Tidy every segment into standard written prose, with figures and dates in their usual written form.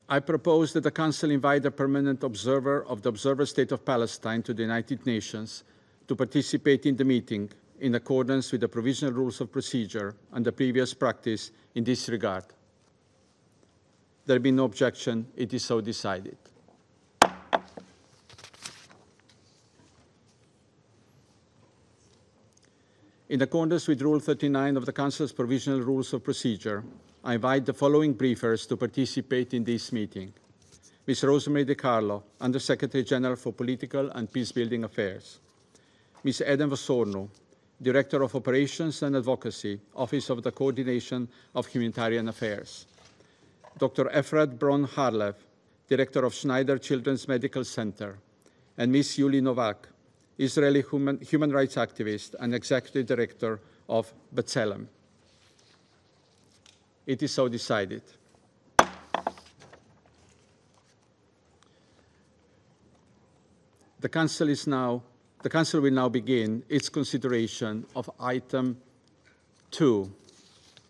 I propose that the Council invite a permanent observer of the Observer State of Palestine to the United Nations to participate in the meeting in accordance with the Provisional Rules of Procedure and the previous practice in this regard. There being no objection, it is so decided. In accordance with Rule 39 of the Council's Provisional Rules of Procedure, I invite the following briefers to participate in this meeting. Ms. Rosemary DiCarlo, Under-Secretary General for Political and Peacebuilding Affairs. Ms. Eden Vasorno, Director of Operations and Advocacy, Office of the Coordination of Humanitarian Affairs. Dr. Efrat Braun-Harlev, Director of Schneider Children's Medical Center, and Ms. Yuli Novak, Israeli human rights activist and Executive Director of B'Tselem. It is so decided. The Council will now begin its consideration of item 2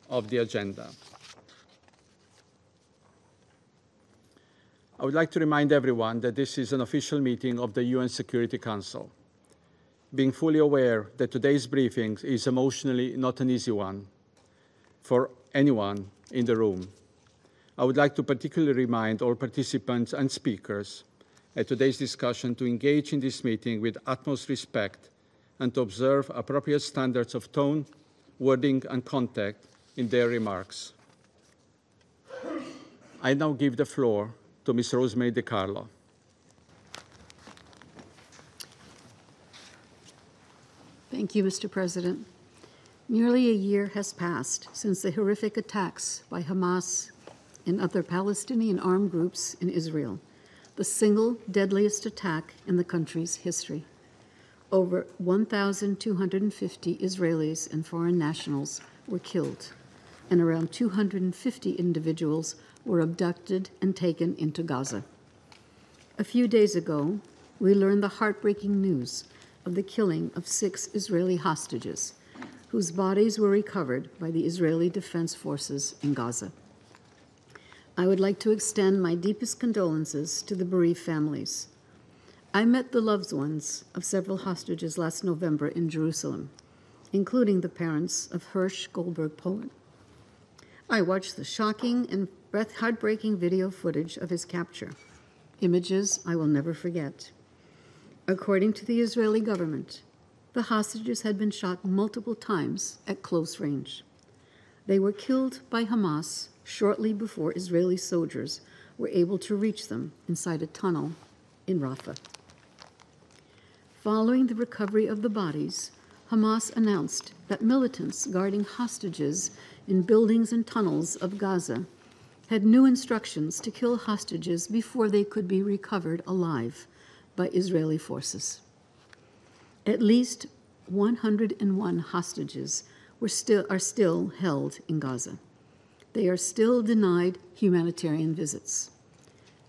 of the agenda. I would like to remind everyone that this is an official meeting of the UN Security Council. Being fully aware that today's briefing is emotionally not an easy one for anyone in the room, I would like to particularly remind all participants and speakers at today's discussion to engage in this meeting with utmost respect and to observe appropriate standards of tone, wording, and content in their remarks. I now give the floor to Ms. Rosemary DiCarlo. Thank you, Mr. President. Nearly a year has passed since the horrific attacks by Hamas and other Palestinian armed groups in Israel, the single deadliest attack in the country's history. Over 1,250 Israelis and foreign nationals were killed, and around 250 individuals were abducted and taken into Gaza. A few days ago, we learned the heartbreaking news of the killing of 6 Israeli hostages, whose bodies were recovered by the Israeli Defense Forces in Gaza. I would like to extend my deepest condolences to the bereaved families. I met the loved ones of several hostages last November in Jerusalem, including the parents of Hirsch Goldberg Poland. I watched the shocking and heartbreaking video footage of his capture, images I will never forget. According to the Israeli government, the hostages had been shot multiple times at close range. They were killed by Hamas shortly before Israeli soldiers were able to reach them inside a tunnel in Rafah. Following the recovery of the bodies, Hamas announced that militants guarding hostages in buildings and tunnels of Gaza had new instructions to kill hostages before they could be recovered alive by Israeli forces. At least 101 hostages are still held in Gaza. They are still denied humanitarian visits.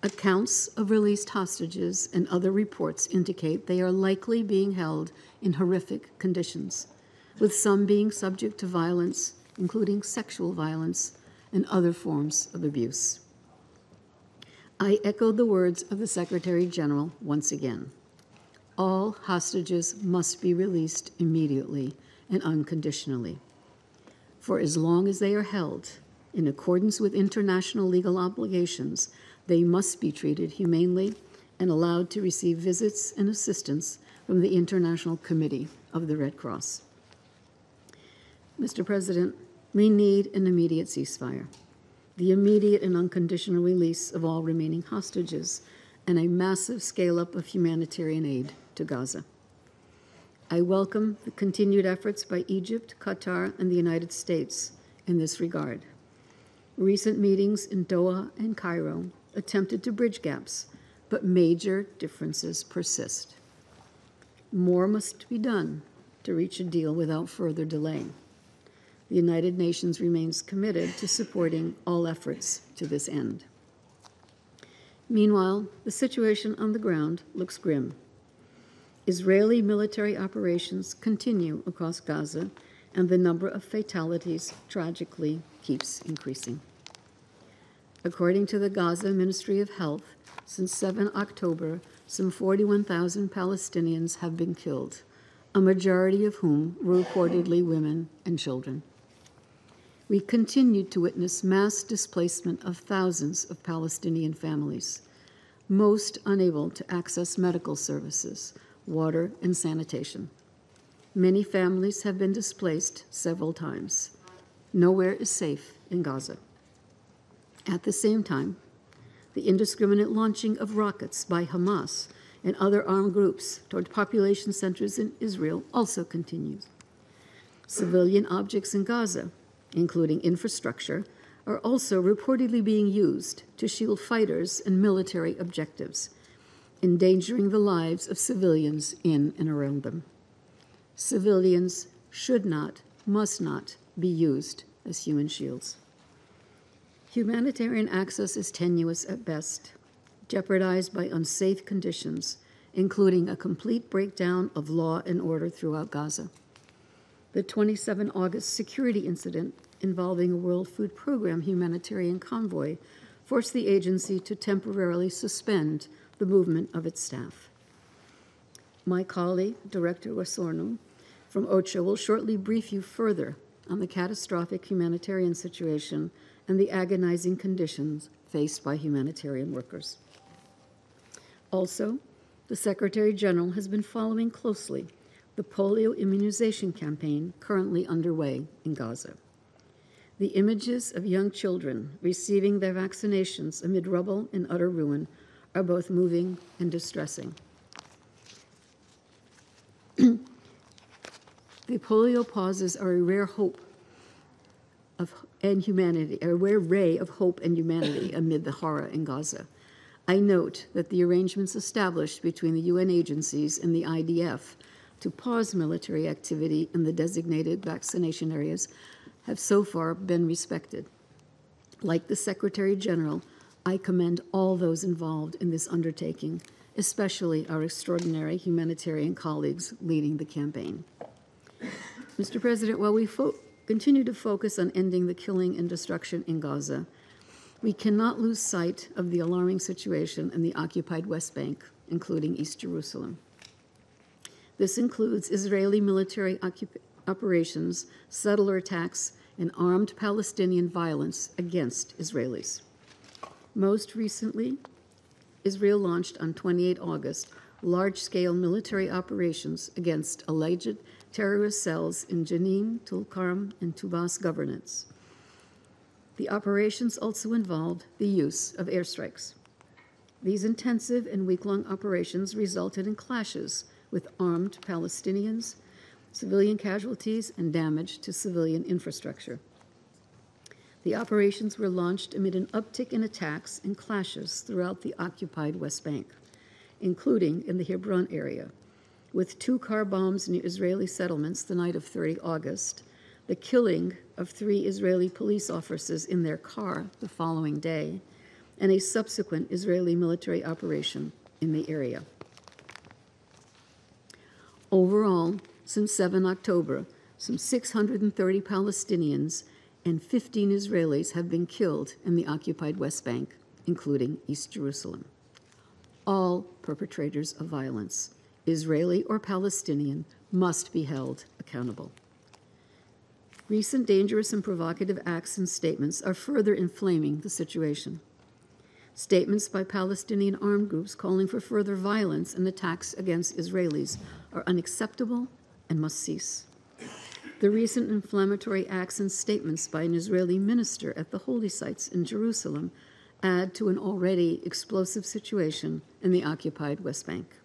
Accounts of released hostages and other reports indicate they are likely being held in horrific conditions, with some being subject to violence, including sexual violence and other forms of abuse. I echo the words of the Secretary General once again. All hostages must be released immediately and unconditionally. For as long as they are held, in accordance with international legal obligations, they must be treated humanely and allowed to receive visits and assistance from the International Committee of the Red Cross. Mr. President, we need an immediate ceasefire, the immediate and unconditional release of all remaining hostages, and a massive scale-up of humanitarian aid to Gaza. I welcome the continued efforts by Egypt, Qatar, and the United States in this regard. Recent meetings in Doha and Cairo attempted to bridge gaps, but major differences persist. More must be done to reach a deal without further delay. The United Nations remains committed to supporting all efforts to this end. Meanwhile, the situation on the ground looks grim. Israeli military operations continue across Gaza, and the number of fatalities tragically keeps increasing. According to the Gaza Ministry of Health, since 7 October, some 41,000 Palestinians have been killed, a majority of whom were reportedly women and children. We continued to witness mass displacement of thousands of Palestinian families, most unable to access medical services, water, and sanitation. Many families have been displaced several times. Nowhere is safe in Gaza. At the same time, the indiscriminate launching of rockets by Hamas and other armed groups toward population centers in Israel also continues. Civilian objects in Gaza, including infrastructure, are also reportedly being used to shield fighters and military objectives, endangering the lives of civilians in and around them. Civilians should not, must not be used as human shields. Humanitarian access is tenuous at best, jeopardized by unsafe conditions, including a complete breakdown of law and order throughout Gaza. The 27 August security incident involving a World Food Program humanitarian convoy forced the agency to temporarily suspend the movement of its staff. My colleague, Director Wasorno from OCHA, will shortly brief you further on the catastrophic humanitarian situation and the agonizing conditions faced by humanitarian workers. Also, the Secretary General has been following closely the polio immunization campaign currently underway in Gaza. The images of young children receiving their vaccinations amid rubble and utter ruin are both moving and distressing. The polio pauses are a rare hope and humanity, a rare ray of hope and humanity amid the horror in Gaza. I note that the arrangements established between the UN agencies and the IDF to pause military activity in the designated vaccination areas have so far been respected. Like the Secretary General, I commend all those involved in this undertaking, especially our extraordinary humanitarian colleagues leading the campaign. Mr. President, while we continue to focus on ending the killing and destruction in Gaza, we cannot lose sight of the alarming situation in the occupied West Bank, including East Jerusalem. This includes Israeli military operations, settler attacks, and armed Palestinian violence against Israelis. Most recently, Israel launched on 28 August large-scale military operations against alleged terrorist cells in Jenin, Tulkarm, and Tubas governorates. The operations also involved the use of airstrikes. These intensive and week-long operations resulted in clashes with armed Palestinians, civilian casualties, and damage to civilian infrastructure. The operations were launched amid an uptick in attacks and clashes throughout the occupied West Bank, including in the Hebron area, with 2 car bombs near Israeli settlements the night of 30 August, the killing of 3 Israeli police officers in their car the following day, and a subsequent Israeli military operation in the area. Overall, since 7 October, some 630 Palestinians and 15 Israelis have been killed in the occupied West Bank, including East Jerusalem. All perpetrators of violence, Israeli or Palestinian, must be held accountable. Recent dangerous and provocative acts and statements are further inflaming the situation. Statements by Palestinian armed groups calling for further violence and attacks against Israelis are unacceptable and must cease. The recent inflammatory acts and statements by an Israeli minister at the holy sites in Jerusalem add to an already explosive situation in the occupied West Bank.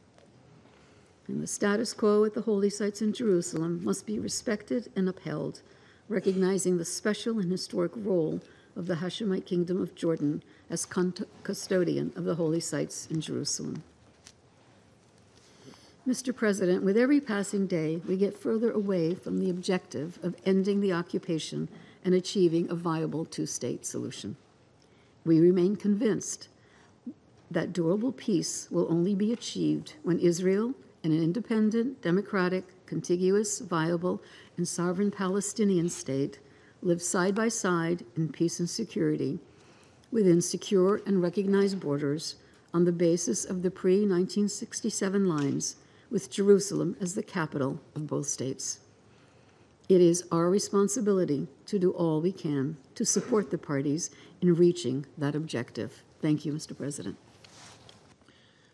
And the status quo at the holy sites in Jerusalem must be respected and upheld, recognizing the special and historic role of the Hashemite Kingdom of Jordan as custodian of the holy sites in Jerusalem. Mr. President, with every passing day, we get further away from the objective of ending the occupation and achieving a viable 2-state solution. We remain convinced that durable peace will only be achieved when Israel and an independent, democratic, contiguous, viable, and sovereign Palestinian state live side by side in peace and security, within secure and recognized borders on the basis of the pre-1967 lines, with Jerusalem as the capital of both states. It is our responsibility to do all we can to support the parties in reaching that objective. Thank you, Mr. President.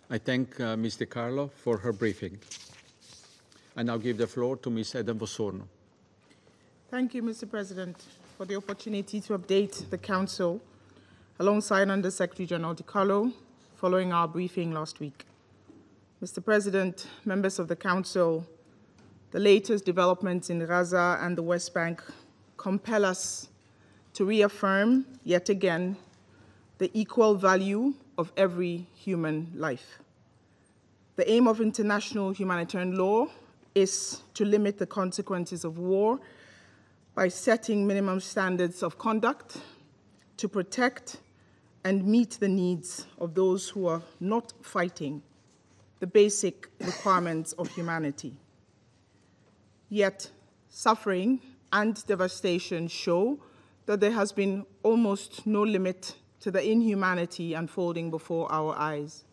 I thank Ms. DiCarlo for her briefing. I now give the floor to Ms. Eden Vosorno. Thank you, Mr. President, for the opportunity to update the Council alongside Under Secretary General DiCarlo following our briefing last week. Mr. President, members of the Council, the latest developments in Gaza and the West Bank compel us to reaffirm, yet again, the equal value of every human life. The aim of international humanitarian law is to limit the consequences of war by setting minimum standards of conduct to protect and meet the needs of those who are not fighting the basic requirements of humanity. Yet, suffering and devastation show that there has been almost no limit to the inhumanity unfolding before our eyes.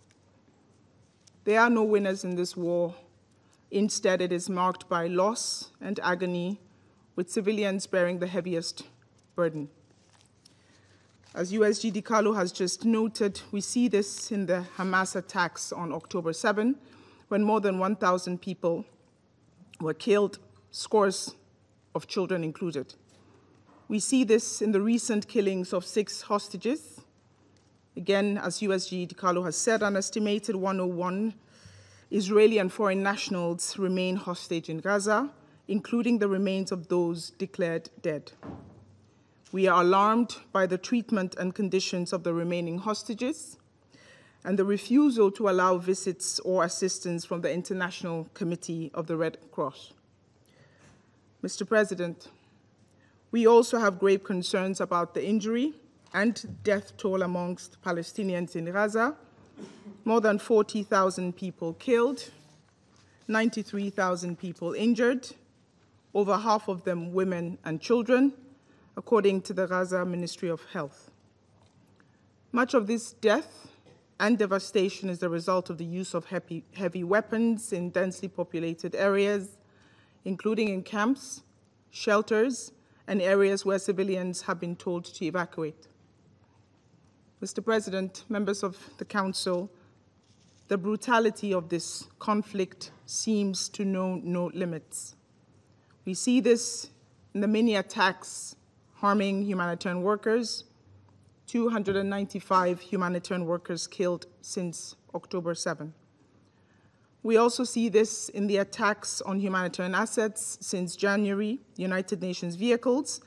There are no winners in this war. Instead, it is marked by loss and agony, with civilians bearing the heaviest burden. As USG DiCarlo has just noted, we see this in the Hamas attacks on October 7, when more than 1,000 people were killed, scores of children included. We see this in the recent killings of 6 hostages. Again, as USG DiCarlo has said, an estimated 101 Israeli and foreign nationals remain hostage in Gaza, including the remains of those declared dead. We are alarmed by the treatment and conditions of the remaining hostages and the refusal to allow visits or assistance from the International Committee of the Red Cross. Mr. President, we also have grave concerns about the injury and death toll amongst Palestinians in Gaza. More than 40,000 people killed, 93,000 people injured, over half of them women and children, according to the Gaza Ministry of Health. Much of this death and devastation is the result of the use of heavy weapons in densely populated areas, including in camps, shelters, and areas where civilians have been told to evacuate. Mr. President, members of the Council, the brutality of this conflict seems to know no limits. We see this in the many attacks harming humanitarian workers, 295 humanitarian workers killed since October 7. We also see this in the attacks on humanitarian assets since January. United Nations vehicles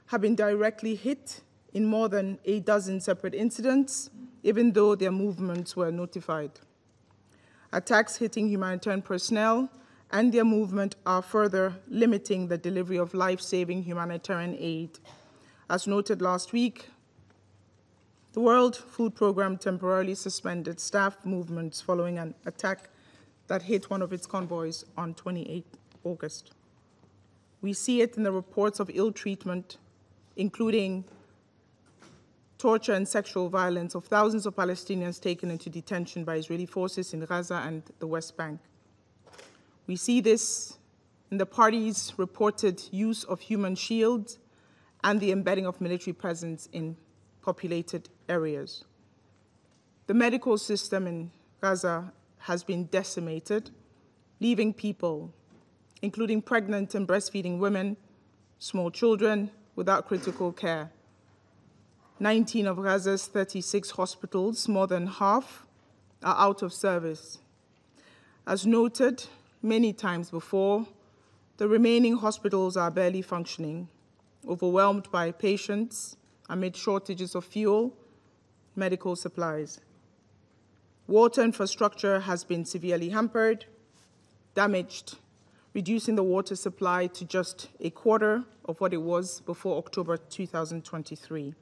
have been directly hit in more than a dozen separate incidents, even though their movements were notified. Attacks hitting humanitarian personnel and their movement are further limiting the delivery of life-saving humanitarian aid. As noted last week, the World Food Programme temporarily suspended staff movements following an attack that hit one of its convoys on 28 August. We see it in the reports of ill treatment, including torture and sexual violence of thousands of Palestinians taken into detention by Israeli forces in Gaza and the West Bank. We see this in the parties' reported use of human shields and the embedding of military presence in populated areas. The medical system in Gaza has been decimated, leaving people, including pregnant and breastfeeding women, small children, without critical care. 19 of Gaza's 36 hospitals, more than half, are out of service. As noted many times before, the remaining hospitals are barely functioning, overwhelmed by patients amid shortages of fuel, medical supplies. Water infrastructure has been severely hampered, damaged, reducing the water supply to just a quarter of what it was before October 2023.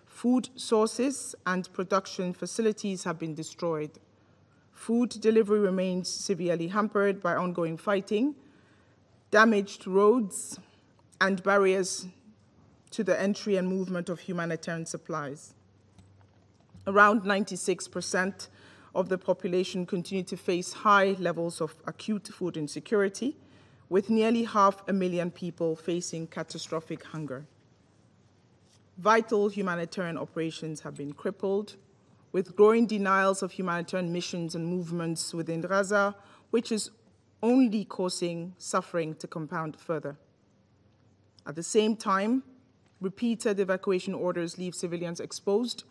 Food sources and production facilities have been destroyed. Food delivery remains severely hampered by ongoing fighting, damaged roads, and barriers to the entry and movement of humanitarian supplies. Around 96% of the population continue to face high levels of acute food insecurity, with nearly 500,000 people facing catastrophic hunger. Vital humanitarian operations have been crippled, with growing denials of humanitarian missions and movements within Gaza, which is only causing suffering to compound further. At the same time, repeated evacuation orders leave civilians exposed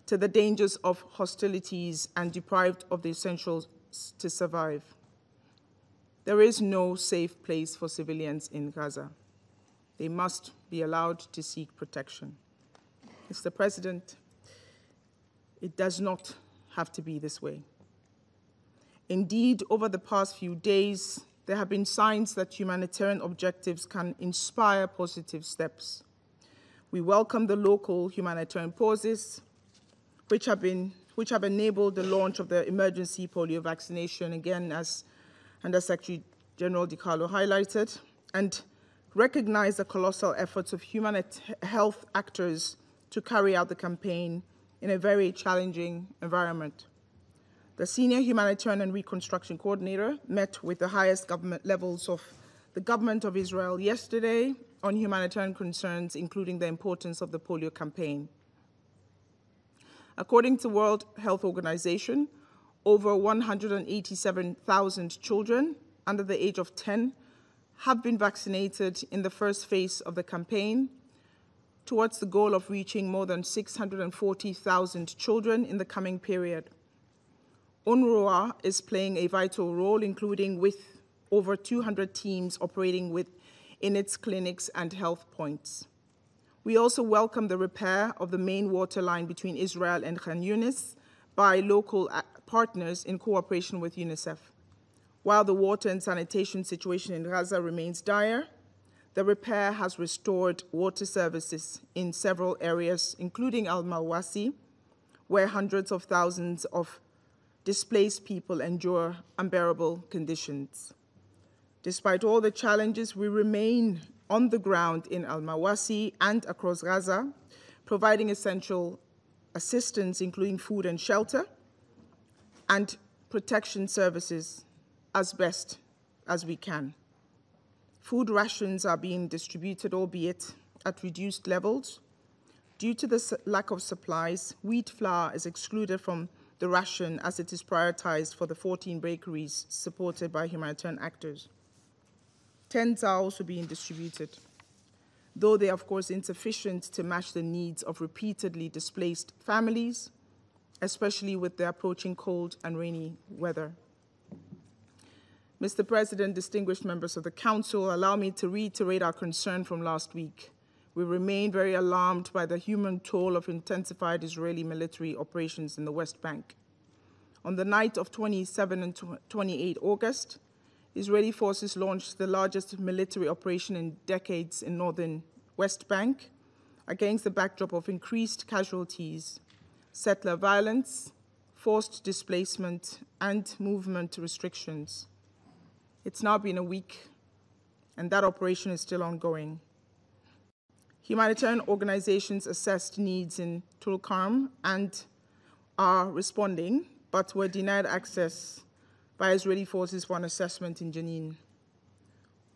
to the dangers of hostilities and deprived of the essentials to survive. There is no safe place for civilians in Gaza. They must be allowed to seek protection. Mr. President, it does not have to be this way. Indeed, over the past few days, there have been signs that humanitarian objectives can inspire positive steps. We welcome the local humanitarian pauses, which have enabled the launch of the emergency polio vaccination, again, as Under Secretary General DiCarlo highlighted, and recognize the colossal efforts of human health actors to carry out the campaign in a very challenging environment. The Senior Humanitarian and Reconstruction Coordinator met with the highest government levels of the government of Israel yesterday on humanitarian concerns, including the importance of the polio campaign. According to the World Health Organization, over 187,000 children under the age of 10 have been vaccinated in the first phase of the campaign, towards the goal of reaching more than 640,000 children in the coming period. UNRWA is playing a vital role, including with over 200 teams operating in its clinics and health points. We also welcome the repair of the main water line between Israel and Khan Yunis by local partners in cooperation with UNICEF. While the water and sanitation situation in Gaza remains dire, the repair has restored water services in several areas, including Al-Mawasi, where hundreds of thousands of displaced people endure unbearable conditions. Despite all the challenges, we remain on the ground in Al-Mawasi and across Gaza, providing essential assistance, including food and shelter, and protection services as best as we can. Food rations are being distributed, albeit at reduced levels. Due to the lack of supplies, wheat flour is excluded from the ration as it is prioritized for the 14 bakeries supported by humanitarian actors. Tents are also being distributed, though they are, of course, insufficient to match the needs of repeatedly displaced families, especially with the approaching cold and rainy weather. Mr. President, distinguished members of the Council, allow me to reiterate our concern from last week. We remain very alarmed by the human toll of intensified Israeli military operations in the West Bank. On the night of 27 and 28 August, Israeli forces launched the largest military operation in decades in northern West Bank against the backdrop of increased casualties, settler violence, forced displacement, and movement restrictions. It's now been a week, and that operation is still ongoing. Humanitarian organizations assessed needs in Tulkarm and are responding, but were denied access by Israeli forces for an assessment in Jenin.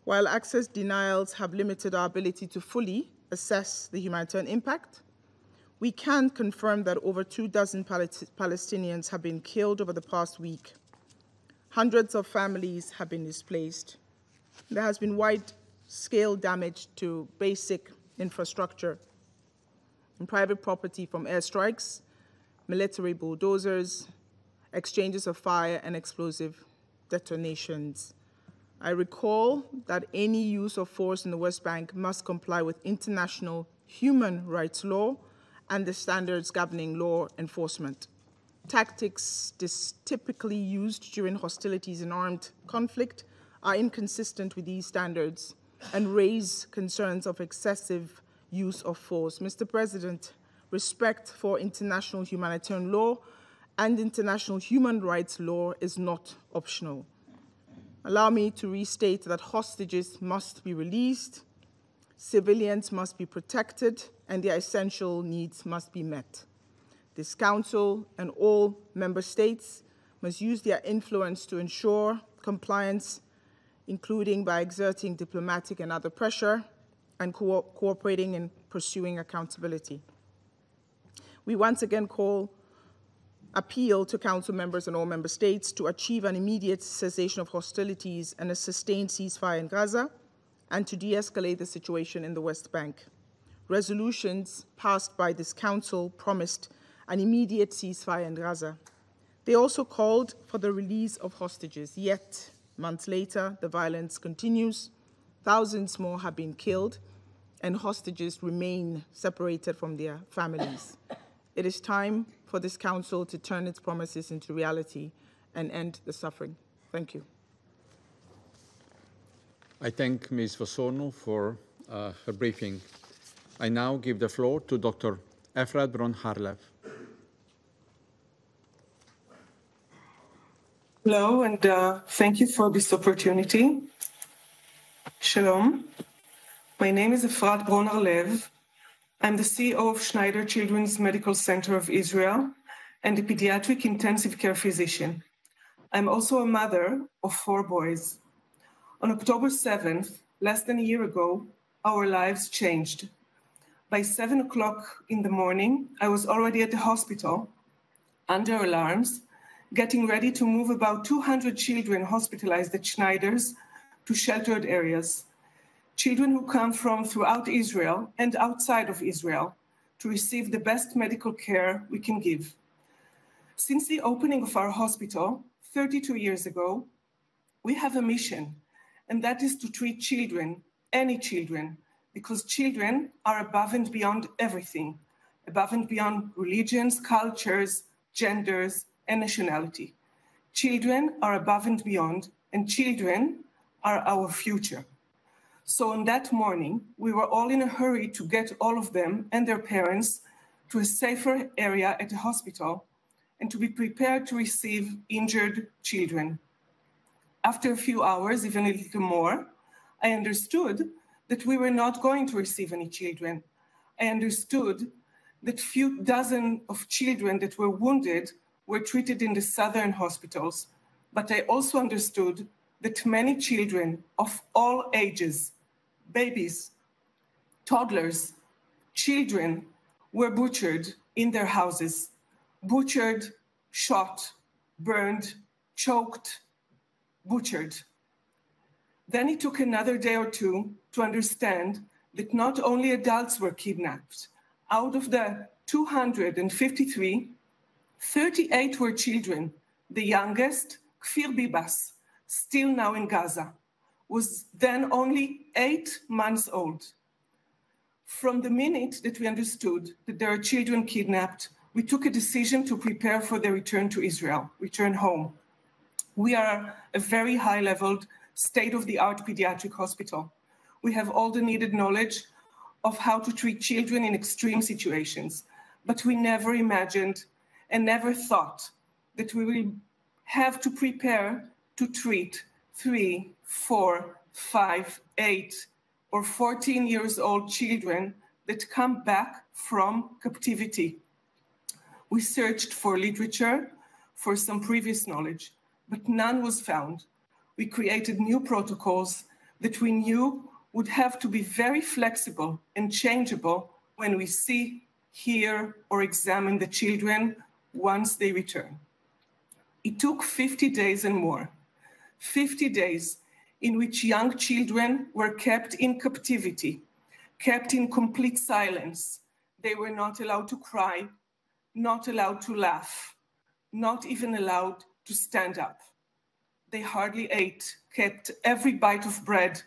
While access denials have limited our ability to fully assess the humanitarian impact, we can confirm that over 24 Palestinians have been killed over the past week. Hundreds of families have been displaced. There has been wide-scale damage to basic infrastructure and private property from airstrikes, military bulldozers, exchanges of fire, and explosive detonations. I recall that any use of force in the West Bank must comply with international human rights law and the standards governing law enforcement. Tactics typically used during hostilities and armed conflict are inconsistent with these standards and raise concerns of excessive use of force. Mr. President, respect for international humanitarian law and international human rights law is not optional. Allow me to restate that hostages must be released, civilians must be protected, and their essential needs must be met. This Council and all member states must use their influence to ensure compliance, including by exerting diplomatic and other pressure and cooperating in pursuing accountability. We once again appeal to Council members and all member states to achieve an immediate cessation of hostilities and a sustained ceasefire in Gaza, and to de-escalate the situation in the West Bank. Resolutions passed by this Council promised an immediate ceasefire in Gaza. They also called for the release of hostages, yet months later, the violence continues, thousands more have been killed, and hostages remain separated from their families. It is time for this Council to turn its promises into reality and end the suffering. Thank you. I thank Ms. Vosonou for her briefing. I now give the floor to Dr. Efrat Bron-Harlev. Hello, and thank you for this opportunity. Shalom. My name is Efrat Bron-Harlev. I'm the CEO of Schneider Children's Medical Center of Israel and a pediatric intensive care physician. I'm also a mother of 4 boys. On October 7th, less than a year ago, our lives changed. By 7 o'clock in the morning, I was already at the hospital, under alarms, getting ready to move about 200 children hospitalized at Schneider's to sheltered areas. Children who come from throughout Israel and outside of Israel to receive the best medical care we can give. Since the opening of our hospital 32 years ago, we have a mission, and that is to treat children, any children, because children are above and beyond everything, above and beyond religions, cultures, genders, and nationality. Children are above and beyond, and children are our future. So on that morning, we were all in a hurry to get all of them and their parents to a safer area at the hospital and to be prepared to receive injured children. After a few hours, even a little more, I understood that we were not going to receive any children. I understood that few dozen of children that were wounded were treated in the southern hospitals, but I also understood that many children of all ages, babies, toddlers, children, were butchered in their houses, butchered, shot, burned, choked, butchered. Then it took another day or two to understand that not only adults were kidnapped. Out of the 253, 38 were children. The youngest, Kfir Bibas, still now in Gaza, was then only 8 months old. From the minute that we understood that there are children kidnapped, we took a decision to prepare for their return to Israel, return home. We are a very high-leveled, state-of-the-art pediatric hospital. We have all the needed knowledge of how to treat children in extreme situations, but we never imagined and never thought that we will have to prepare to treat 3, 4, 5, 8, or 14 years old children that come back from captivity. We searched for literature, for some previous knowledge, but none was found. We created new protocols that we knew would have to be very flexible and changeable when we see, hear, or examine the children once they return. It took 50 days and more, 50 days in which young children were kept in captivity, kept in complete silence. They were not allowed to cry, not allowed to laugh, not even allowed to stand up. They hardly ate, kept every bite of bread,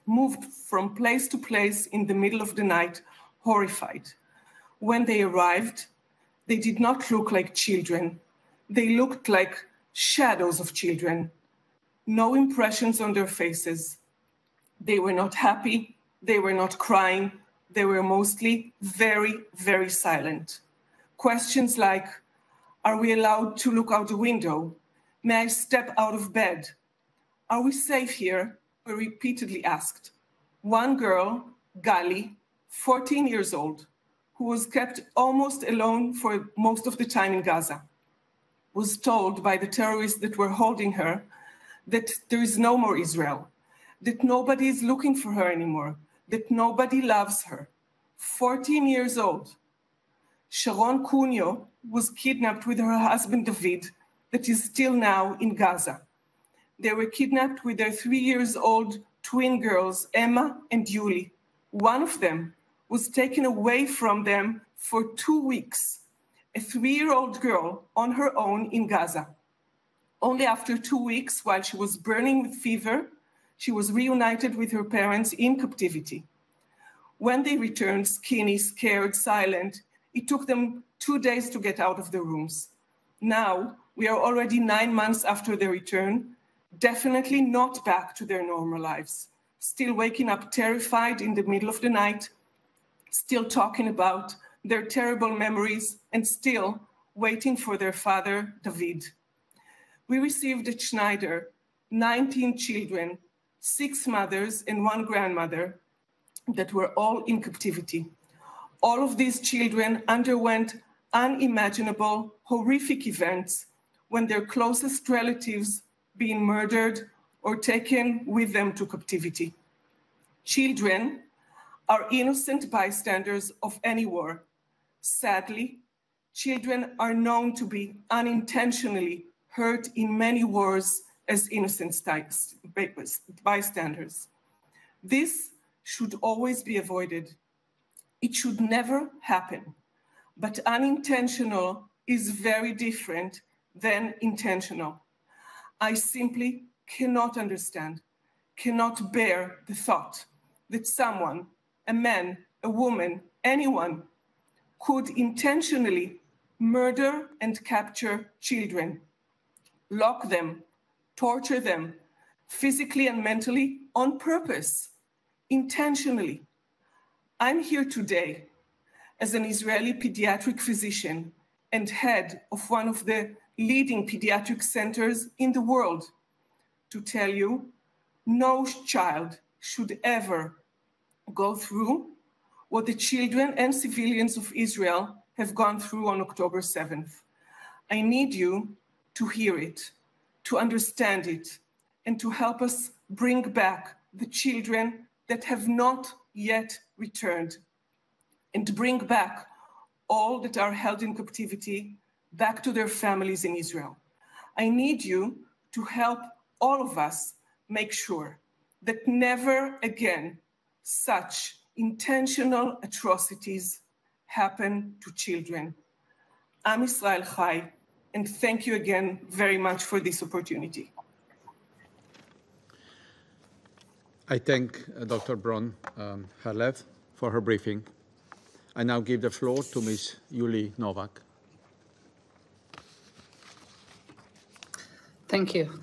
moved from place to place in the middle of the night, horrified. When they arrived, they did not look like children. They looked like shadows of children. No impressions on their faces. They were not happy. They were not crying. They were mostly very, very silent. Questions like, are we allowed to look out the window? May I step out of bed? Are we safe here? Were repeatedly asked. One girl, Gali, 14 years old, who was kept almost alone for most of the time in Gaza, was told by the terrorists that were holding her that there is no more Israel, that nobody is looking for her anymore, that nobody loves her. 14 years old. Sharon Cunio was kidnapped with her husband David, that is still now in Gaza. They were kidnapped with their 3-year-old twin girls, Emma and Yuli. One of them was taken away from them for 2 weeks, a 3-year-old girl on her own in Gaza. Only after 2 weeks, while she was burning with fever, she was reunited with her parents in captivity. When they returned, skinny, scared, silent, it took them 2 days to get out of the rooms. Now, we are already 9 months after their return, definitely not back to their normal lives, still waking up terrified in the middle of the night, still talking about their terrible memories, and still waiting for their father, David. We received at Schneider 19 children, 6 mothers and 1 grandmother that were all in captivity. All of these children underwent unimaginable, horrific events when their closest relatives being murdered or taken with them to captivity. Children are innocent bystanders of any war. Sadly, children are known to be unintentionally hurt in many wars as innocent bystanders. This should always be avoided. It should never happen, but unintentional is very different than intentional. I simply cannot understand, cannot bear the thought that someone, a man, a woman, anyone, could intentionally murder and capture children, lock them, torture them, physically and mentally, on purpose, intentionally. I'm here today as an Israeli pediatric physician and head of one of the leading pediatric centers in the world to tell you no child should ever go through what the children and civilians of Israel have gone through on October 7th. I need you to hear it, to understand it, and to help us bring back the children that have not yet returned, and to bring back all that are held in captivity back to their families in Israel. I need you to help all of us make sure that never again such intentional atrocities happen to children. Am Yisrael Chai, and thank you again very much for this opportunity. I thank Dr. Bron Harlev for her briefing. I now give the floor to Ms. Yuli Novak. Thank you.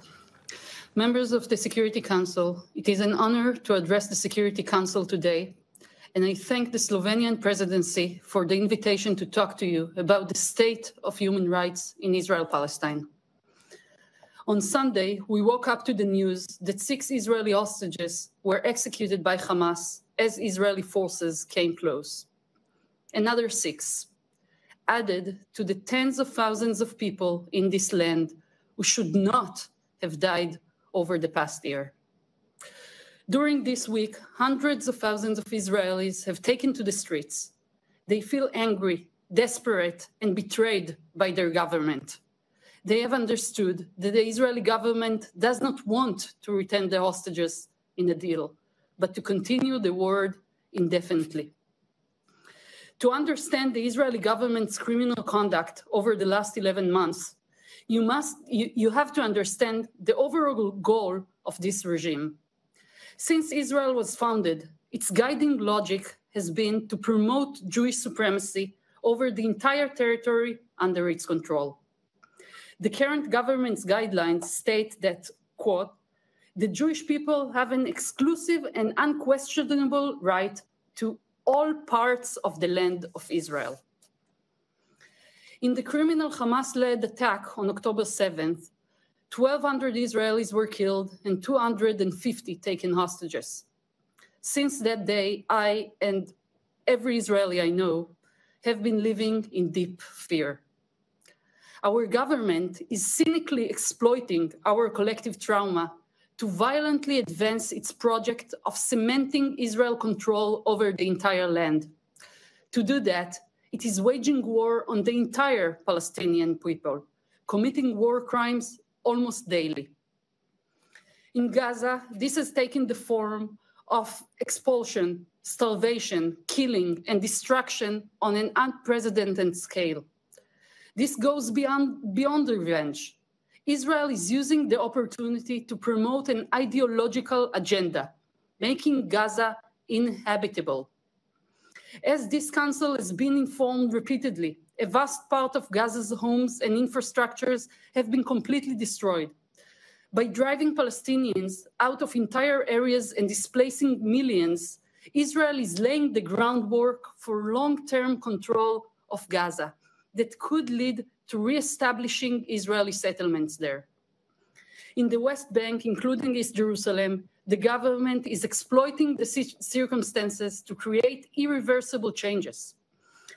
Members of the Security Council, it is an honor to address the Security Council today, and I thank the Slovenian presidency for the invitation to talk to you about the state of human rights in Israel-Palestine. On Sunday, we woke up to the news that 6 Israeli hostages were executed by Hamas as Israeli forces came close. Another 6, added to the tens of thousands of people in this land who should not have died over the past year. During this week, hundreds of thousands of Israelis have taken to the streets. They feel angry, desperate, and betrayed by their government. They have understood that the Israeli government does not want to return the hostages in a deal, but to continue the war indefinitely. To understand the Israeli government's criminal conduct over the last 11 months, you have to understand the overall goal of this regime. Since Israel was founded, its guiding logic has been to promote Jewish supremacy over the entire territory under its control. The current government's guidelines state that, quote, the Jewish people have an exclusive and unquestionable right to all parts of the land of Israel. In the criminal Hamas-led attack on October 7th, 1,200 Israelis were killed and 250 taken hostages. Since that day, I and every Israeli I know have been living in deep fear. Our government is cynically exploiting our collective trauma to violently advance its project of cementing Israel's control over the entire land. To do that, it is waging war on the entire Palestinian people, committing war crimes almost daily. In Gaza, this has taken the form of expulsion, starvation, killing, and destruction on an unprecedented scale. This goes beyond revenge. Israel is using the opportunity to promote an ideological agenda, making Gaza inhabitable. As this council has been informed repeatedly, a vast part of Gaza's homes and infrastructures have been completely destroyed. By driving Palestinians out of entire areas and displacing millions, Israel is laying the groundwork for long-term control of Gaza that could lead to re-establishing Israeli settlements there. In the West Bank, including East Jerusalem, the government is exploiting the circumstances to create irreversible changes.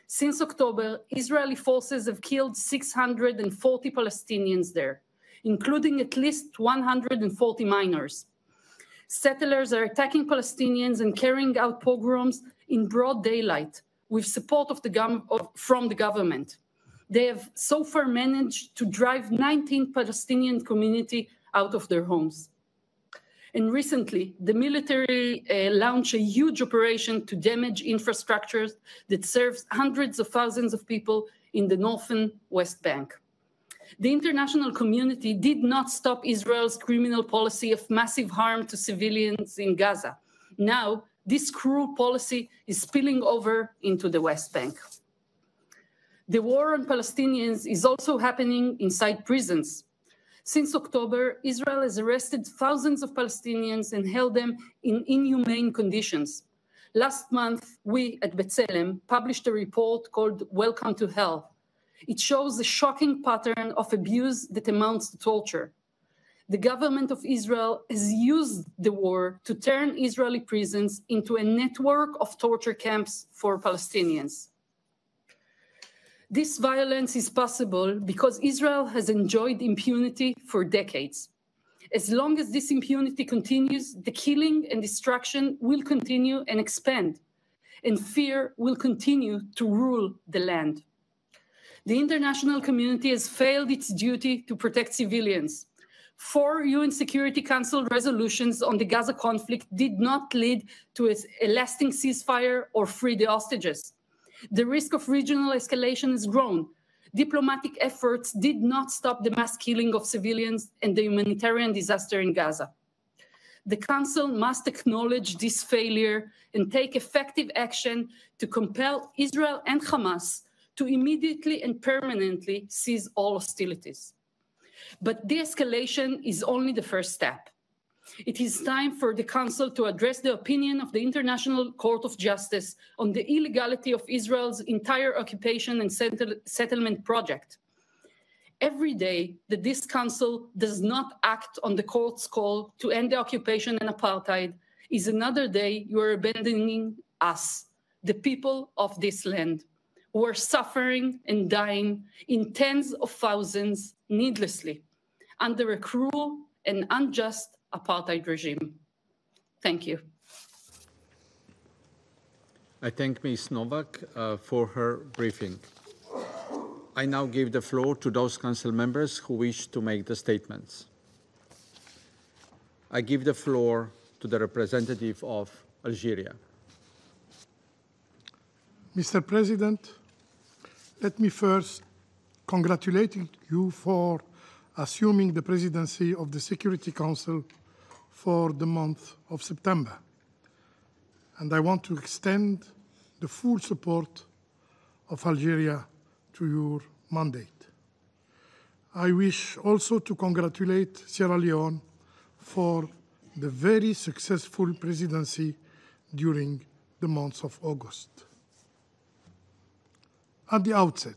Since October, Israeli forces have killed 640 Palestinians there, including at least 140 minors. Settlers are attacking Palestinians and carrying out pogroms in broad daylight with support from the government. They have so far managed to drive 19 Palestinian community out of their homes. And recently, the military launched a huge operation to damage infrastructures that serves hundreds of thousands of people in the northern West Bank. The international community did not stop Israel's criminal policy of massive harm to civilians in Gaza. Now, this cruel policy is spilling over into the West Bank. The war on Palestinians is also happening inside prisons. Since October, Israel has arrested thousands of Palestinians and held them in inhumane conditions. Last month, we at B'Tselem published a report called Welcome to Hell. It shows a shocking pattern of abuse that amounts to torture. The government of Israel has used the war to turn Israeli prisons into a network of torture camps for Palestinians. This violence is possible because Israel has enjoyed impunity for decades. As long as this impunity continues, the killing and destruction will continue and expand, and fear will continue to rule the land. The international community has failed its duty to protect civilians. 4 UN Security Council resolutions on the Gaza conflict did not lead to a lasting ceasefire or free the hostages. The risk of regional escalation has grown. Diplomatic efforts did not stop the mass killing of civilians and the humanitarian disaster in Gaza. The Council must acknowledge this failure and take effective action to compel Israel and Hamas to immediately and permanently cease all hostilities. But de-escalation is only the first step. It is time for the Council to address the opinion of the International Court of Justice on the illegality of Israel's entire occupation and settlement project. Every day that this Council does not act on the Court's call to end the occupation and apartheid is another day you are abandoning us, the people of this land, who are suffering and dying in tens of thousands needlessly under a cruel and unjust apartheid regime. Thank you. I thank Ms. Novak for her briefing. I now give the floor to those council members who wish to make the statements. I give the floor to the representative of Algeria. Mr. President, let me first congratulate you for assuming the presidency of the Security Council for the month of September. And I want to extend the full support of Algeria to your mandate. I wish also to congratulate Sierra Leone for the very successful presidency during the month of August. At the outset,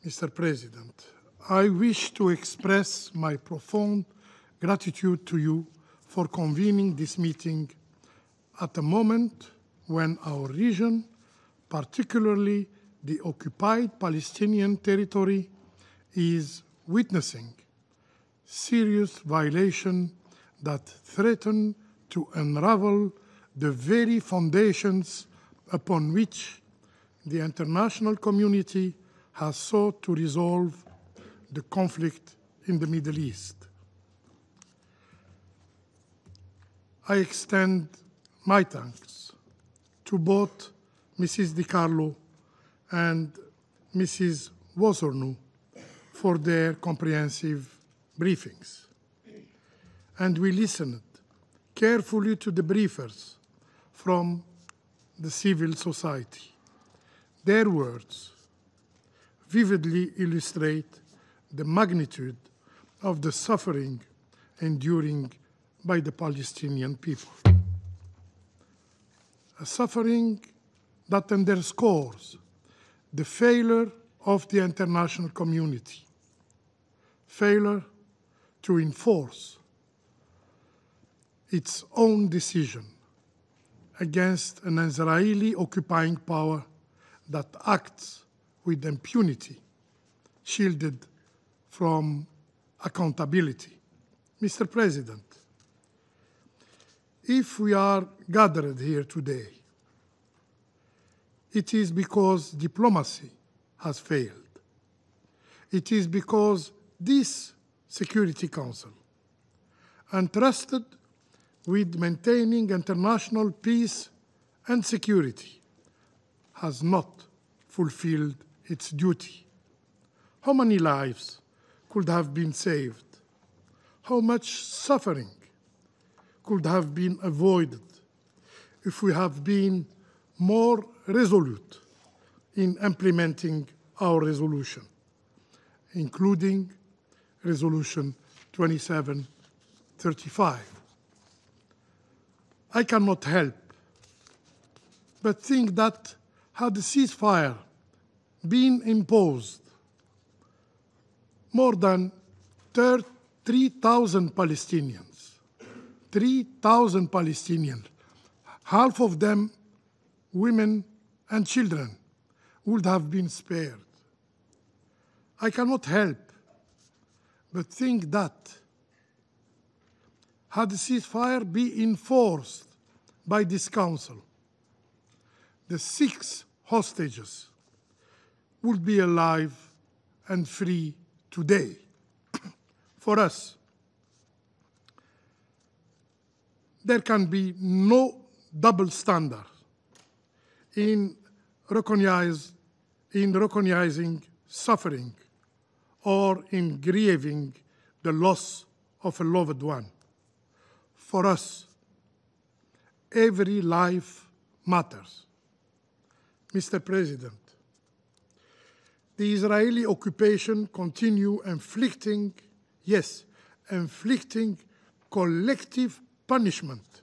Mr. President, I wish to express my profound gratitude to you for convening this meeting at a moment when our region particularly the occupied Palestinian territory, is witnessing serious violations that threaten to unravel the very foundations upon which the international community has sought to resolve the conflict in the Middle East. I extend my thanks to both Mrs. Di Carlo and Mrs. Wosornu for their comprehensive briefings. And we listened carefully to the briefers from the civil society. Their words vividly illustrate the magnitude of the suffering enduring by the Palestinian people. A suffering that underscores the failure of the international community, failure to enforce its own decision against an Israeli occupying power that acts with impunity, shielded from accountability. Mr. President, if we are gathered here today, it is because diplomacy has failed. It is because this Security Council, entrusted with maintaining international peace and security, has not fulfilled its duty. How many lives could have been saved? How much suffering could have been avoided if we have been more resolute in implementing our resolution, including Resolution 2735. I cannot help but think that had the ceasefire been imposed, more than 3,000 Palestinians, 3,000 Palestinians, half of them women and children, would have been spared. I cannot help but think that had the ceasefire been enforced by this Council, the 6 hostages would be alive and free today. For us, there can be no double standard in recognizing suffering or in grieving the loss of a loved one. For us, every life matters. Mr. President, the Israeli occupation continues inflicting collective punishment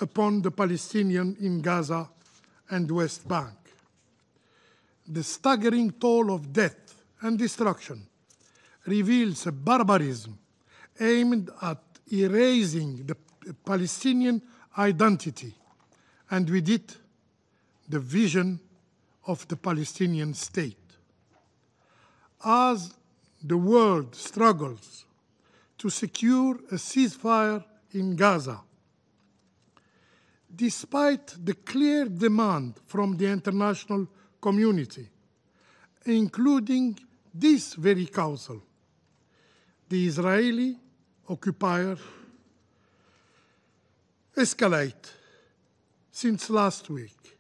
upon the Palestinians in Gaza and West Bank. The staggering toll of death and destruction reveals a barbarism aimed at erasing the Palestinian identity and with it the vision of the Palestinian state. As the world struggles to secure a ceasefire in Gaza, despite the clear demand from the international community, including this very Council, the Israeli occupier escalate since last week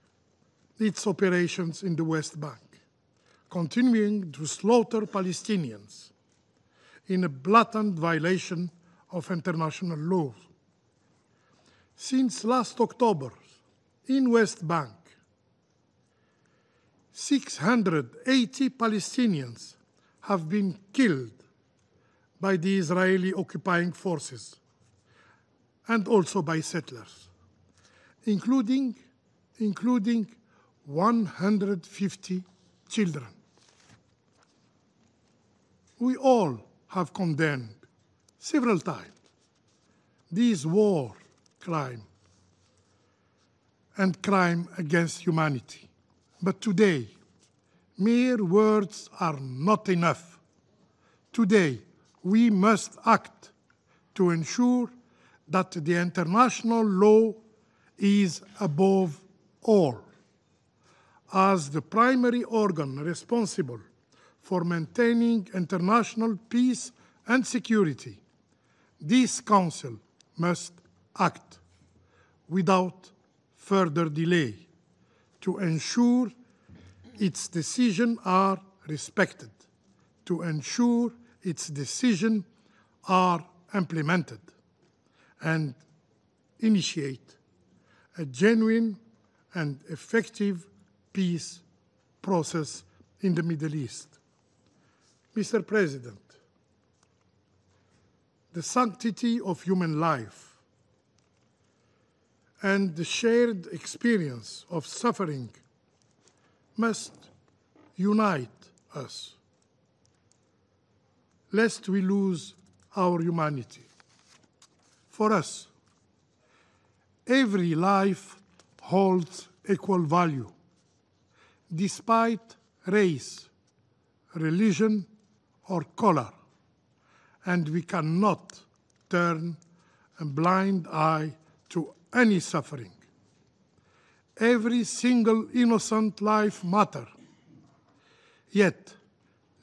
its operations in the West Bank, continuing to slaughter Palestinians in a blatant violation of international law. Since last October, in West Bank, 680 Palestinians have been killed by the Israeli occupying forces and also by settlers, including 150 children. We all have condemned several times these war crime and crime against humanity. But today, mere words are not enough. Today, we must act to ensure that the international law is above all. As the primary organ responsible for maintaining international peace and security, this Council must act without further delay to ensure its decisions are respected, to ensure its decisions are implemented, and initiate a genuine and effective peace process in the Middle East. Mr. President, the sanctity of human life and the shared experience of suffering must unite us, lest we lose our humanity. For us, every life holds equal value, despite race, religion, or color, and we cannot turn a blind eye to any suffering. Every single innocent life matters. Yet,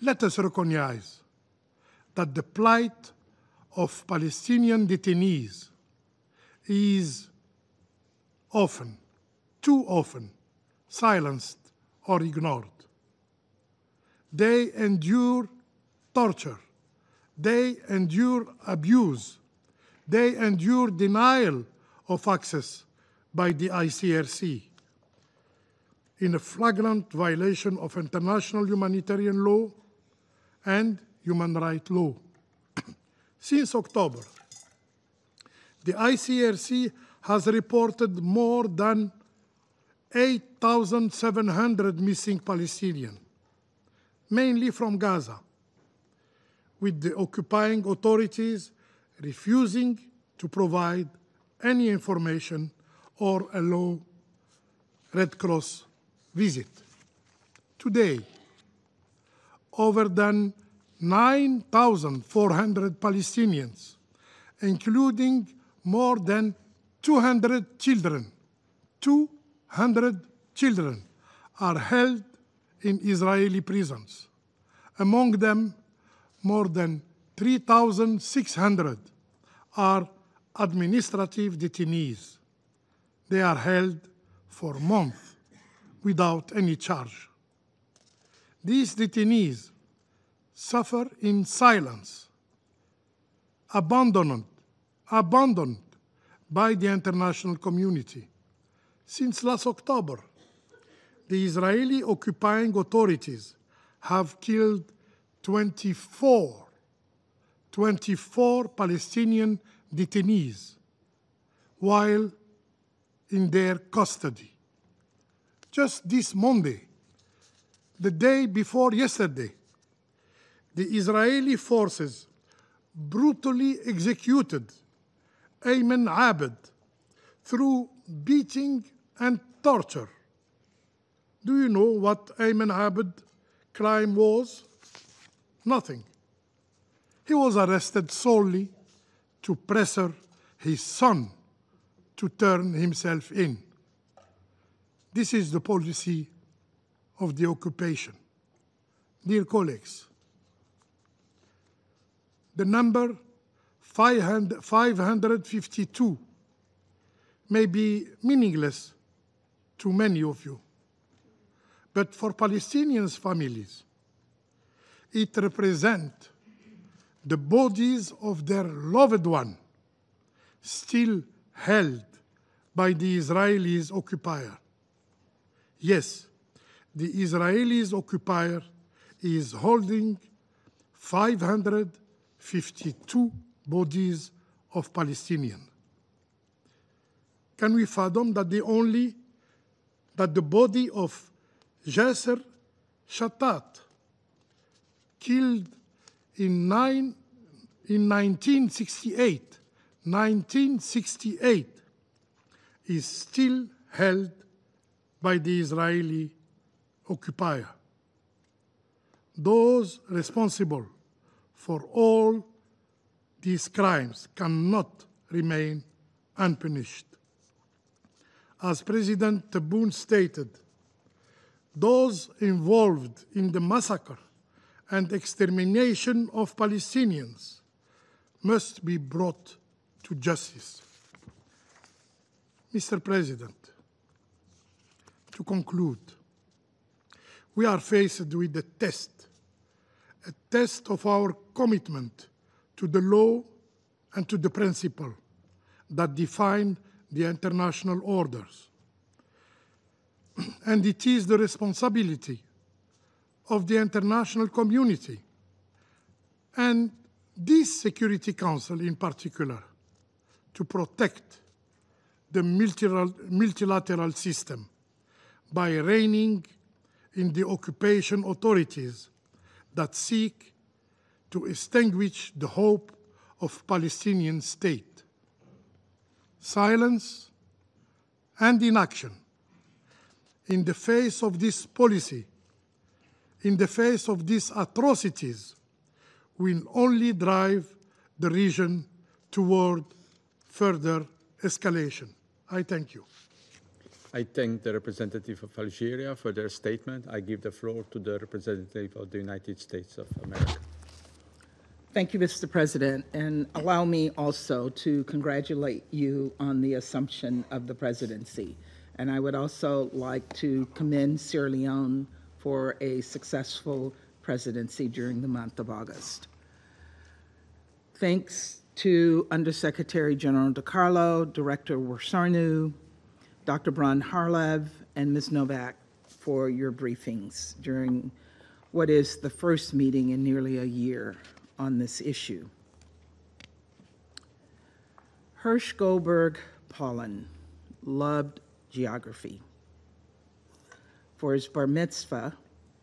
let us recognize that the plight of Palestinian detainees is often, too often, silenced or ignored. They endure torture. They endure abuse. They endure denial of access by the ICRC in a flagrant violation of international humanitarian law and human rights law. Since October, the ICRC has reported more than 8,700 missing Palestinians, mainly from Gaza, with the occupying authorities refusing to provide any information or allow Red Cross visit. Today, over than 9,400 Palestinians, including more than 200 children, 200 children are held in Israeli prisons. Among them, more than 3,600 are administrative detainees. They are held for months without any charge. These detainees suffer in silence, abandoned by the international community. Since last October, the Israeli occupying authorities have killed 24 Palestinian detainees while in their custody. Just this Monday, the day before yesterday, the Israeli forces brutally executed Ayman Abed through beating and torture. Do you know what Ayman Abed's crime was? Nothing. He was arrested solely to pressure his son to turn himself in. This is the policy of the occupation. Dear colleagues, the number 552 may be meaningless to many of you, but for Palestinians' families, it represents the bodies of their loved one still held by the Israelis occupier. Yes, the Israelis occupier is holding 552 bodies of Palestinians. Can we fathom that the body of Yasser Shatat, killed in 1968, is still held by the Israeli occupier. Those responsible for all these crimes cannot remain unpunished. As President Tebboune stated, those involved in the massacre and extermination of Palestinians must be brought to justice. Mr. President, to conclude, we are faced with a test of our commitment to the law and to the principle that define the international orders. And it is the responsibility of the international community and this Security Council in particular to protect the multilateral system by reining in the occupation authorities that seek to extinguish the hope of Palestinian state. Silence and inaction in the face of this policy, in the face of these atrocities, will only drive the region toward further escalation. I thank you. I thank the representative of Algeria for their statement. I give the floor to the representative of the United States of America. Thank you, Mr. President, and allow me also to congratulate you on the assumption of the presidency. And I would also like to commend Sierra Leone for a successful presidency during the month of August. Thanks to Undersecretary General DiCarlo, Director Warsarnu, Dr. Braun-Harlev, and Ms. Novak for your briefings during what is the first meeting in nearly a year on this issue. Hersh Goldberg Paulin loved geography. For his bar mitzvah,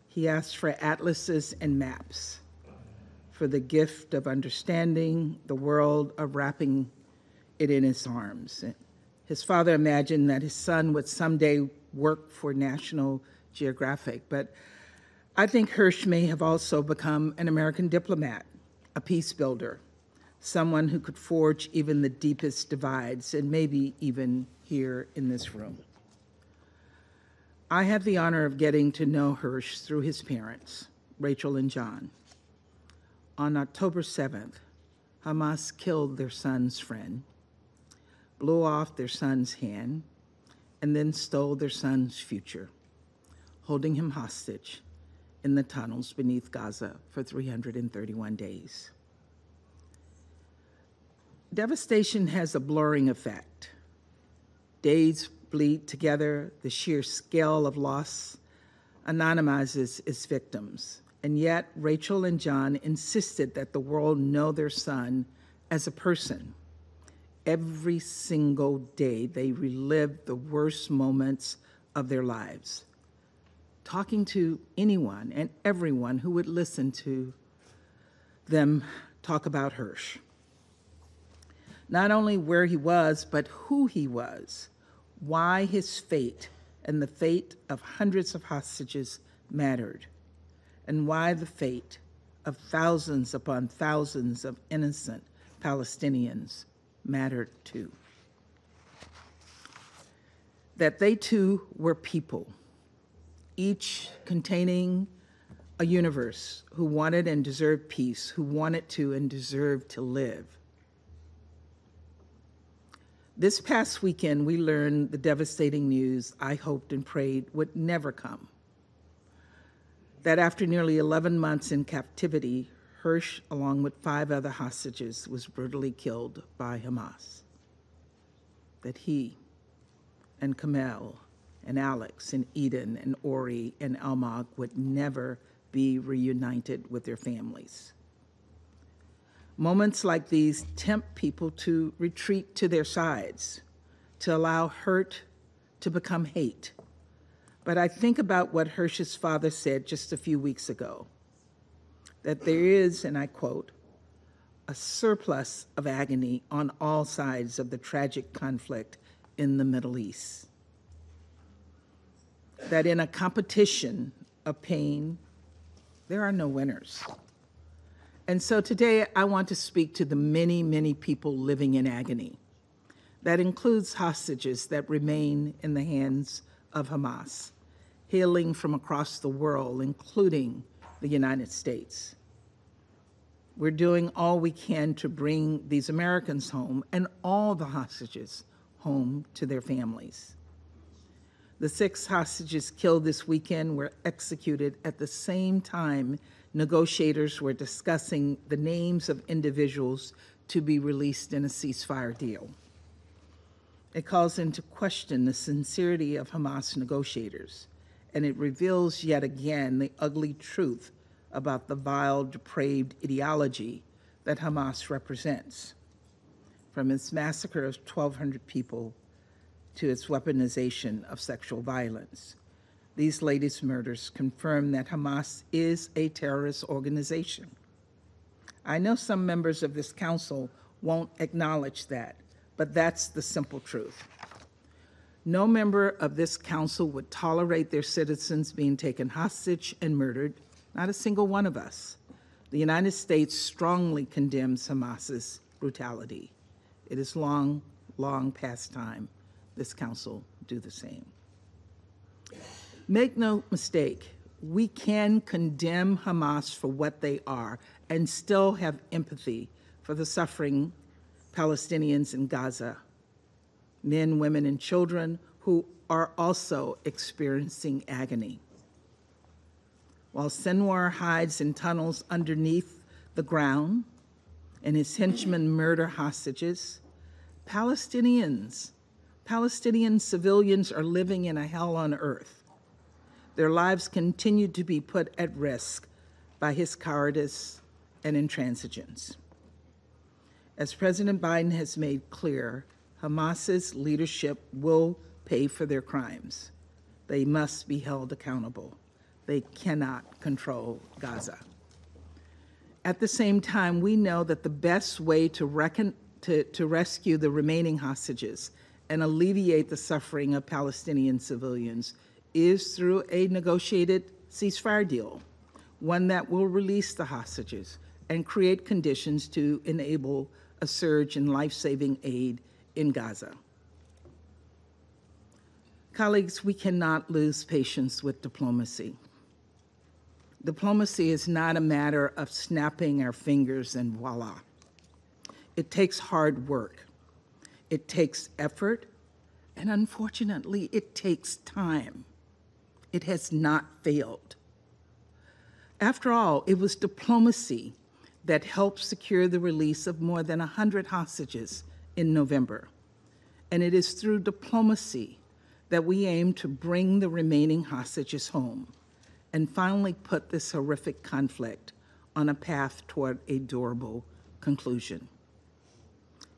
he asked for atlases and maps, for the gift of understanding the world, of wrapping it in his arms. His father imagined that his son would someday work for National Geographic, but I think Hersh may have also become an American diplomat, a peace builder, someone who could forge even the deepest divides, and maybe even here in this room. I had the honor of getting to know Hersh through his parents, Rachel and John. On October 7th, Hamas killed their son's friend, blew off their son's hand, and then stole their son's future, holding him hostage in the tunnels beneath Gaza for 331 days. Devastation has a blurring effect. Days bleed together, the sheer scale of loss anonymizes its victims, and yet Rachel and John insisted that the world know their son as a person. Every single day, they relived the worst moments of their lives, talking to anyone and everyone who would listen to them talk about Hersh. Not only where he was, but who he was, why his fate and the fate of hundreds of hostages mattered, and why the fate of thousands upon thousands of innocent Palestinians mattered too. That they too were people, each containing a universe, who wanted and deserved peace, who wanted to and deserved to live. This past weekend, we learned the devastating news I hoped and prayed would never come. That after nearly 11 months in captivity, Hersh, along with 5 other hostages, was brutally killed by Hamas. That he and Kamel and Alex and Eden and Ori and Almag would never be reunited with their families. Moments like these tempt people to retreat to their sides, to allow hurt to become hate. But I think about what Hersh's father said just a few weeks ago, that there is, and I quote, a surplus of agony on all sides of the tragic conflict in the Middle East. That in a competition of pain, there are no winners. And so today I want to speak to the many, many people living in agony. That includes hostages that remain in the hands of Hamas, hailing from across the world, including the United States. We're doing all we can to bring these Americans home and all the hostages home to their families. The 6 hostages killed this weekend were executed at the same time negotiators were discussing the names of individuals to be released in a ceasefire deal. It calls into question the sincerity of Hamas negotiators, and it reveals yet again the ugly truth about the vile, depraved ideology that Hamas represents, from its massacre of 1,200 people to its weaponization of sexual violence. These latest murders confirm that Hamas is a terrorist organization. I know some members of this council won't acknowledge that, but that's the simple truth. No member of this council would tolerate their citizens being taken hostage and murdered, not a single one of us. The United States strongly condemns Hamas's brutality. It is long, long past time this council do the same. Make no mistake, we can condemn Hamas for what they are and still have empathy for the suffering Palestinians in Gaza, men, women, and children who are also experiencing agony. While Sinwar hides in tunnels underneath the ground and his henchmen murder hostages, Palestinian civilians are living in a hell on earth. Their lives continue to be put at risk by his cowardice and intransigence. As President Biden has made clear, Hamas's leadership will pay for their crimes. They must be held accountable. They cannot control Gaza. At the same time, we know that the best way to rescue the remaining hostages and alleviate the suffering of Palestinian civilians is through a negotiated ceasefire deal, one that will release the hostages and create conditions to enable a surge in life-saving aid in Gaza. Colleagues, we cannot lose patience with diplomacy. Diplomacy is not a matter of snapping our fingers and voila. It takes hard work. It takes effort, and unfortunately, it takes time. It has not failed. After all, it was diplomacy that helped secure the release of more than 100 hostages in November. And it is through diplomacy that we aim to bring the remaining hostages home and finally put this horrific conflict on a path toward a durable conclusion.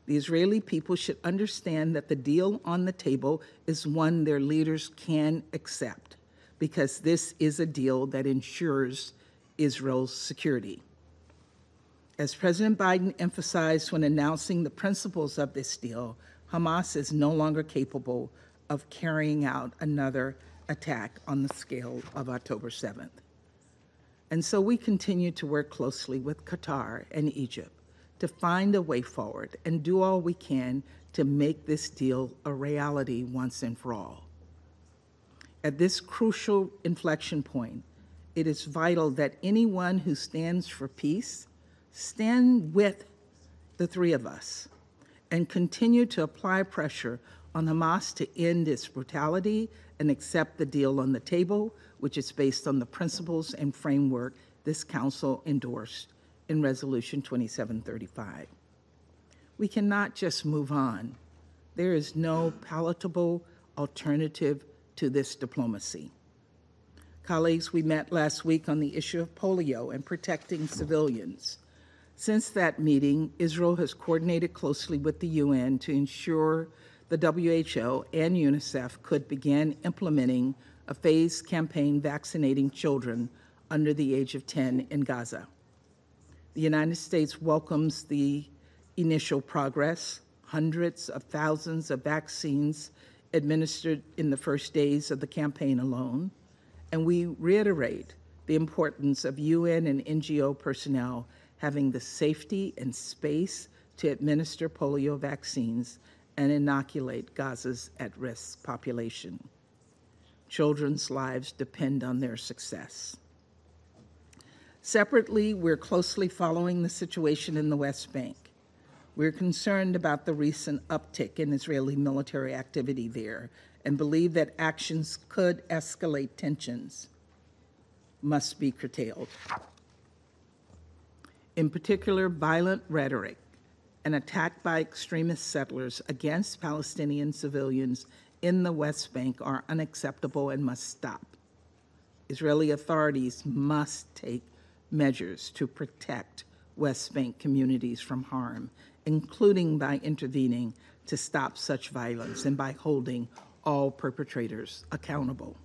The Israeli people should understand that the deal on the table is one their leaders can accept, because this is a deal that ensures Israel's security. As President Biden emphasized when announcing the principles of this deal, Hamas is no longer capable of carrying out another attack on the scale of October 7th. And so we continue to work closely with Qatar and Egypt to find a way forward and do all we can to make this deal a reality once and for all. At this crucial inflection point, it is vital that anyone who stands for peace stand with the three of us and continue to apply pressure on Hamas to end its brutality and accept the deal on the table, which is based on the principles and framework this Council endorsed in Resolution 2735. We cannot just move on. There is no palatable alternative to this diplomacy. Colleagues, we met last week on the issue of polio and protecting civilians. Since that meeting, Israel has coordinated closely with the UN to ensure the WHO and UNICEF could begin implementing a phased campaign vaccinating children under the age of 10 in Gaza. The United States welcomes the initial progress, hundreds of thousands of vaccines administered in the first days of the campaign alone, and we reiterate the importance of UN and NGO personnel having the safety and space to administer polio vaccines and inoculate Gaza's at-risk population. Children's lives depend on their success. Separately, we're closely following the situation in the West Bank. We're concerned about the recent uptick in Israeli military activity there and believe that actions could escalate tensions must be curtailed. In particular, violent rhetoric and attack by extremist settlers against Palestinian civilians in the West Bank are unacceptable and must stop. Israeli authorities must take measures to protect West Bank communities from harm, including by intervening to stop such violence and by holding all perpetrators accountable.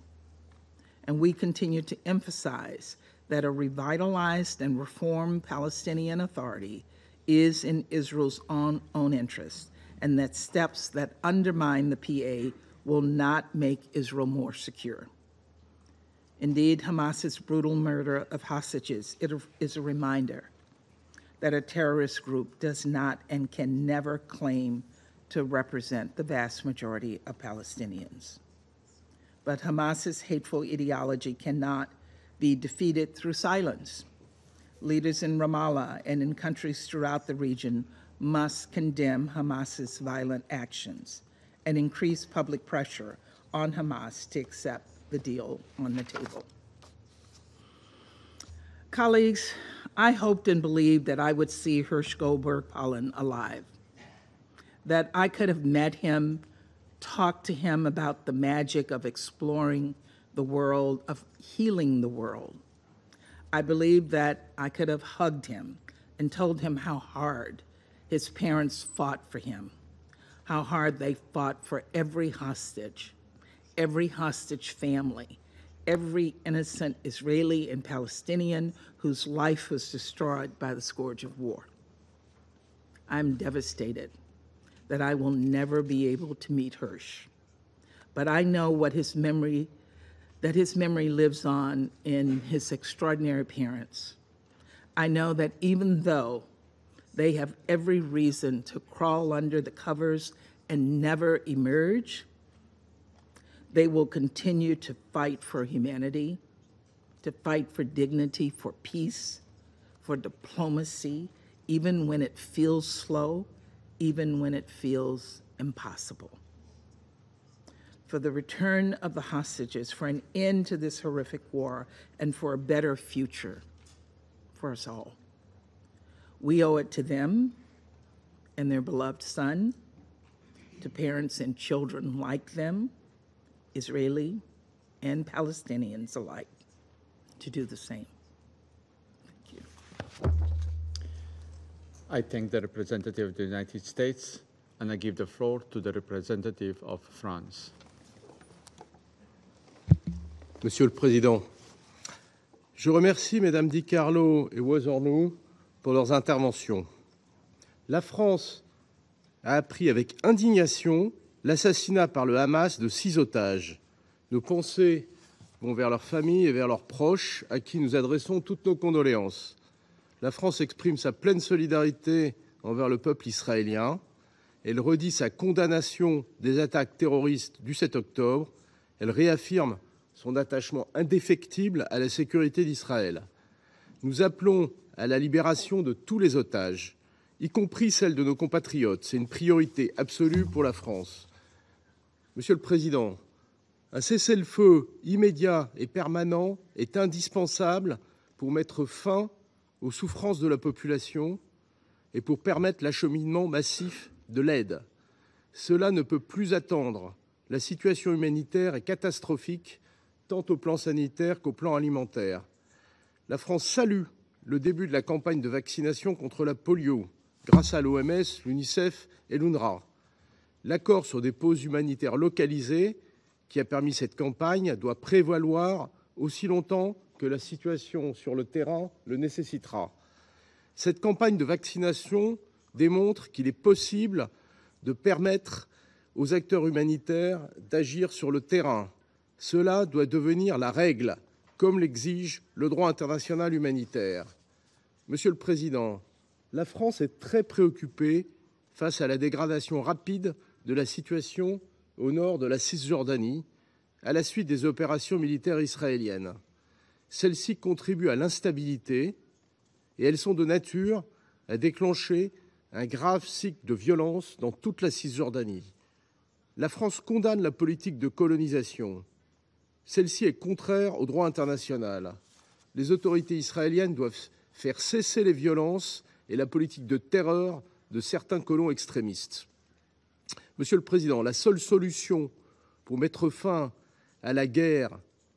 And we continue to emphasize that a revitalized and reformed Palestinian Authority is in Israel's own interest, and that steps that undermine the PA will not make Israel more secure. Indeed, Hamas's brutal murder of hostages is a reminder that a terrorist group does not and can never claim to represent the vast majority of Palestinians. But Hamas's hateful ideology cannot be defeated through silence. Leaders in Ramallah and in countries throughout the region must condemn Hamas's violent actions and increase public pressure on Hamas to accept the deal on the table. Colleagues, I hoped and believed that I would see Hirsch Goldberg-Pollen alive, that I could have met him, talked to him about the magic of exploring the world, of healing the world. I believed that I could have hugged him and told him how hard his parents fought for him, how hard they fought for every hostage family, every innocent Israeli and Palestinian whose life was destroyed by the scourge of war. I'm devastated that I will never be able to meet Hirsch, but I know that his memory lives on in his extraordinary parents. I know that even though they have every reason to crawl under the covers and never emerge, they will continue to fight for humanity, to fight for dignity, for peace, for diplomacy, even when it feels slow, even when it feels impossible. For the return of the hostages, for an end to this horrific war, and for a better future for us all. We owe it to them and their beloved son, to parents and children like them, Israeli and Palestinians alike, to do the same. Thank you. I thank the representative of the United States, and I give the floor to the representative of France. Monsieur le Président, je remercie Mesdames Di Carlo et Woizornou pour leurs interventions. La France a appris avec indignation l'assassinat par le Hamas de 6 otages. Nos pensées vont vers leurs familles et vers leurs proches, à qui nous adressons toutes nos condoléances. La France exprime sa pleine solidarité envers le peuple israélien. Elle redit sa condamnation des attaques terroristes du 7 octobre. Elle réaffirme son attachement indéfectible à la sécurité d'Israël. Nous appelons à la libération de tous les otages, y compris celle de nos compatriotes. C'est une priorité absolue pour la France. Monsieur le Président, un cessez-le-feu immédiat et permanent est indispensable pour mettre fin aux souffrances de la population et pour permettre l'acheminement massif de l'aide. Cela ne peut plus attendre. La situation humanitaire est catastrophique, tant au plan sanitaire qu'au plan alimentaire. La France salue le début de la campagne de vaccination contre la polio, grâce à l'OMS, l'UNICEF et l'UNRWA. L'accord sur des pauses humanitaires localisées qui a permis cette campagne doit prévaloir aussi longtemps que la situation sur le terrain le nécessitera. Cette campagne de vaccination démontre qu'il est possible de permettre aux acteurs humanitaires d'agir sur le terrain, Cela doit devenir la règle, comme l'exige le droit international humanitaire. Monsieur le Président, la France est très préoccupée face à la dégradation rapide de la situation au nord de la Cisjordanie, à la suite des opérations militaires israéliennes. Celles-ci contribuent à l'instabilité et elles sont de nature à déclencher un grave cycle de violence dans toute la Cisjordanie. La France condamne la politique de colonisation. Celle-ci est contraire au droit international. Les autorités israéliennes doivent faire cesser les violences et la politique de terreur de certains colons extrémistes. Monsieur le Président, la seule solution pour mettre fin à la guerre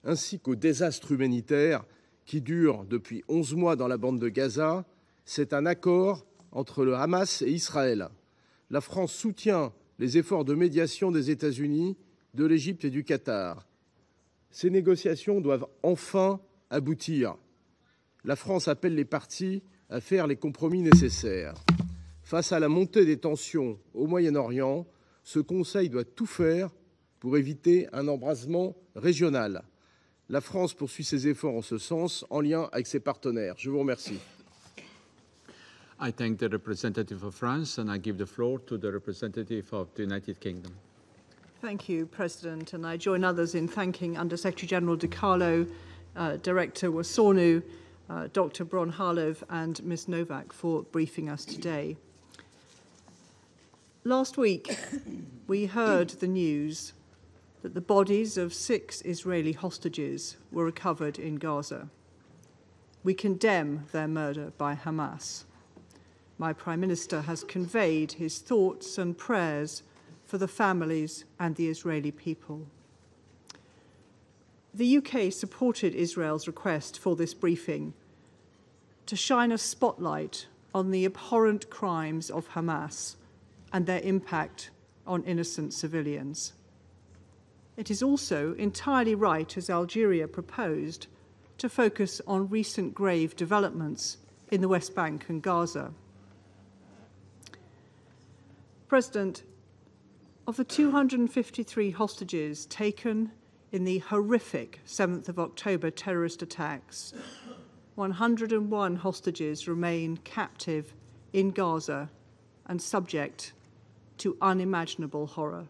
ainsi qu'au désastre humanitaire qui dure depuis 11 mois dans la bande de Gaza, c'est un accord entre le Hamas et Israël. La France soutient les efforts de médiation des États-Unis, de l'Égypte et du Qatar. Ces négociations doivent enfin aboutir. La France appelle les parties à faire les compromis nécessaires. Face à la montée des tensions au Moyen-Orient, ce Conseil doit tout faire pour éviter un embrasement régional. La France poursuit ses efforts en ce sens, en lien avec ses partenaires. Je vous remercie. I thank the representative of France, and I give the floor to the representative of the United Kingdom. Thank you, President, and I join others in thanking Under-Secretary General De Carlo, Director Wasonu, Dr. Bron-Harlov and Ms. Novak for briefing us today. Last week, we heard the news that the bodies of 6 Israeli hostages were recovered in Gaza. We condemn their murder by Hamas. My Prime Minister has conveyed his thoughts and prayers for the families and the Israeli people. The UK supported Israel's request for this briefing to shine a spotlight on the abhorrent crimes of Hamas and their impact on innocent civilians. It is also entirely right, as Algeria proposed, to focus on recent grave developments in the West Bank and Gaza. President, of the 253 hostages taken in the horrific 7th of October terrorist attacks, 101 hostages remain captive in Gaza and subject to unimaginable horror.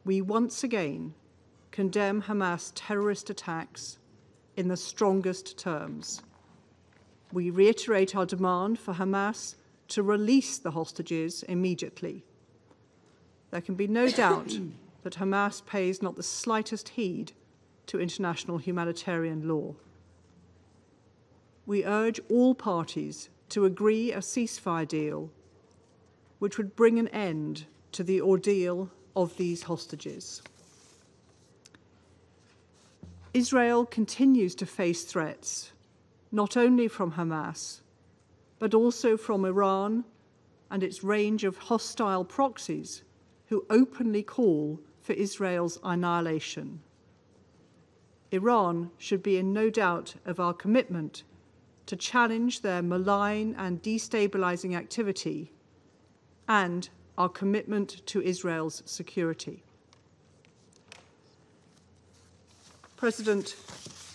We once again condemn Hamas terrorist attacks in the strongest terms. We reiterate our demand for Hamas to release the hostages immediately. There can be no doubt that Hamas pays not the slightest heed to international humanitarian law. We urge all parties to agree a ceasefire deal which would bring an end to the ordeal of these hostages. Israel continues to face threats, not only from Hamas, but also from Iran and its range of hostile proxies who openly call for Israel's annihilation. Iran should be in no doubt of our commitment to challenge their malign and destabilizing activity and our commitment to Israel's security. President,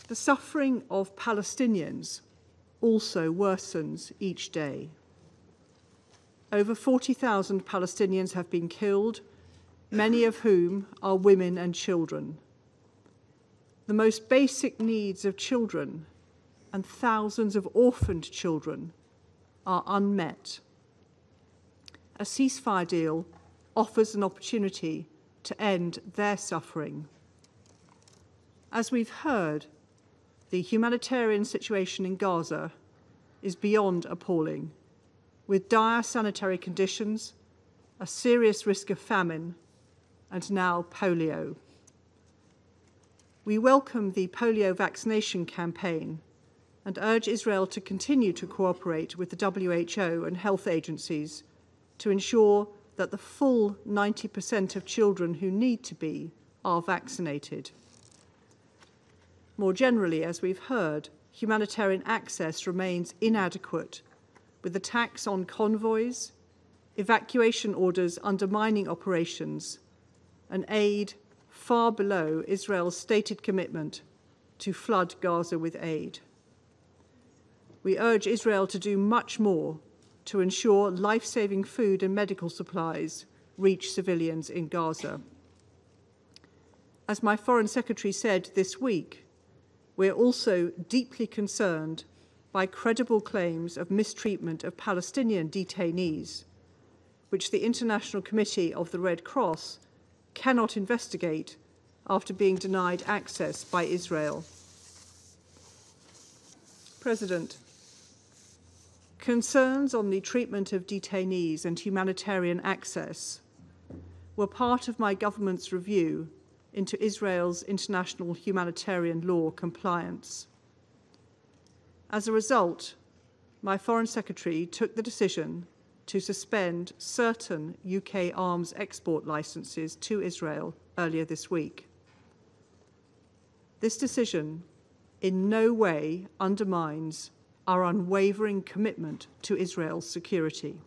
the suffering of Palestinians also worsens each day. Over 40,000 Palestinians have been killed, many of whom are women and children. The most basic needs of children and thousands of orphaned children are unmet. A ceasefire deal offers an opportunity to end their suffering. As we've heard, the humanitarian situation in Gaza is beyond appalling, with dire sanitary conditions, a serious risk of famine, and now polio. We welcome the polio vaccination campaign and urge Israel to continue to cooperate with the WHO and health agencies to ensure that the full 90% of children who need to be are vaccinated. More generally, as we've heard, humanitarian access remains inadequate, with attacks on convoys, evacuation orders undermining operations, and aid far below Israel's stated commitment to flood Gaza with aid. We urge Israel to do much more to ensure life-saving food and medical supplies reach civilians in Gaza. As my Foreign Secretary said this week, we're also deeply concerned by credible claims of mistreatment of Palestinian detainees, which the International Committee of the Red Cross cannot investigate after being denied access by Israel. President, concerns on the treatment of detainees and humanitarian access were part of my government's review into Israel's international humanitarian law compliance. As a result, my Foreign Secretary took the decision to suspend certain UK arms export licenses to Israel earlier this week. This decision in no way undermines our unwavering commitment to Israel's security.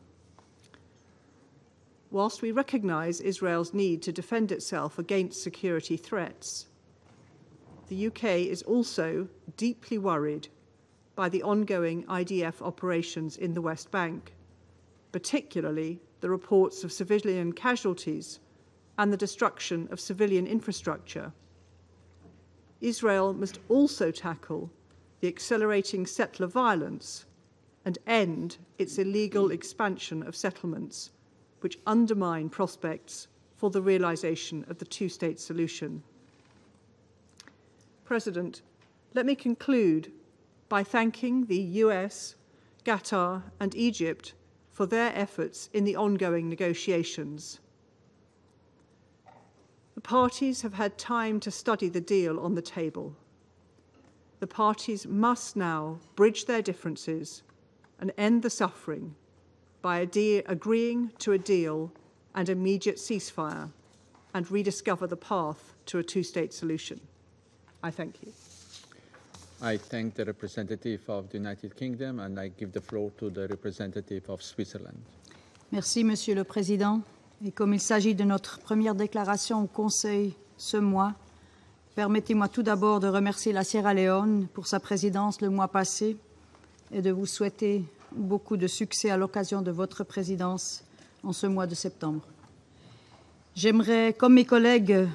Whilst we recognise Israel's need to defend itself against security threats, the UK is also deeply worried by the ongoing IDF operations in the West Bank, particularly the reports of civilian casualties and the destruction of civilian infrastructure. Israel must also tackle the accelerating settler violence and end its illegal expansion of settlements, which undermine prospects for the realization of the two-state solution. President, let me conclude by thanking the US, Qatar, and Egypt for their efforts in the ongoing negotiations. The parties have had time to study the deal on the table. The parties must now bridge their differences and end the suffering by agreeing to a deal and immediate ceasefire and rediscover the path to a two-state solution. I thank you. I thank the representative of the United Kingdom and I give the floor to the representative of Switzerland. Merci, Monsieur le Président. Et comme il s'agit de notre première déclaration au Conseil ce mois, permettez-moi tout d'abord de remercier la Sierra Leone pour sa présidence le mois passé et de vous souhaiter beaucoup de succès à l'occasion de votre présidence en ce mois de septembre. J'aimerais, comme mes collègues,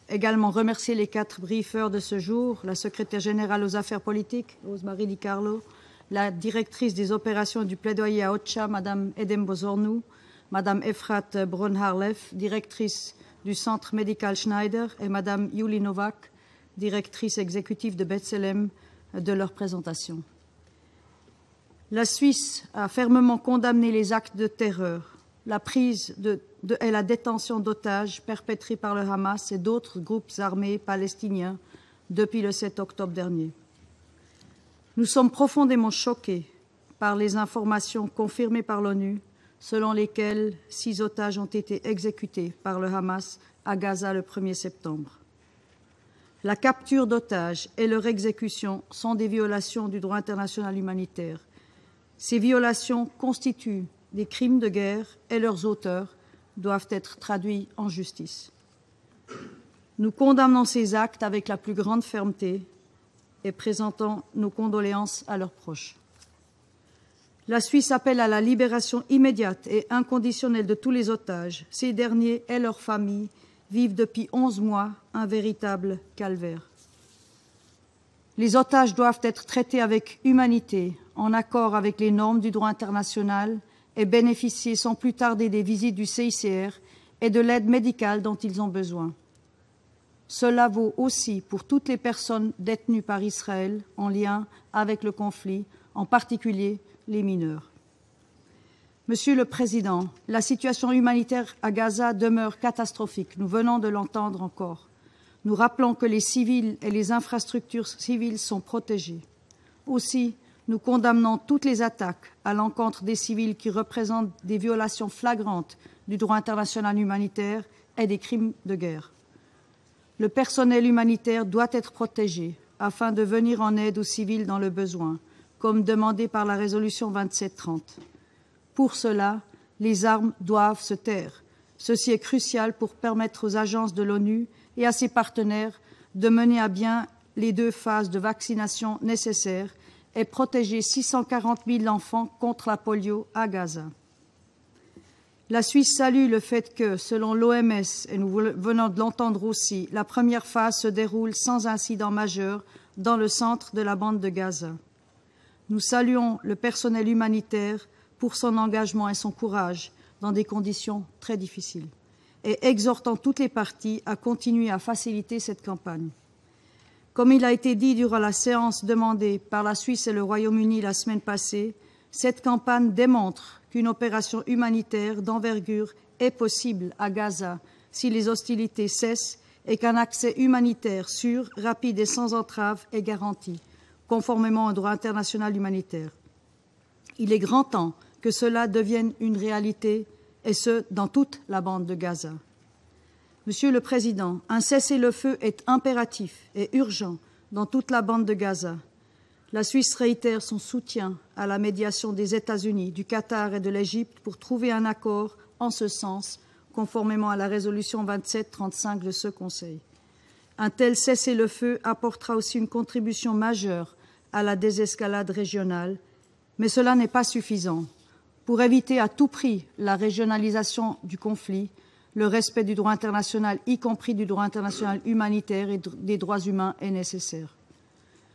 également remercier les 4 briefers de ce jour, la secrétaire générale aux affaires politiques, Rosemarie Di Carlo, la directrice des opérations et du plaidoyer à OCHA, Madame Edem Bozornou, Madame Efrat Bronharlef, directrice du Centre médical Schneider, et Madame Yuli Novak, directrice exécutive de B'Tselem, de leur présentation. La Suisse a fermement condamné les actes de terreur, la prise et la détention d'otages perpétrés par le Hamas et d'autres groupes armés palestiniens depuis le 7 octobre dernier. Nous sommes profondément choqués par les informations confirmées par l'ONU selon lesquelles 6 otages ont été exécutés par le Hamas à Gaza le 1er septembre. La capture d'otages et leur exécution sont des violations du droit international humanitaire. Ces violations constituent des crimes de guerre et leurs auteurs doivent être traduits en justice. Nous condamnons ces actes avec la plus grande fermeté et présentons nos condoléances à leurs proches. La Suisse appelle à la libération immédiate et inconditionnelle de tous les otages. Ces derniers et leurs familles vivent depuis 11 mois un véritable calvaire. Les otages doivent être traités avec humanité, en accord avec les normes du droit international et bénéficier sans plus tarder des visites du CICR et de l'aide médicale dont ils ont besoin. Cela vaut aussi pour toutes les personnes détenues par Israël en lien avec le conflit, en particulier les mineurs. Monsieur le Président, la situation humanitaire à Gaza demeure catastrophique. Nous venons de l'entendre encore. Nous rappelons que les civils et les infrastructures civiles sont protégés. Aussi, nous condamnons toutes les attaques à l'encontre des civils qui représentent des violations flagrantes du droit international humanitaire et des crimes de guerre. Le personnel humanitaire doit être protégé afin de venir en aide aux civils dans le besoin, comme demandé par la résolution 2730. Pour cela, les armes doivent se taire. Ceci est crucial pour permettre aux agences de l'ONU et à ses partenaires de mener à bien les 2 phases de vaccination nécessaires et protéger 640 000 enfants contre la polio à Gaza. La Suisse salue le fait que, selon l'OMS, et nous venons de l'entendre aussi, la première phase se déroule sans incident majeur dans le centre de la bande de Gaza. Nous saluons le personnel humanitaire pour son engagement et son courage dans des conditions très difficiles et exhortons toutes les parties à continuer à faciliter cette campagne. Comme il a été dit durant la séance demandée par la Suisse et le Royaume-Uni la semaine passée, cette campagne démontre qu'une opération humanitaire d'envergure est possible à Gaza si les hostilités cessent et qu'un accès humanitaire sûr, rapide et sans entrave est garanti, conformément au droit international humanitaire. Il est grand temps que cela devienne une réalité, et ce, dans toute la bande de Gaza. Monsieur le Président, un cessez-le-feu est impératif et urgent dans toute la bande de Gaza. La Suisse réitère son soutien à la médiation des États-Unis, du Qatar et de l'Égypte pour trouver un accord en ce sens, conformément à la résolution 2735 de ce Conseil. Un tel cessez-le-feu apportera aussi une contribution majeure à la désescalade régionale, mais cela n'est pas suffisant. Pour éviter à tout prix la régionalisation du conflit, le respect du droit international, y compris du droit international humanitaire et des droits humains, est nécessaire.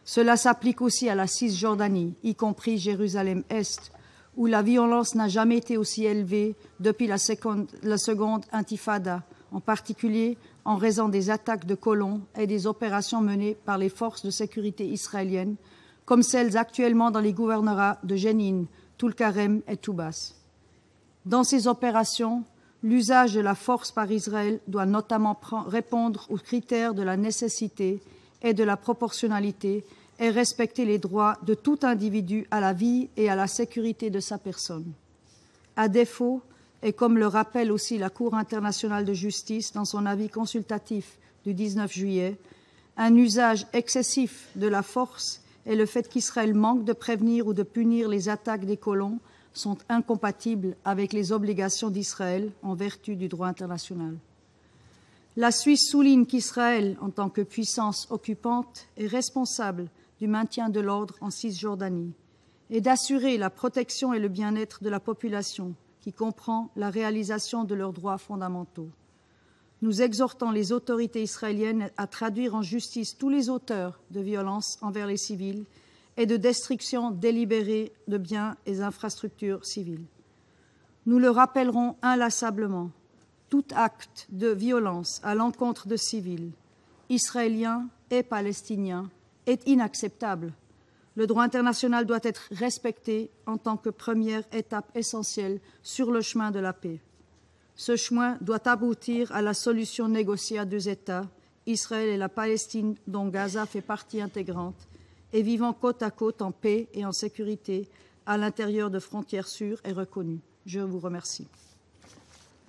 Cela s'applique aussi à la Cisjordanie, y compris Jérusalem-Est, où la violence n'a jamais été aussi élevée depuis la seconde intifada, en particulier en raison des attaques de colons et des opérations menées par les forces de sécurité israéliennes, comme celles actuellement dans les gouvernorats de Jenin, Tulkarem et Toubas. Dans ces opérations, l'usage de la force par Israël doit notamment répondre aux critères de la nécessité et de la proportionnalité et respecter les droits de tout individu à la vie et à la sécurité de sa personne. À défaut, et comme le rappelle aussi la Cour internationale de justice dans son avis consultatif du 19 juillet, un usage excessif de la force et le fait qu'Israël manque de prévenir ou de punir les attaques des colons sont incompatibles avec les obligations d'Israël en vertu du droit international. La Suisse souligne qu'Israël, en tant que puissance occupante, est responsable du maintien de l'ordre en Cisjordanie et d'assurer la protection et le bien-être de la population, qui comprend la réalisation de leurs droits fondamentaux. Nous exhortons les autorités israéliennes à traduire en justice tous les auteurs de violences envers les civils et de destruction délibérée de biens et infrastructures civiles. Nous le rappellerons inlassablement, tout acte de violence à l'encontre de civils, israéliens et palestiniens, est inacceptable. Le droit international doit être respecté en tant que première étape essentielle sur le chemin de la paix. Ce chemin doit aboutir à la solution négociée à 2 États, Israël et la Palestine, dont Gaza fait partie intégrante, et vivant côte à côte en paix et en sécurité à l'intérieur de frontières sûres et reconnues. Je vous remercie.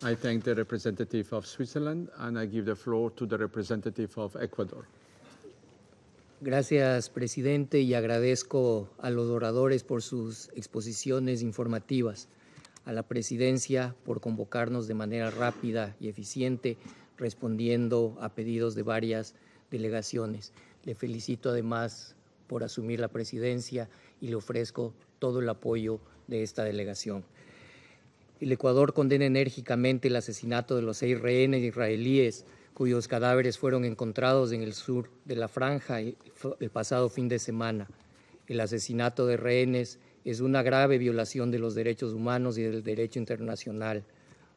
I thank the representative of Switzerland and I give the floor to the representative of Ecuador. Gracias, presidente, y agradezco a los oradores por sus exposiciones informativas, a la presidencia por convocarnos de manera rápida y eficiente, respondiendo a pedidos de varias delegaciones. Le felicito además por asumir la presidencia y le ofrezco todo el apoyo de esta delegación. El Ecuador condena enérgicamente el asesinato de los 6 rehenes israelíes cuyos cadáveres fueron encontrados en el sur de la franja el pasado fin de semana. El asesinato de rehenes es una grave violación de los derechos humanos y del derecho internacional.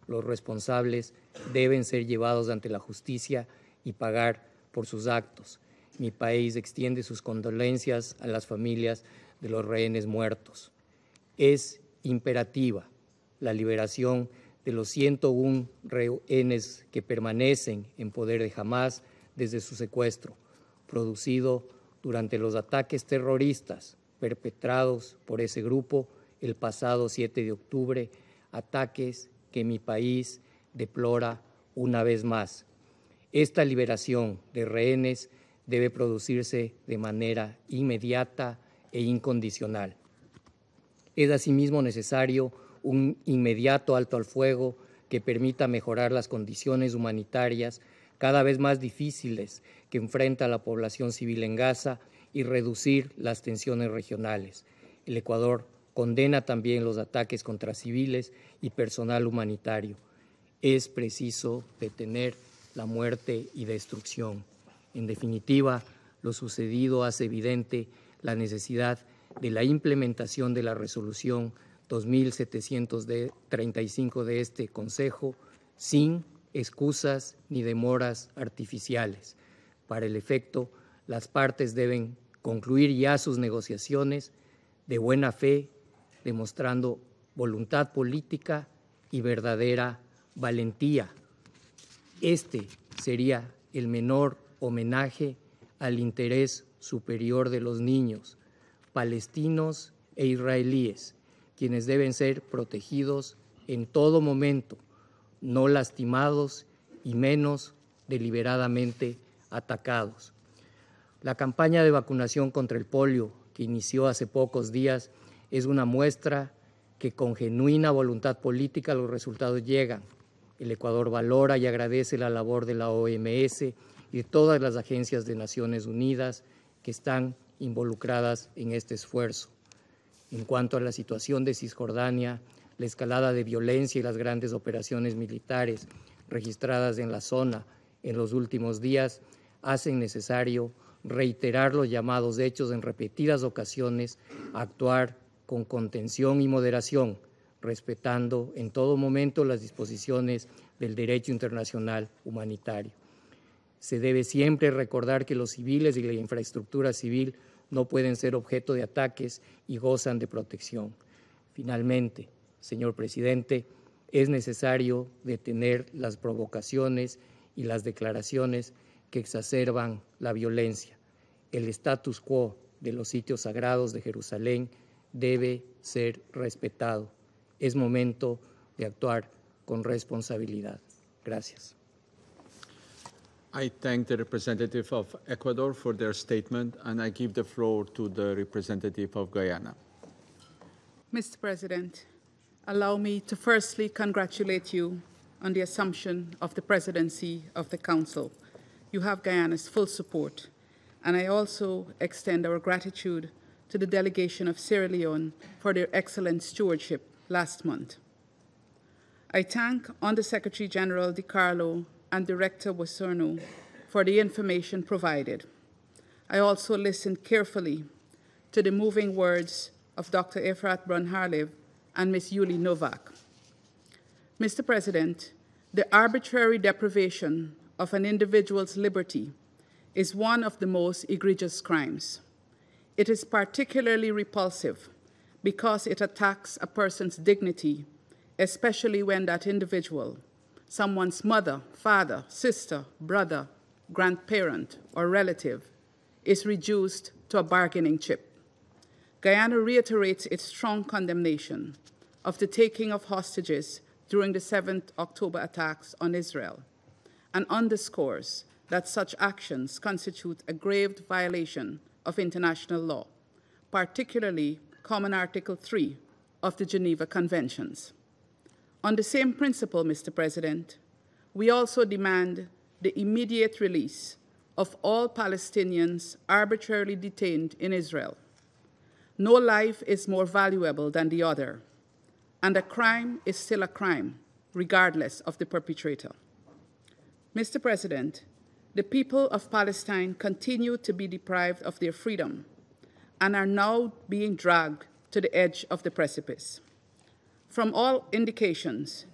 Los responsables deben ser llevados ante la justicia y pagar por sus actos. Mi país extiende sus condolencias a las familias de los rehenes muertos. Es imperativa la liberación de los 101 rehenes que permanecen en poder de Hamás desde su secuestro, producido durante los ataques terroristas perpetrados por ese grupo el pasado 7 de octubre, ataques que mi país deplora una vez más. Esta liberación de rehenes debe producirse de manera inmediata e incondicional. Es asimismo necesario un inmediato alto al fuego que permita mejorar las condiciones humanitarias cada vez más difíciles que enfrenta la población civil en Gaza y reducir las tensiones regionales. El Ecuador condena también los ataques contra civiles y personal humanitario. Es preciso detener la muerte y destrucción. En definitiva, lo sucedido hace evidente la necesidad de la implementación de la resolución 2735 de este Consejo sin excusas ni demoras artificiales. Para el efecto, las partes deben concluir ya sus negociaciones de buena fe, demostrando voluntad política y verdadera valentía. Este sería el menor homenaje al interés superior de los niños, palestinos e israelíes, quienes deben ser protegidos en todo momento, no lastimados y menos deliberadamente atacados. La campaña de vacunación contra el polio, que inició hace pocos días, es una muestra que con genuina voluntad política los resultados llegan. El Ecuador valora y agradece la labor de la OMS y de todas las agencias de Naciones Unidas que están involucradas en este esfuerzo. En cuanto a la situación de Cisjordania, la escalada de violencia y las grandes operaciones militares registradas en la zona en los últimos días hacen necesario reiterar los llamados hechos en repetidas ocasiones a actuar con contención y moderación, respetando en todo momento las disposiciones del derecho internacional humanitario. Se debe siempre recordar que los civiles y la infraestructura civil no pueden ser objeto de ataques y gozan de protección. Finalmente, señor presidente, es necesario detener las provocaciones y las declaraciones que exacerban la violencia. El status quo de los sitios sagrados de Jerusalén debe ser respetado. Es momento de actuar con responsabilidad. Gracias. I thank the representative of Ecuador for their statement, and I give the floor to the representative of Guyana. Mr. President, allow me to firstly congratulate you on the assumption of the presidency of the Council. You have Guyana's full support, and I also extend our gratitude to the delegation of Sierra Leone for their excellent stewardship last month. I thank Under-Secretary General Di Carlo and Director Wasurno for the information provided. I also listened carefully to the moving words of Dr. Efrat Brun-Harlev and Ms. Yuli Novak. Mr. President, the arbitrary deprivation of an individual's liberty is one of the most egregious crimes. It is particularly repulsive because it attacks a person's dignity, especially when that individual, someone's mother, father, sister, brother, grandparent, or relative, is reduced to a bargaining chip. Guyana reiterates its strong condemnation of the taking of hostages during the 7th October attacks on Israel and underscores that such actions constitute a grave violation of international law, particularly Common Article 3 of the Geneva Conventions. On the same principle, Mr. President, we also demand the immediate release of all Palestinians arbitrarily detained in Israel. No life is more valuable than the other, and a crime is still a crime, regardless of the perpetrator. Mr. President, the people of Palestine continue to be deprived of their freedom and are now being dragged to the edge of the precipice. From all indications,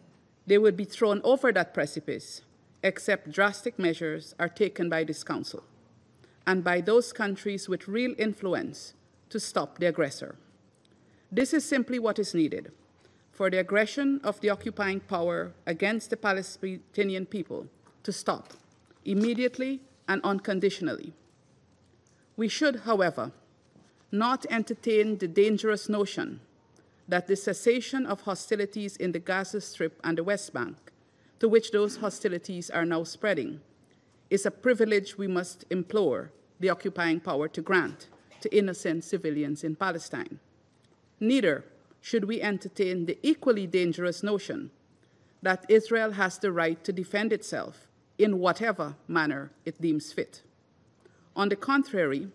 they would be thrown over that precipice, except drastic measures are taken by this Council and by those countries with real influence to stop the aggressor. This is simply what is needed for the aggression of the occupying power against the Palestinian people to stop immediately and unconditionally. We should, however, not entertain the dangerous notion that the cessation of hostilities in the Gaza Strip and the West Bank, to which those hostilities are now spreading, is a privilege we must implore the occupying power to grant to innocent civilians in Palestine. Neither should we entertain the equally dangerous notion that Israel has the right to defend itself in whatever manner it deems fit. On the contrary,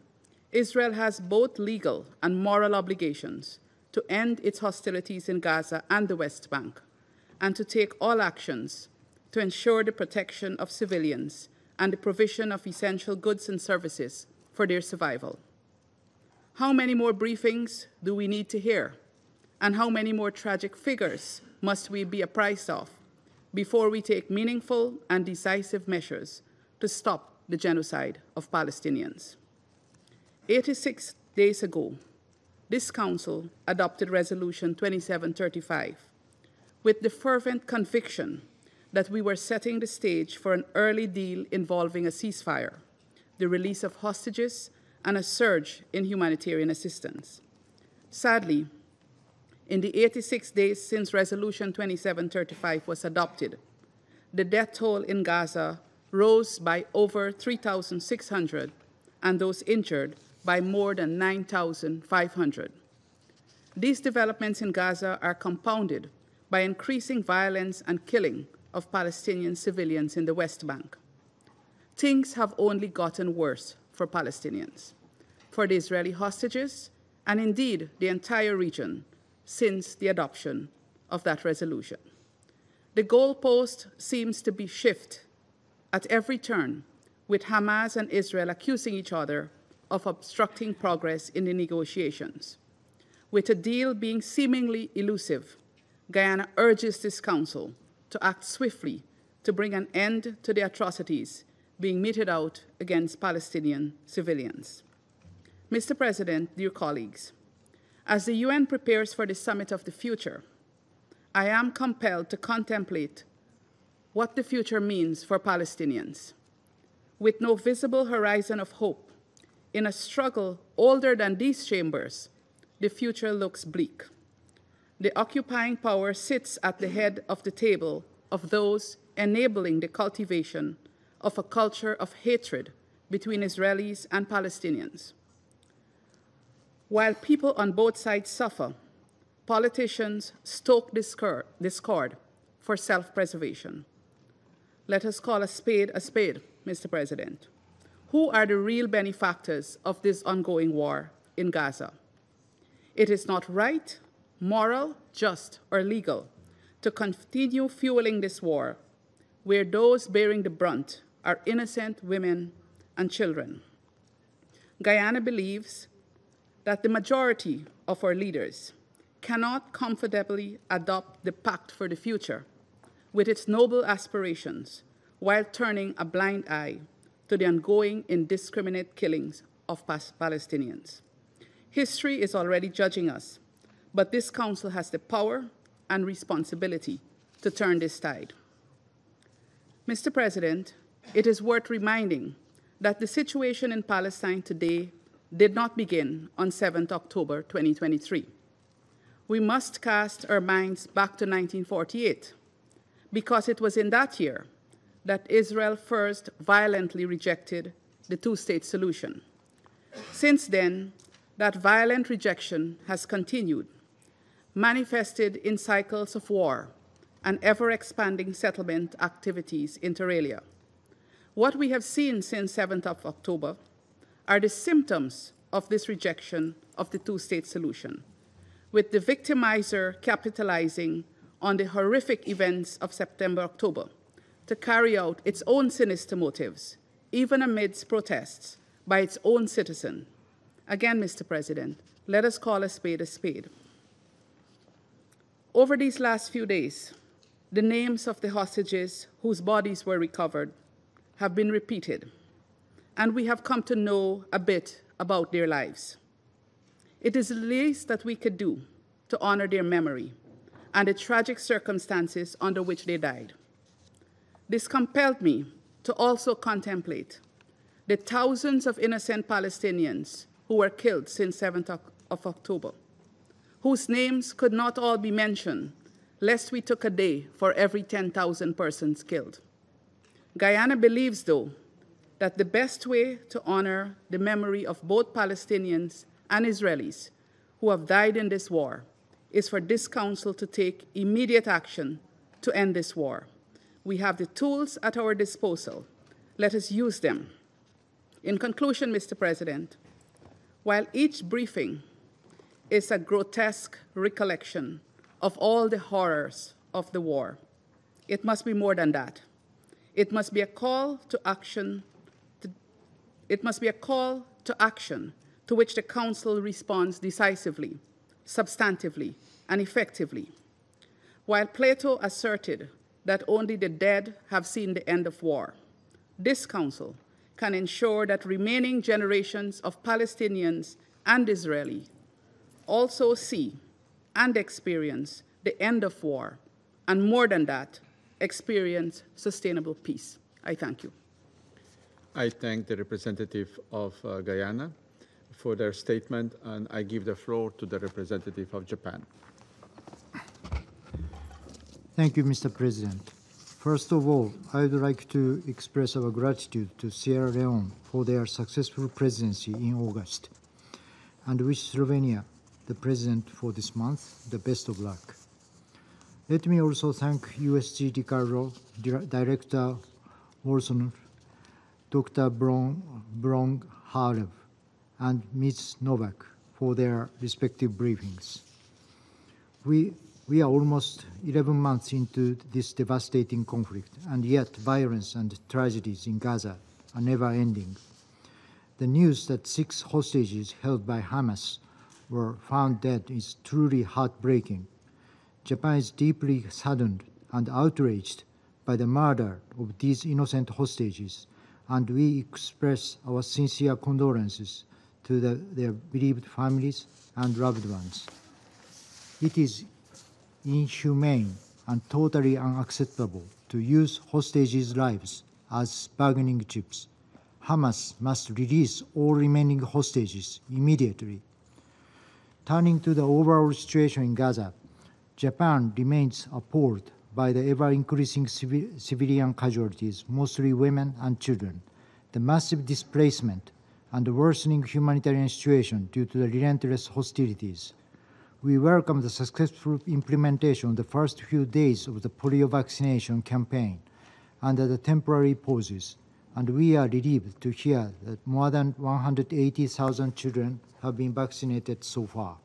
Israel has both legal and moral obligations to end its hostilities in Gaza and the West Bank, and to take all actions to ensure the protection of civilians and the provision of essential goods and services for their survival. How many more briefings do we need to hear? And how many more tragic figures must we be apprised of before we take meaningful and decisive measures to stop the genocide of Palestinians? 86 days ago, this Council adopted Resolution 2735 with the fervent conviction that we were setting the stage for an early deal involving a ceasefire, the release of hostages, and a surge in humanitarian assistance. Sadly, in the 86 days since Resolution 2735 was adopted, the death toll in Gaza rose by over 3,600 and those injured by more than 9,500. These developments in Gaza are compounded by increasing violence and killing of Palestinian civilians in the West Bank. Things have only gotten worse for Palestinians, for the Israeli hostages, and indeed the entire region since the adoption of that resolution. The goalpost seems to be shifted at every turn, with Hamas and Israel accusing each other of obstructing progress in the negotiations. With a deal being seemingly elusive, Guyana urges this Council to act swiftly to bring an end to the atrocities being meted out against Palestinian civilians. Mr. President, dear colleagues, as the UN prepares for the summit of the future, I am compelled to contemplate what the future means for Palestinians. With no visible horizon of hope, in a struggle older than these chambers, the future looks bleak. The occupying power sits at the head of the table of those enabling the cultivation of a culture of hatred between Israelis and Palestinians. While people on both sides suffer, politicians stoke discord for self-preservation. Let us call a spade, Mr. President. Who are the real benefactors of this ongoing war in Gaza? It is not right, moral, just, or legal to continue fueling this war, where those bearing the brunt are innocent women and children. Guyana believes that the majority of our leaders cannot comfortably adopt the Pact for the Future with its noble aspirations while turning a blind eye to the ongoing indiscriminate killings of Palestinians. History is already judging us, but this Council has the power and responsibility to turn this tide. Mr. President, it is worth reminding that the situation in Palestine today did not begin on 7th October 2023. We must cast our minds back to 1948, because it was in that year that Israel first violently rejected the two-state solution. Since then, that violent rejection has continued, manifested in cycles of war and ever-expanding settlement activities inter alia. What we have seen since 7th of October are the symptoms of this rejection of the two-state solution, with the victimizer capitalizing on the horrific events of September-October to carry out its own sinister motives, even amidst protests by its own citizens. Again, Mr. President, let us call a spade a spade. Over these last few days, the names of the hostages whose bodies were recovered have been repeated, and we have come to know a bit about their lives. It is the least that we could do to honor their memory and the tragic circumstances under which they died. This compelled me to also contemplate the thousands of innocent Palestinians who were killed since 7th of October, whose names could not all be mentioned, lest we took a day for every 10,000 persons killed. Guyana believes, though, that the best way to honor the memory of both Palestinians and Israelis who have died in this war is for this Council to take immediate action to end this war. We have the tools at our disposal. Let us use them. In conclusion, Mr. President, while each briefing is a grotesque recollection of all the horrors of the war, it must be more than that. It must be a call to action. It must be a call to action to which the Council responds decisively, substantively, and effectively. While Plato asserted that only the dead have seen the end of war, this Council can ensure that remaining generations of Palestinians and Israelis also see and experience the end of war, and more than that, experience sustainable peace. I thank you. I thank the representative of Guyana for their statement, and I give the floor to the representative of Japan. Thank you, Mr. President. First of all, I would like to express our gratitude to Sierra Leone for their successful presidency in August, and wish Slovenia, the president for this month, the best of luck. Let me also thank USG DiCarlo, Director Wolsoner, Dr. Brong-Harev, and Ms. Novak for their respective briefings. We are almost 11 months into this devastating conflict, and yet violence and tragedies in Gaza are never ending. The news that 6 hostages held by Hamas were found dead is truly heartbreaking. Japan is deeply saddened and outraged by the murder of these innocent hostages, and we express our sincere condolences to their bereaved families and loved ones. It is inhumane and totally unacceptable to use hostages' lives as bargaining chips. Hamas must release all remaining hostages immediately. Turning to the overall situation in Gaza, Japan remains appalled by the ever-increasing civilian casualties, mostly women and children, the massive displacement, and the worsening humanitarian situation due to the relentless hostilities. We welcome the successful implementation of the first few days of the polio vaccination campaign under the temporary pauses, and we are relieved to hear that more than 180,000 children have been vaccinated so far.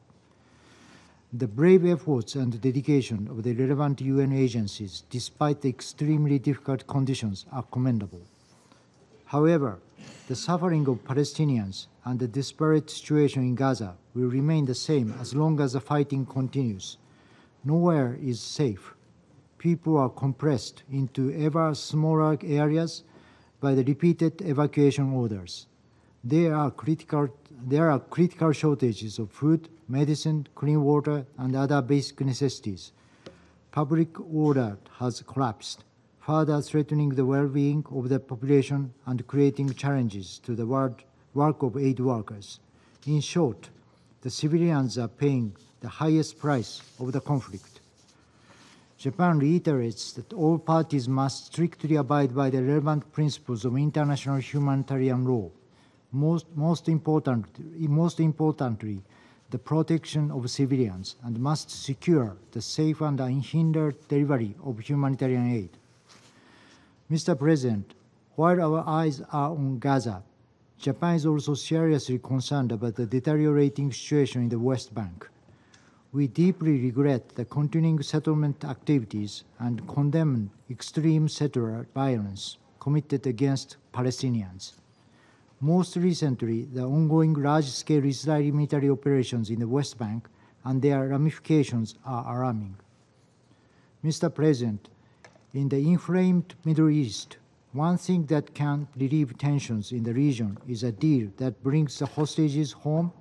The brave efforts and dedication of the relevant UN agencies, despite the extremely difficult conditions, are commendable. However, the suffering of Palestinians and the desperate situation in Gaza will remain the same as long as the fighting continues. Nowhere is safe. People are compressed into ever smaller areas by the repeated evacuation orders. There are critical shortages of food, medicine, clean water, and other basic necessities. Public order has collapsed, further threatening the well-being of the population and creating challenges to the work of aid workers. In short, the civilians are paying the highest price of the conflict. Japan reiterates that all parties must strictly abide by the relevant principles of international humanitarian law, most importantly, the protection of civilians, and must secure the safe and unhindered delivery of humanitarian aid. Mr. President, while our eyes are on Gaza, Japan is also seriously concerned about the deteriorating situation in the West Bank. We deeply regret the continuing settlement activities and condemn extreme settler violence committed against Palestinians. Most recently, the ongoing large-scale Israeli military operations in the West Bank and their ramifications are alarming. Mr. President, in the inflamed Middle East, one thing that can relieve tensions in the region is a deal that brings the hostages home,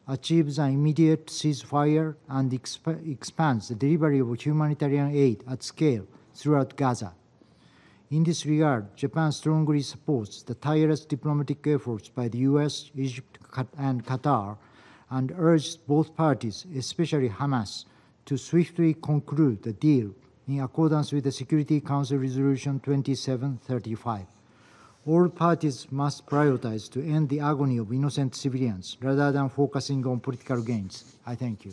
achieves an immediate ceasefire, and expands the delivery of humanitarian aid at scale throughout Gaza. In this regard, Japan strongly supports the tireless diplomatic efforts by the US, Egypt, and Qatar, and urges both parties, especially Hamas, to swiftly conclude the deal in accordance with the Security Council Resolution 2735. All parties must prioritize to end the agony of innocent civilians rather than focusing on political gains. I thank you.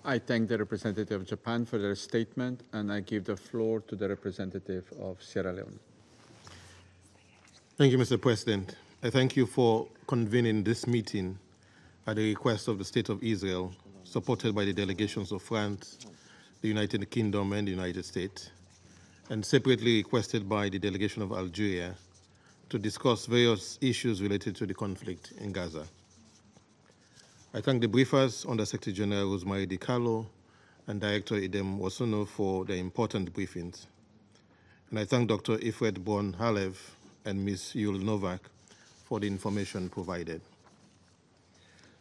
I thank the representative of Japan for their statement, and I give the floor to the representative of Sierra Leone. Thank you, Mr. President. I thank you for convening this meeting at the request of the State of Israel, supported by the delegations of France, the United Kingdom, and the United States, and separately requested by the delegation of Algeria to discuss various issues related to the conflict in Gaza. I thank the briefers, Under Secretary General Rosemary DiCarlo and Director Idem Wasuno for their important briefings. And I thank Dr. Ifred Born-Halev and Ms. Yul Novak for the information provided.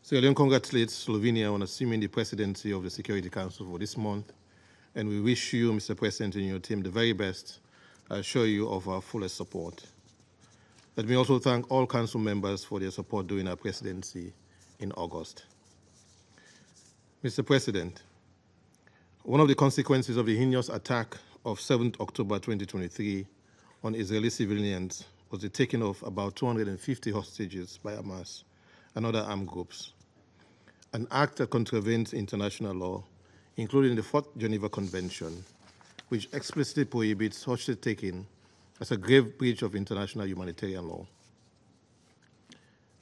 Sierra Leone congratulates Slovenia on assuming the presidency of the Security Council for this month, and we wish you, Mr. President, and your team the very best. I assure you of our fullest support. Let me also thank all Council members for their support during our presidency in August. Mr. President, one of the consequences of the heinous attack of 7th October 2023 on Israeli civilians was the taking of about 250 hostages by Hamas and other armed groups, an act that contravenes international law, including the 4th Geneva Convention, which explicitly prohibits hostage taking as a grave breach of international humanitarian law.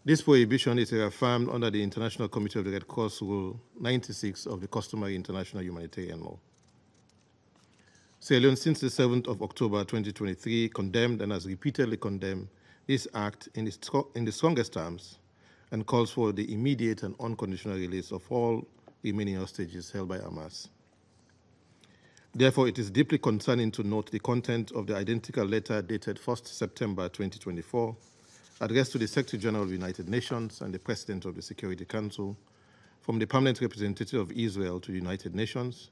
This prohibition is reaffirmed under the International Committee of the Red Cross Rule 96 of the customary international humanitarian law. Sierra Leone, since the 7th of October 2023, condemned and has repeatedly condemned this act in the strongest terms and calls for the immediate and unconditional release of all remaining hostages held by Hamas. Therefore, it is deeply concerning to note the content of the identical letter dated 1st September 2024, addressed to the Secretary General of the United Nations and the President of the Security Council, from the permanent representative of Israel to the United Nations,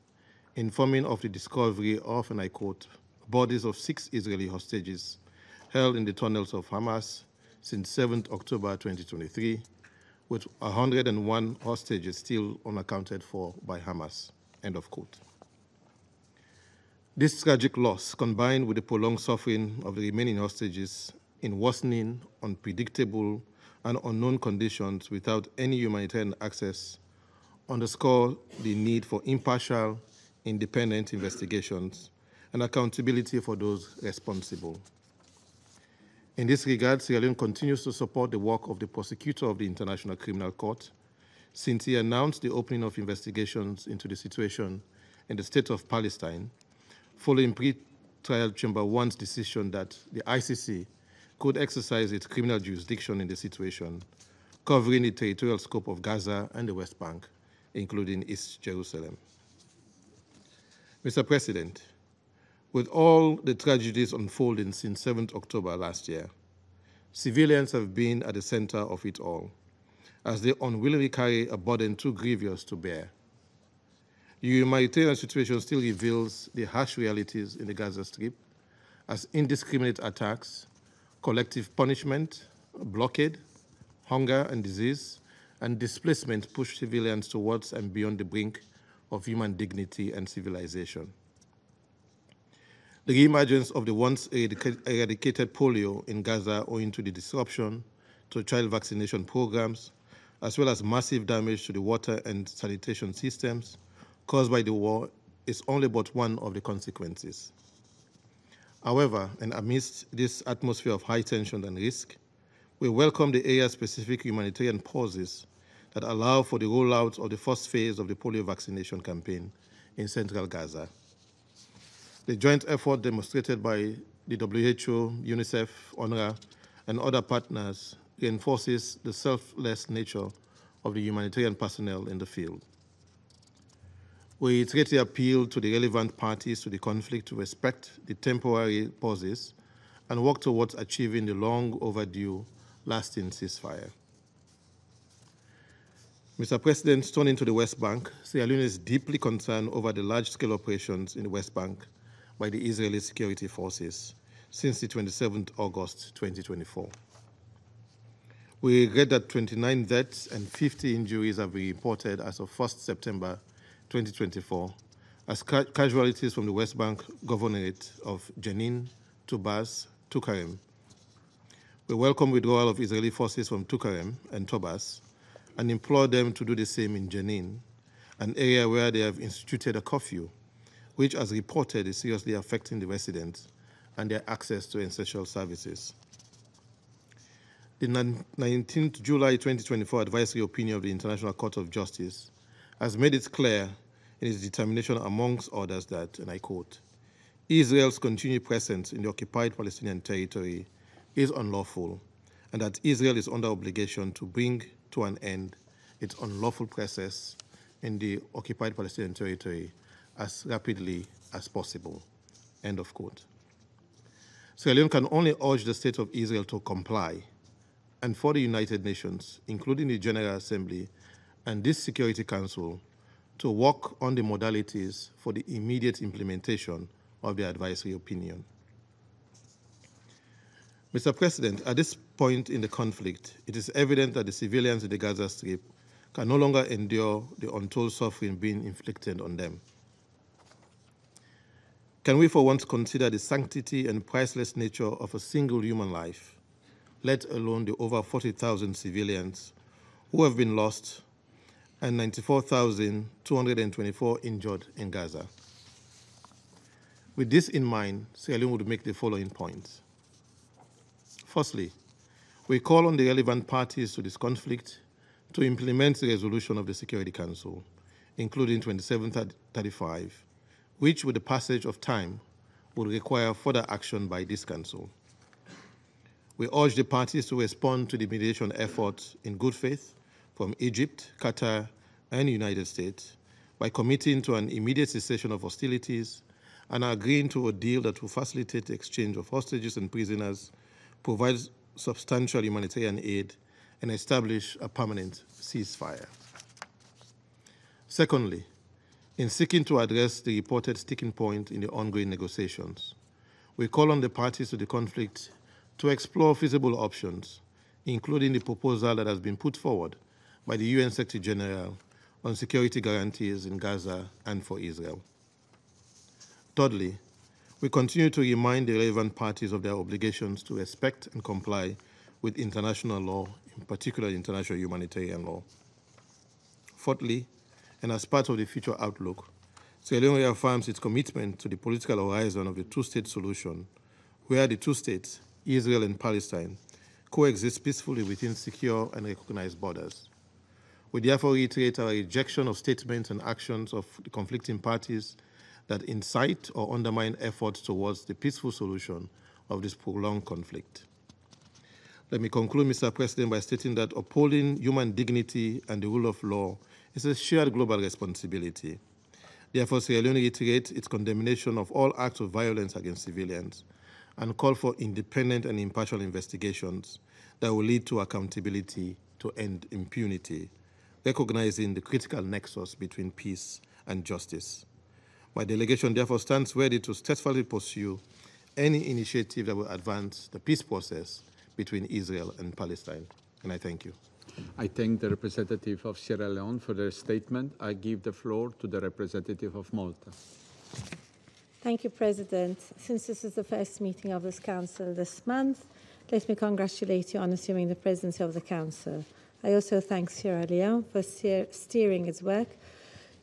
informing of the discovery of, and I quote, bodies of 6 Israeli hostages held in the tunnels of Hamas since 7th October 2023, with 101 hostages still unaccounted for by Hamas, end of quote. This tragic loss, combined with the prolonged suffering of the remaining hostages in worsening, unpredictable, and unknown conditions without any humanitarian access, underscore the need for impartial, independent investigations and accountability for those responsible. In this regard, Sierra Leone continues to support the work of the prosecutor of the International Criminal Court, since he announced the opening of investigations into the situation in the state of Palestine, following pre-trial Chamber 1's decision that the ICC could exercise its criminal jurisdiction in the situation, covering the territorial scope of Gaza and the West Bank, including East Jerusalem. Mr. President, with all the tragedies unfolding since 7th October last year, civilians have been at the center of it all, as they unwillingly carry a burden too grievous to bear. The humanitarian situation still reveals the harsh realities in the Gaza Strip, as indiscriminate attacks, collective punishment, blockade, hunger and disease, and displacement push civilians towards and beyond the brink of human dignity and civilization. The reemergence of the once eradicated polio in Gaza owing to the disruption to child vaccination programs, as well as massive damage to the water and sanitation systems caused by the war, is only but one of the consequences. However, and amidst this atmosphere of high tension and risk, we welcome the area-specific humanitarian pauses that allow for the rollout of the first phase of the polio vaccination campaign in central Gaza. The joint effort demonstrated by the WHO, UNICEF, UNRWA, and other partners reinforces the selfless nature of the humanitarian personnel in the field. We reiterate the appeal to the relevant parties to the conflict to respect the temporary pauses and work towards achieving the long overdue lasting ceasefire. Mr. President, turning to the West Bank, Sierra Leone is deeply concerned over the large-scale operations in the West Bank by the Israeli security forces since the 27th August 2024. We regret that 29 deaths and 50 injuries have been reported as of 1st September 2024 as casualties from the West Bank governorate of Jenin, Tubas, Tukarem. We welcome withdrawal of Israeli forces from Tukarem and Tubas and implore them to do the same in Jenin an area where they have instituted a curfew, which, as reported, is seriously affecting the residents and their access to essential services. The 19th July 2024 advisory opinion of the International Court of Justice has made it clear in its determination, amongst others, that, and I quote, Israel's continued presence in the occupied Palestinian territory is unlawful, and that Israel is under obligation to bring to an end its unlawful presence in the occupied Palestinian territory as rapidly as possible, end of quote. Sierra Leone can only urge the State of Israel to comply, and for the United Nations, including the General Assembly and this Security Council, to work on the modalities for the immediate implementation of the advisory opinion. Mr. President, at this point in the conflict, it is evident that the civilians in the Gaza Strip can no longer endure the untold suffering being inflicted on them. Can we for once consider the sanctity and priceless nature of a single human life, let alone the over 40,000 civilians who have been lost and 94,224 injured in Gaza? With this in mind, Sierra Leone would make the following points. Firstly, we call on the relevant parties to this conflict to implement the resolution of the Security Council, including 2735, which, with the passage of time, would require further action by this Council. We urge the parties to respond to the mediation efforts in good faith from Egypt, Qatar, and the United States by committing to an immediate cessation of hostilities and agreeing to a deal that will facilitate the exchange of hostages and prisoners, provide substantial humanitarian aid, and establish a permanent ceasefire. Secondly, in seeking to address the reported sticking point in the ongoing negotiations, we call on the parties to the conflict to explore feasible options, including the proposal that has been put forward by the UN Secretary General on security guarantees in Gaza and for Israel. Thirdly, we continue to remind the relevant parties of their obligations to respect and comply with international law, in particular international humanitarian law. Fourthly, and as part of the future outlook, Sierra Leone reaffirms its commitment to the political horizon of the two-state solution, where the two states, Israel and Palestine, coexist peacefully within secure and recognized borders. We therefore reiterate our rejection of statements and actions of the conflicting parties that incite or undermine efforts towards the peaceful solution of this prolonged conflict. Let me conclude, Mr. President, by stating that upholding human dignity and the rule of law is a shared global responsibility. Therefore, Sierra Leone reiterates its condemnation of all acts of violence against civilians and call for independent and impartial investigations that will lead to accountability to end impunity, recognizing the critical nexus between peace and justice. My delegation therefore stands ready to steadfastly pursue any initiative that will advance the peace process between Israel and Palestine. And I thank you. I thank the representative of Sierra Leone for their statement. I give the floor to the representative of Malta. Thank you, President. Since this is the first meeting of this Council this month, let me congratulate you on assuming the presidency of the Council. I also thank Sierra Leone for steering its work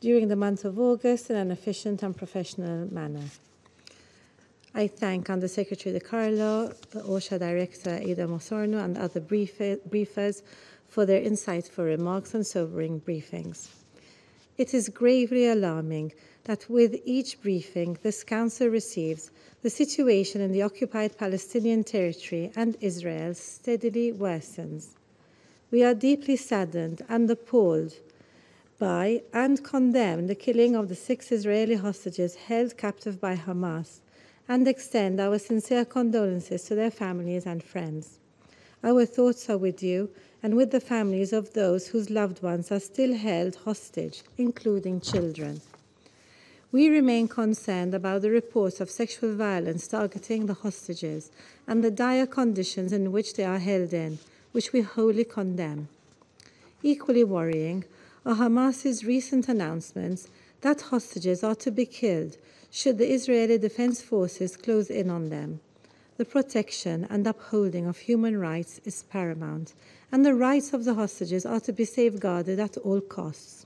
during the month of August in an efficient and professional manner. I thank Undersecretary De Carlo, the OSHA Director Ada Mosorno, and other briefers for their insightful remarks and sobering briefings. It is gravely alarming that with each briefing this Council receives, the situation in the occupied Palestinian territory and Israel steadily worsens. We are deeply saddened and appalled by and condemn the killing of the 6 Israeli hostages held captive by Hamas and extend our sincere condolences to their families and friends. Our thoughts are with you and with the families of those whose loved ones are still held hostage, including children. We remain concerned about the reports of sexual violence targeting the hostages and the dire conditions in which they are held in, which we wholly condemn. Equally worrying are Hamas's recent announcements that hostages are to be killed should the Israeli Defense Forces close in on them. The protection and upholding of human rights is paramount, and the rights of the hostages are to be safeguarded at all costs.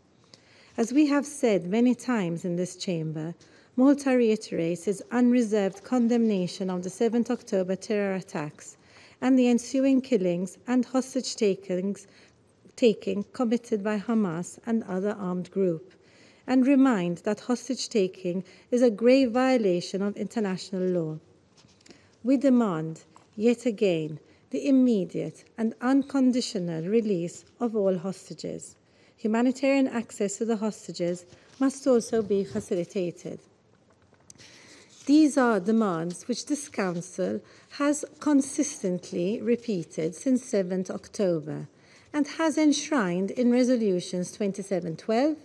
As we have said many times in this chamber, Malta reiterates its unreserved condemnation of the 7th October terror attacks and the ensuing killings and hostage-taking committed by Hamas and other armed groups, and remind that hostage-taking is a grave violation of international law. We demand, yet again, the immediate and unconditional release of all hostages. Humanitarian access to the hostages must also be facilitated. These are demands which this Council has consistently repeated since 7th October and has enshrined in resolutions 2712,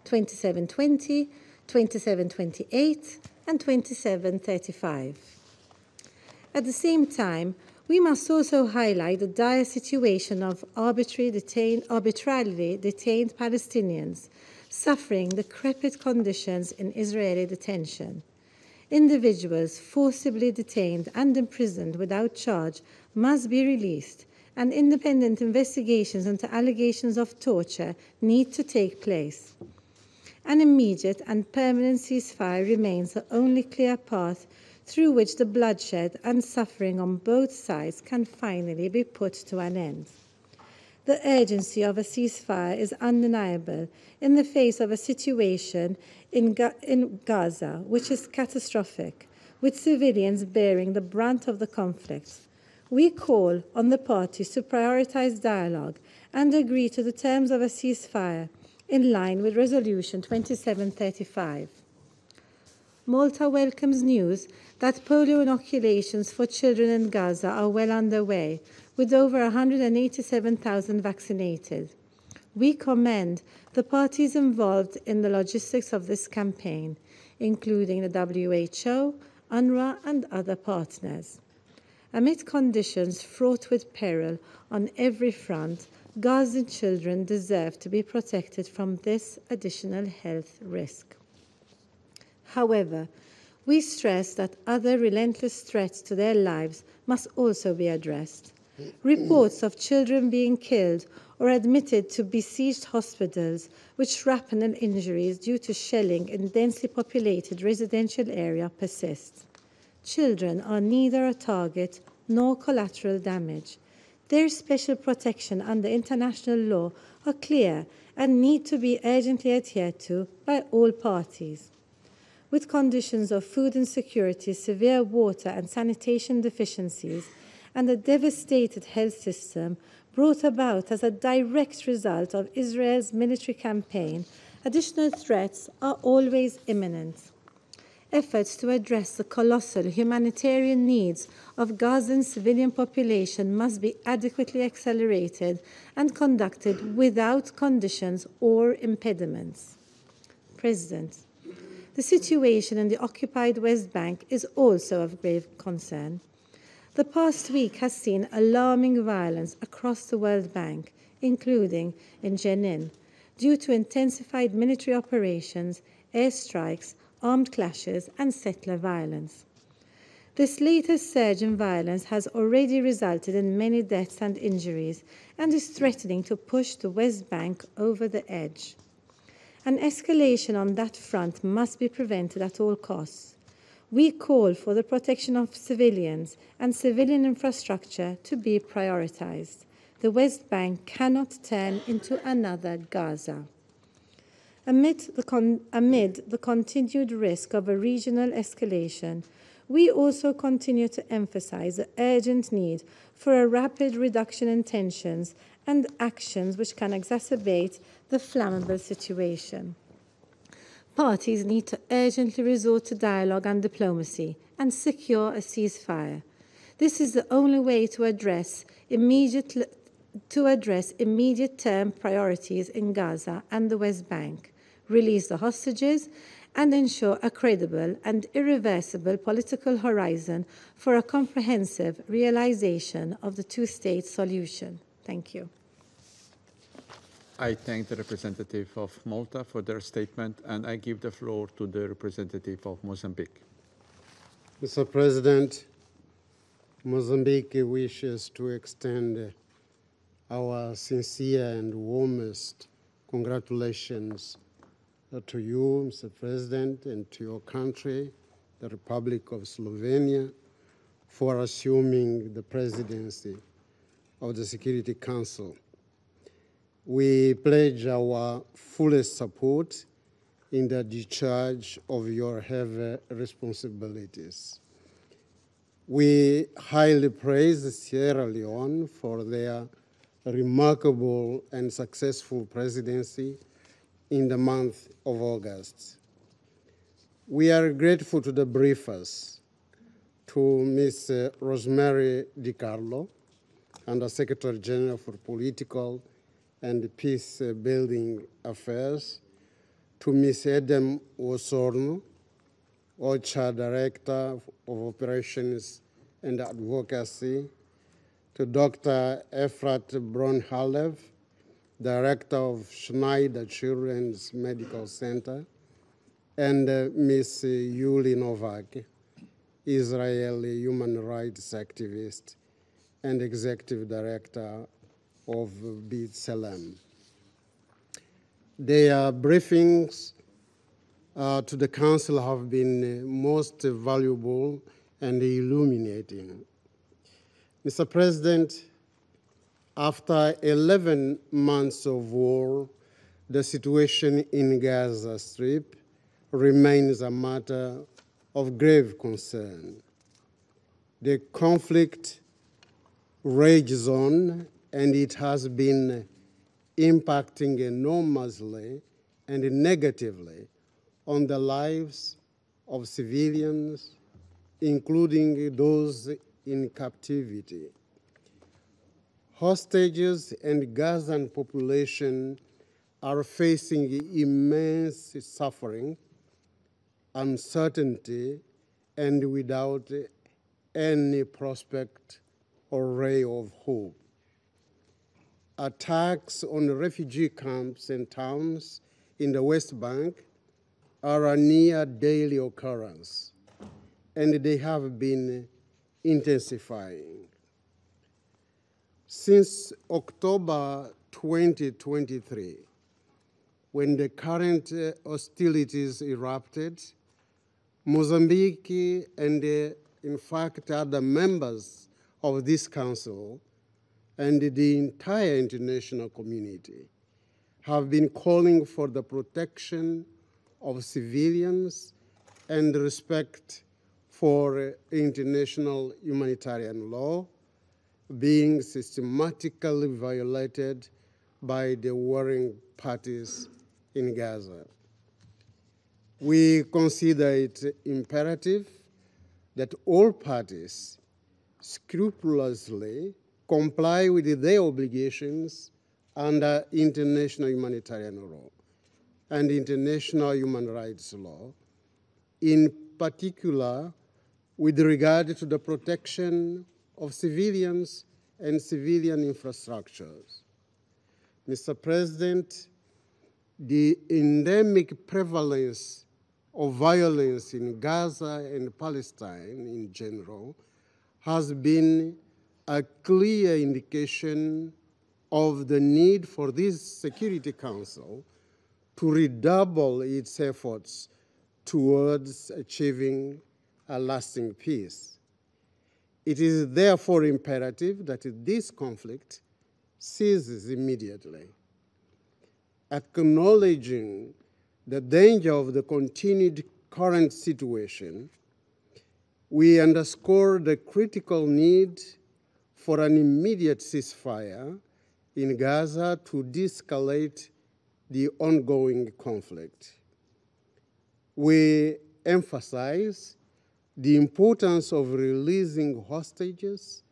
2720, 2728, and 2735. At the same time, we must also highlight the dire situation of arbitrarily detained Palestinians suffering decrepit conditions in Israeli detention. Individuals forcibly detained and imprisoned without charge must be released, and independent investigations into allegations of torture need to take place. An immediate and permanent ceasefire remains the only clear path through which the bloodshed and suffering on both sides can finally be put to an end. The urgency of a ceasefire is undeniable in the face of a situation in Gaza, which is catastrophic, with civilians bearing the brunt of the conflict. We call on the parties to prioritize dialogue and agree to the terms of a ceasefire in line with Resolution 2735. Malta welcomes news that polio inoculations for children in Gaza are well underway, with over 187,000 vaccinated. We commend the parties involved in the logistics of this campaign, including the WHO, UNRWA, and other partners. Amid conditions fraught with peril on every front, Gazan children deserve to be protected from this additional health risk. However, we stress that other relentless threats to their lives must also be addressed. Reports of children being killed or admitted to besieged hospitals with shrapnel injuries due to shelling in densely populated residential area persist. Children are neither a target nor collateral damage. Their special protection under international law are clear and need to be urgently adhered to by all parties. With conditions of food insecurity, severe water and sanitation deficiencies, and a devastated health system brought about as a direct result of Israel's military campaign, additional threats are always imminent. Efforts to address the colossal humanitarian needs of Gazan civilian population must be adequately accelerated and conducted without conditions or impediments. President, the situation in the occupied West Bank is also of grave concern. The past week has seen alarming violence across the West Bank, including in Jenin, due to intensified military operations, airstrikes, armed clashes, and settler violence. This latest surge in violence has already resulted in many deaths and injuries and is threatening to push the West Bank over the edge. An escalation on that front must be prevented at all costs. We call for the protection of civilians and civilian infrastructure to be prioritized. The West Bank cannot turn into another Gaza. Amid the continued risk of a regional escalation, we also continue to emphasize the urgent need for a rapid reduction in tensions and actions which can exacerbate the flammable situation. Parties need to urgently resort to dialogue and diplomacy and secure a ceasefire. This is the only way to address immediate-term priorities in Gaza and the West Bank, release the hostages, and ensure a credible and irreversible political horizon for a comprehensive realization of the two-state solution. Thank you. I thank the representative of Malta for their statement, and I give the floor to the representative of Mozambique. Mr. President, Mozambique wishes to extend our sincere and warmest congratulations to you, Mr. President, and to your country, the Republic of Slovenia, for assuming the presidency of the Security Council. We pledge our fullest support in the discharge of your heavy responsibilities. We highly praise Sierra Leone for their remarkable and successful presidency in the month of August. We are grateful to the briefers, to Ms. Rosemary DiCarlo, Under Secretary General for Political and Peace-Building Affairs, to Ms. Edem Osorno, OCHA Director of Operations and Advocacy, to Dr. Efrat Bronhalev, Director of Schneider Children's Medical Center, and Ms. Yuli Novak, Israeli human rights activist and Executive Director of B'Tselem. Their briefings to the Council have been most valuable and illuminating. Mr. President, after 11 months of war, the situation in Gaza Strip remains a matter of grave concern. The conflict rages on, and it has been impacting enormously and negatively on the lives of civilians, including those in captivity. Hostages and Gazan population are facing immense suffering, uncertainty, and without any prospect or ray of hope. Attacks on refugee camps and towns in the West Bank are a near daily occurrence, and they have been intensifying. Since October 2023, when the current hostilities erupted, Mozambique and, in fact, other members of this council and the entire international community have been calling for the protection of civilians and respect for international humanitarian law being systematically violated by the warring parties in Gaza. We consider it imperative that all parties scrupulously comply with their obligations under international humanitarian law and international human rights law, in particular with regard to the protection of civilians and civilian infrastructures. Mr. President, the endemic prevalence of violence in Gaza and Palestine in general has been a clear indication of the need for this Security Council to redouble its efforts towards achieving a lasting peace. It is therefore imperative that this conflict ceases immediately. Acknowledging the danger of the continued current situation, we underscore the critical need for an immediate ceasefire in Gaza to de-escalate the ongoing conflict. We emphasize the importance of releasing hostages,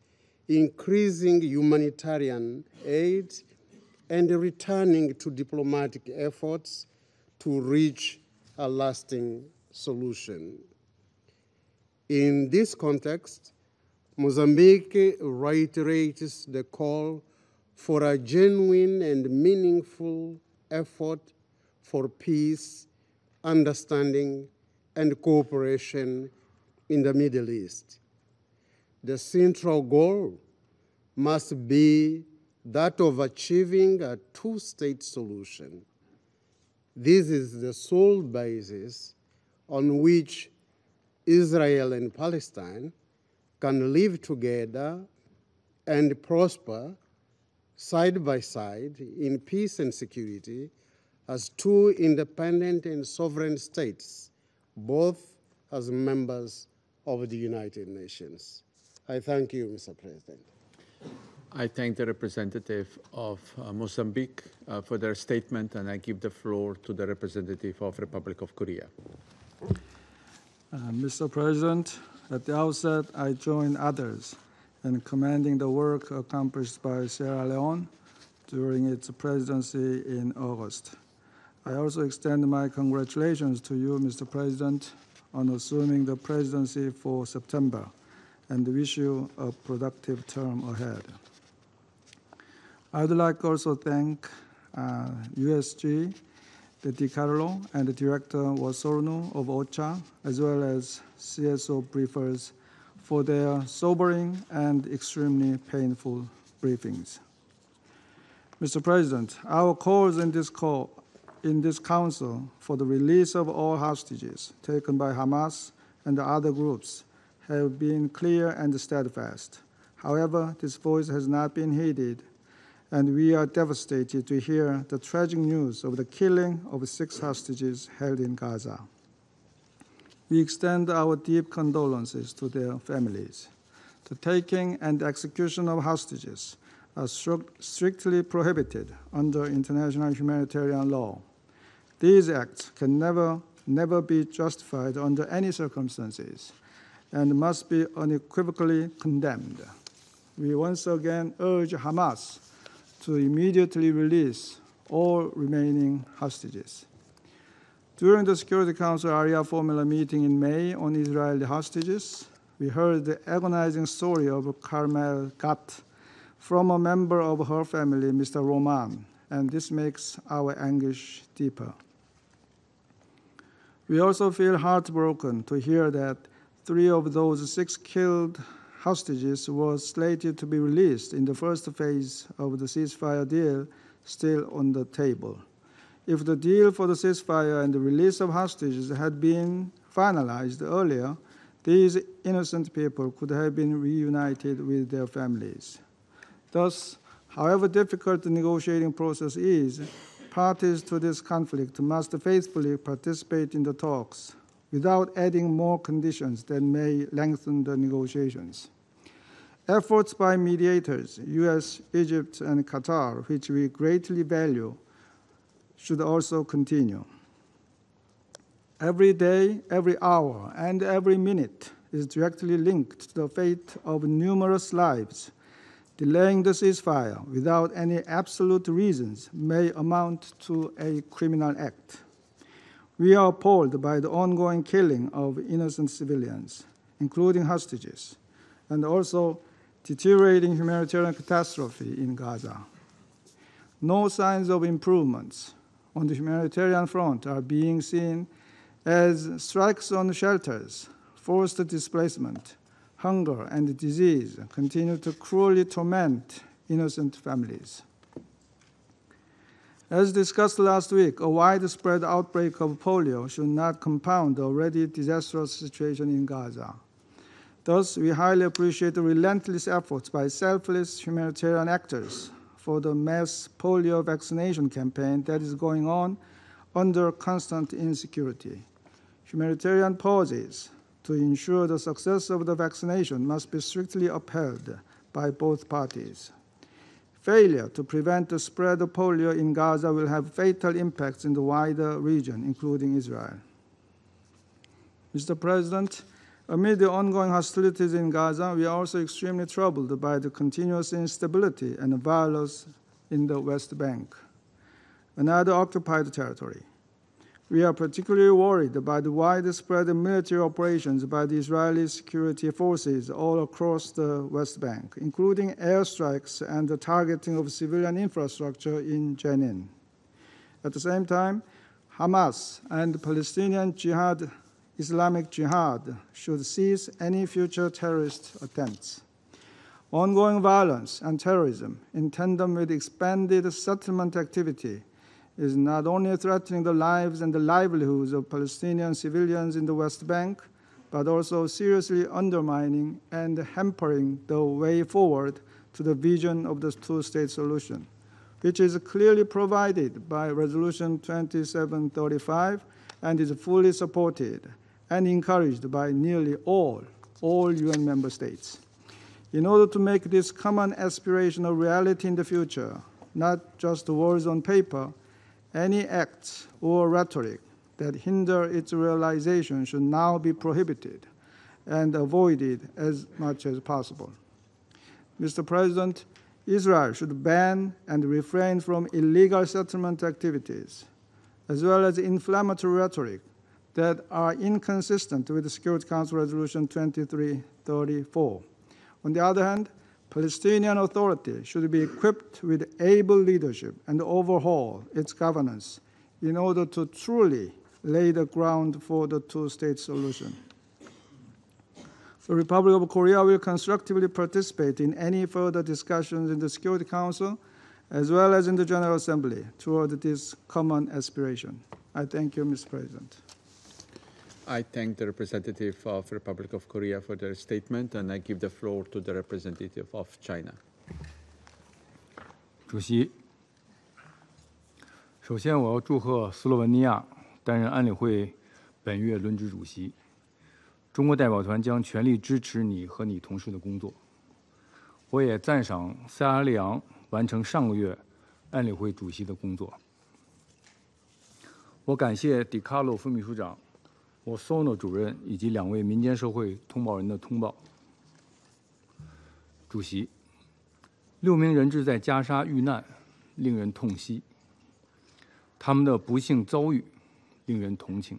increasing humanitarian aid, and returning to diplomatic efforts to reach a lasting solution. In this context, Mozambique reiterates the call for a genuine and meaningful effort for peace, understanding, and cooperation in the Middle East. The central goal must be that of achieving a two-state solution. This is the sole basis on which Israel and Palestine can live together and prosper side by side in peace and security as two independent and sovereign states, both as members of the United Nations. I thank you, Mr. President. I thank the representative of Mozambique for their statement, and I give the floor to the representative of Republic of Korea. Mr. President, at the outset, I join others in commending the work accomplished by Sierra Leone during its presidency in August. I also extend my congratulations to you, Mr. President, on assuming the presidency for September, and wish you a productive term ahead. I would like also to thank USG, the DiCarlo, and the Director Wasornu of OCHA, as well as CSO briefers for their sobering and extremely painful briefings. Mr. President, our calls in this Council for the release of all hostages taken by Hamas and the other groups have been clear and steadfast. However, this voice has not been heeded, and we are devastated to hear the tragic news of the killing of 6 hostages held in Gaza. We extend our deep condolences to their families. The taking and execution of hostages are strictly prohibited under international humanitarian law. These acts can never be justified under any circumstances and must be unequivocally condemned. We once again urge Hamas to immediately release all remaining hostages. During the Security Council Area Formula meeting in May on Israeli hostages, we heard the agonizing story of Carmel Gat from a member of her family, Mr. Roman, and this makes our anguish deeper. We also feel heartbroken to hear that 3 of those 6 killed hostages were slated to be released in the first phase of the ceasefire deal still on the table. If the deal for the ceasefire and the release of hostages had been finalized earlier, these innocent people could have been reunited with their families. Thus, however difficult the negotiating process is, parties to this conflict must faithfully participate in the talks without adding more conditions that may lengthen the negotiations. Efforts by mediators, US, Egypt, and Qatar, which we greatly value, should also continue. Every day, every hour, and every minute is directly linked to the fate of numerous lives. Delaying the ceasefire without any absolute reasons may amount to a criminal act. We are appalled by the ongoing killing of innocent civilians, including hostages, and also deteriorating humanitarian catastrophe in Gaza. No signs of improvements on the humanitarian front are being seen as strikes on shelters, forced displacement, hunger, and disease continue to cruelly torment innocent families. As discussed last week, a widespread outbreak of polio should not compound the already disastrous situation in Gaza. Thus, we highly appreciate the relentless efforts by selfless humanitarian actors for the mass polio vaccination campaign that is going on under constant insecurity. Humanitarian pauses to ensure the success of the vaccination must be strictly upheld by both parties. Failure to prevent the spread of polio in Gaza will have fatal impacts in the wider region, including Israel. Mr. President, amid the ongoing hostilities in Gaza, we are also extremely troubled by the continuous instability and violence in the West Bank, another occupied territory. We are particularly worried by the widespread military operations by the Israeli security forces all across the West Bank, including airstrikes and the targeting of civilian infrastructure in Jenin. At the same time, Hamas and Palestinian Islamic Jihad should cease any future terrorist attempts. Ongoing violence and terrorism, in tandem with expanded settlement activity, is not only threatening the lives and the livelihoods of Palestinian civilians in the West Bank, but also seriously undermining and hampering the way forward to the vision of the two-state solution, which is clearly provided by Resolution 2735 and is fully supported and encouraged by nearly all UN member states. In order to make this common aspiration a reality in the future, not just words on paper, any acts or rhetoric that hinder its realization should now be prohibited and avoided as much as possible. Mr. President, Israel should ban and refrain from illegal settlement activities, as well as inflammatory rhetoric that are inconsistent with the Security Council Resolution 2334. On the other hand, Palestinian Authority should be equipped with able leadership and overhaul its governance in order to truly lay the ground for the two-state solution. The Republic of Korea will constructively participate in any further discussions in the Security Council as well as in the General Assembly toward this common aspiration. I thank you, Mr. President. I thank the representative of the Republic of Korea for their statement, and I give the floor to the representative of China. 主席，首先我要祝贺斯洛文尼亚担任安理会本月轮值主席。中国代表团将全力支持你和你同事的工作。我也赞赏塞拉利昂完成上个月安理会主席的工作。我感谢迪卡洛副秘书长。 我索诺主任以及2位民间社会通报人的通报。主席，6名人质在加沙遇难，令人痛惜。他们的不幸遭遇令人同情。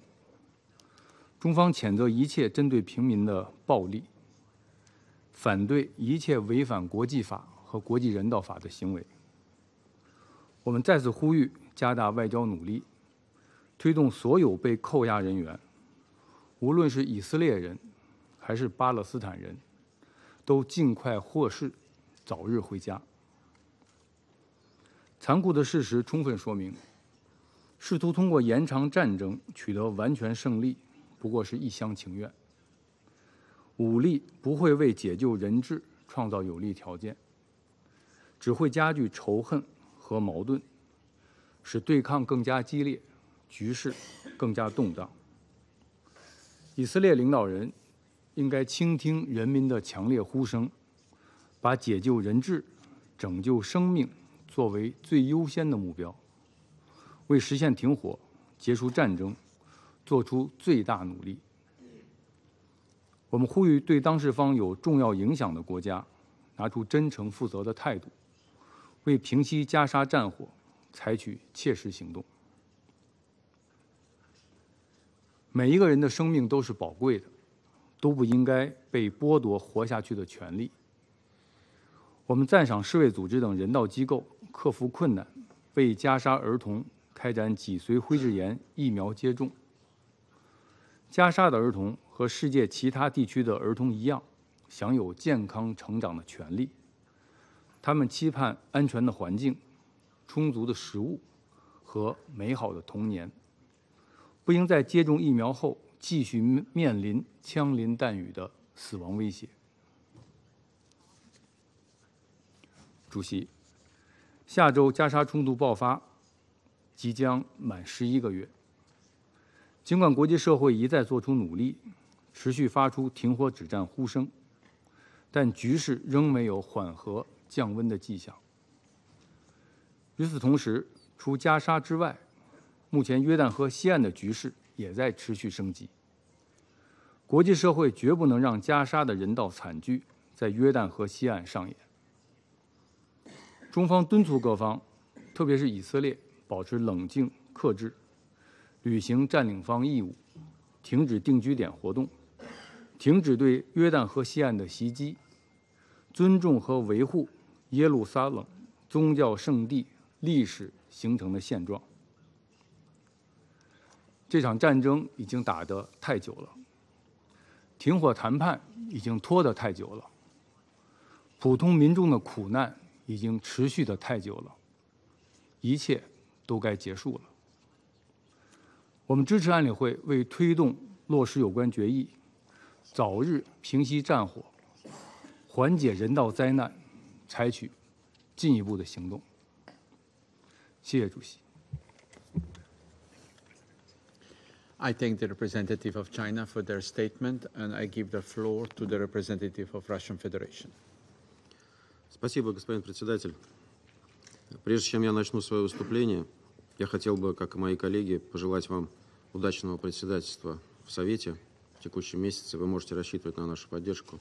中方谴责一切针对平民的暴力，反对一切违反国际法和国际人道法的行为。我们再次呼吁加大外交努力，推动所有被扣押人员。 无论是以色列人还是巴勒斯坦人，都尽快获释，早日回家。残酷的事实充分说明，试图通过延长战争取得完全胜利，不过是一厢情愿。武力不会为解救人质创造有利条件，只会加剧仇恨和矛盾，使对抗更加激烈，局势更加动荡。 以色列领导人应该倾听人民的强烈呼声，把解救人质、拯救生命作为最优先的目标，为实现停火、结束战争做出最大努力。我们呼吁对当事方有重要影响的国家拿出真诚负责的态度，为平息加沙战火采取切实行动。 每一个人的生命都是宝贵的，都不应该被剥夺活下去的权利。我们赞赏世卫组织等人道机构克服困难，为加沙儿童开展脊髓灰质炎疫苗接种。加沙的儿童和世界其他地区的儿童一样，享有健康成长的权利。他们期盼安全的环境、充足的食物和美好的童年。 不应在接种疫苗后继续面临枪林弹雨的死亡威胁。主席，下周加沙冲突爆发，即将满11个月。尽管国际社会一再做出努力，持续发出停火止战呼声，但局势仍没有缓和降温的迹象。与此同时，除加沙之外， 目前，约旦河西岸的局势也在持续升级。国际社会绝不能让加沙的人道惨剧在约旦河西岸上演。中方敦促各方，特别是以色列，保持冷静克制，履行占领方义务，停止定居点活动，停止对约旦河西岸的袭击，尊重和维护耶路撒冷宗教圣地历史形成的现状。 这场战争已经打得太久了，停火谈判已经拖得太久了，普通民众的苦难已经持续得太久了，一切都该结束了。我们支持安理会为推动落实有关决议，早日平息战火，缓解人道灾难，采取进一步的行动。谢谢主席。I thank the representative of China for their statement, and I give the floor to the representative of Russian Federation. Спасибо, господин председатель. Прежде чем я начну свое выступление, я хотел бы, как и мои коллеги, пожелать вам удачного председательства в Совете в текущем месяце. Вы можете рассчитывать на нашу поддержку,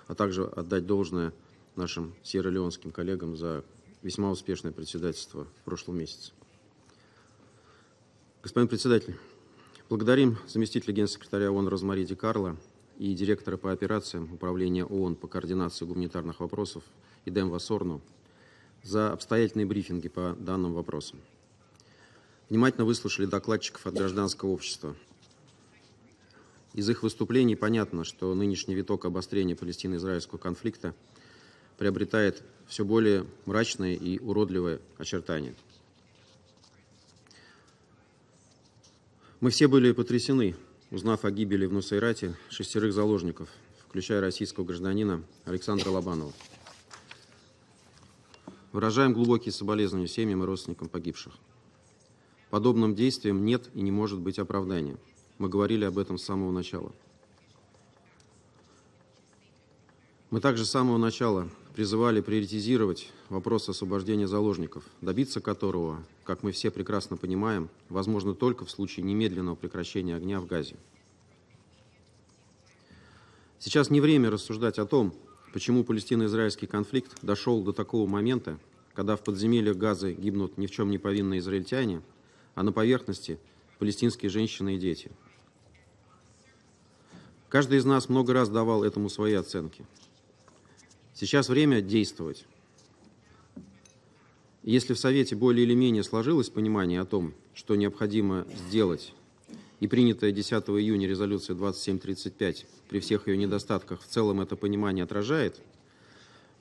а также отдать должное нашим сьерра-леонским коллегам за весьма успешное председательство в прошлом месяце. Господин председатель, благодарим заместителя генсекретаря ООН Розмари Ди Карло и директора по операциям Управления ООН по координации гуманитарных вопросов Идем Вассорну за обстоятельные брифинги по данным вопросам. Внимательно выслушали докладчиков от гражданского общества. Из их выступлений понятно, что нынешний виток обострения палестино-израильского конфликта приобретает все более мрачные и уродливые очертания. Мы все были потрясены, узнав о гибели в Нусайрате 6 заложников, включая российского гражданина Александра Лобанова. Выражаем глубокие соболезнования семьям и родственникам погибших. Подобным действиям нет и не может быть оправдания. Мы говорили об этом с самого начала. Мы также с самого начала призывали приоритизировать вопрос освобождения заложников, добиться которого, как мы все прекрасно понимаем, возможно только в случае немедленного прекращения огня в Газе. Сейчас не время рассуждать о том, почему палестино-израильский конфликт дошел до такого момента, когда в подземельях Газы гибнут ни в чем не повинные израильтяне, а на поверхности палестинские женщины и дети. Каждый из нас много раз давал этому свои оценки. Сейчас время действовать. Если в Совете более или менее сложилось понимание о том, что необходимо сделать, и принятая 10 июня резолюция 2735 при всех ее недостатках в целом это понимание отражает,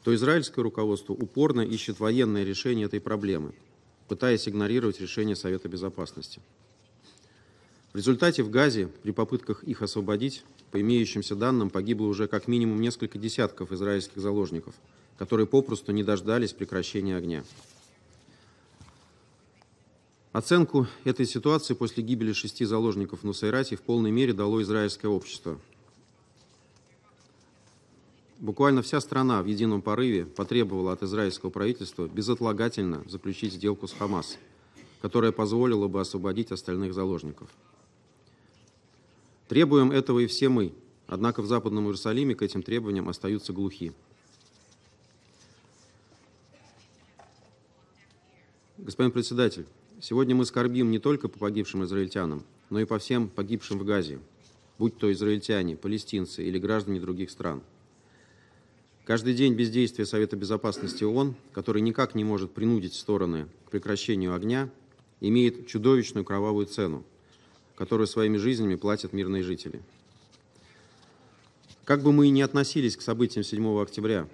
то израильское руководство упорно ищет военное решение этой проблемы, пытаясь игнорировать решение Совета Безопасности. В результате в Газе при попытках их освободить, по имеющимся данным, погибло уже как минимум несколько десятков израильских заложников, которые попросту не дождались прекращения огня. Оценку этой ситуации после гибели 6 заложников в Нусайрате в полной мере дало израильское общество. Буквально вся страна в едином порыве потребовала от израильского правительства безотлагательно заключить сделку с Хамас, которая позволила бы освободить остальных заложников. Требуем этого и все мы, однако в Западном Иерусалиме к этим требованиям остаются глухи. Господин председатель, сегодня мы скорбим не только по погибшим израильтянам, но и по всем погибшим в Газе, будь то израильтяне, палестинцы или граждане других стран. Каждый день бездействия Совета Безопасности ООН, который никак не может принудить стороны к прекращению огня, имеет чудовищную кровавую цену, которую своими жизнями платят мирные жители. Как бы мы ни относились к событиям 7 октября,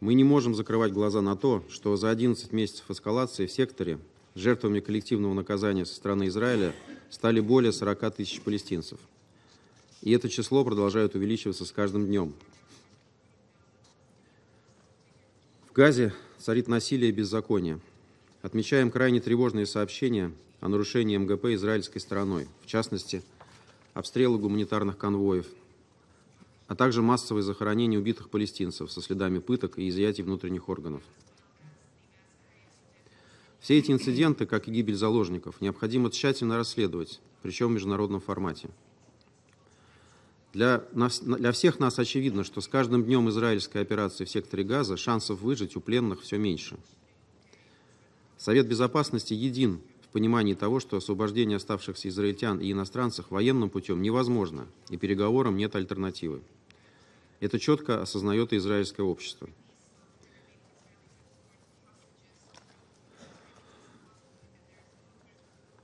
мы не можем закрывать глаза на то, что за 11 месяцев эскалации в секторе жертвами коллективного наказания со стороны Израиля стали более 40 тысяч палестинцев. И это число продолжает увеличиваться с каждым днем. В Газе царит насилие и беззаконие. Отмечаем крайне тревожные сообщения о нарушении МГП израильской стороной, в частности, обстрелы гуманитарных конвоев, а также массовые захоронения убитых палестинцев со следами пыток и изъятий внутренних органов. Все эти инциденты, как и гибель заложников, необходимо тщательно расследовать, причем в международном формате. Для всех нас очевидно, что с каждым днем израильской операции в секторе Газа шансов выжить у пленных все меньше. Совет Безопасности един в понимании того, что освобождение оставшихся израильтян и иностранцев военным путем невозможно, и переговорам нет альтернативы. Это четко осознает и израильское общество.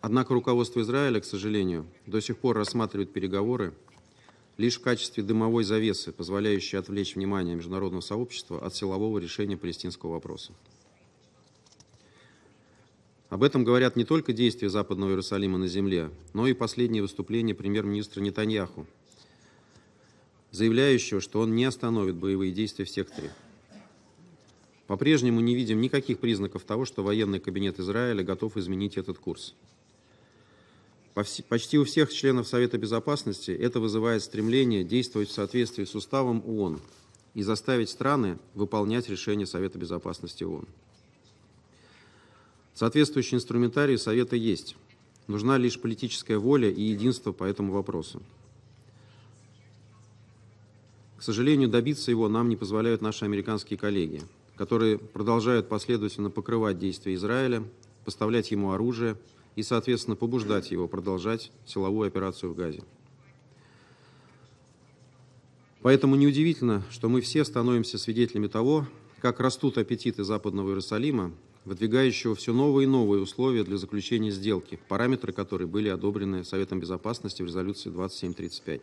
Однако руководство Израиля, к сожалению, до сих пор рассматривает переговоры лишь в качестве дымовой завесы, позволяющей отвлечь внимание международного сообщества от силового решения палестинского вопроса. Об этом говорят не только действия Западного Иерусалима на земле, но и последние выступления премьер-министра Нетаньяху, заявляющего, что он не остановит боевые действия в секторе. По-прежнему не видим никаких признаков того, что военный кабинет Израиля готов изменить этот курс. Почти у всех членов Совета Безопасности это вызывает стремление действовать в соответствии с уставом ООН и заставить страны выполнять решения Совета Безопасности ООН. Соответствующий инструментарий Совета есть. Нужна лишь политическая воля и единство по этому вопросу. К сожалению, добиться его нам не позволяют наши американские коллеги, которые продолжают последовательно покрывать действия Израиля, поставлять ему оружие и, соответственно, побуждать его продолжать силовую операцию в Газе. Поэтому неудивительно, что мы все становимся свидетелями того, как растут аппетиты Западного Иерусалима, выдвигающего все новые и новые условия для заключения сделки, параметры которой были одобрены Советом Безопасности в резолюции 2735.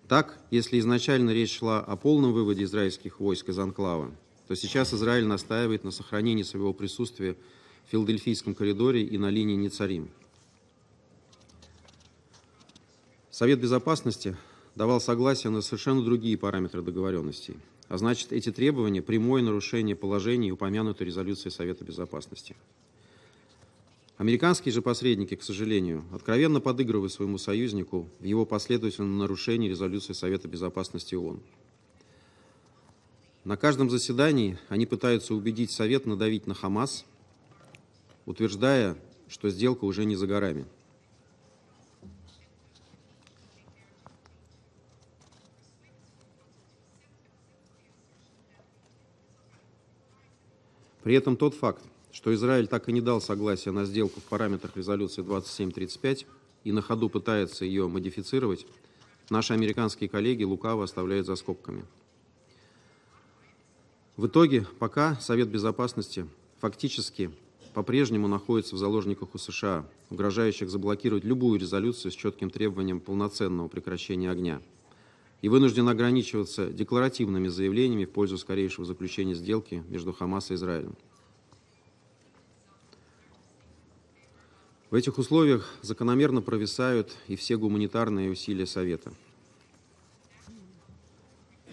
Так, если изначально речь шла о полном выводе израильских войск из анклава, то сейчас Израиль настаивает на сохранении своего присутствия в Филадельфийском коридоре и на линии Нецарим. Совет Безопасности давал согласие на совершенно другие параметры договоренностей, а значит, эти требования – прямое нарушение положений, упомянутой резолюции Совета Безопасности. Американские же посредники, к сожалению, откровенно подыгрывают своему союзнику в его последовательном нарушении резолюции Совета Безопасности ООН. На каждом заседании они пытаются убедить Совет надавить на Хамас, утверждая, что сделка уже не за горами. При этом тот факт, что Израиль так и не дал согласия на сделку в параметрах резолюции 2735 и на ходу пытается ее модифицировать, наши американские коллеги лукаво оставляют за скобками. В итоге, пока Совет Безопасности фактически по-прежнему находится в заложниках у США, угрожающих заблокировать любую резолюцию с четким требованием полноценного прекращения огня, и вынужден ограничиваться декларативными заявлениями в пользу скорейшего заключения сделки между Хамас и Израилем. В этих условиях закономерно провисают и все гуманитарные усилия Совета.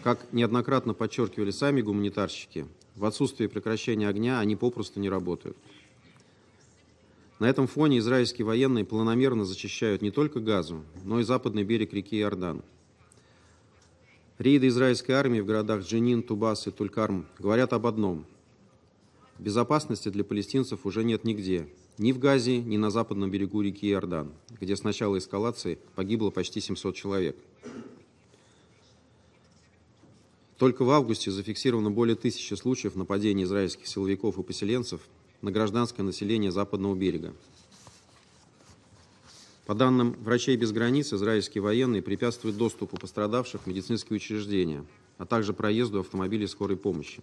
Как неоднократно подчеркивали сами гуманитарщики, в отсутствие прекращения огня они попросту не работают. На этом фоне израильские военные планомерно зачищают не только Газу, но и западный берег реки Иордан. Рейды израильской армии в городах Дженин, Тубас и Туль-Карм говорят об одном. Безопасности для палестинцев уже нет нигде, ни в Газе, ни на западном берегу реки Иордан, где с начала эскалации погибло почти 700 человек. Только в августе зафиксировано более 1000 случаев нападений израильских силовиков и поселенцев на гражданское население западного берега. По данным «Врачей без границ», израильские военные препятствуют доступу пострадавших в медицинские учреждения, а также проезду автомобилей скорой помощи.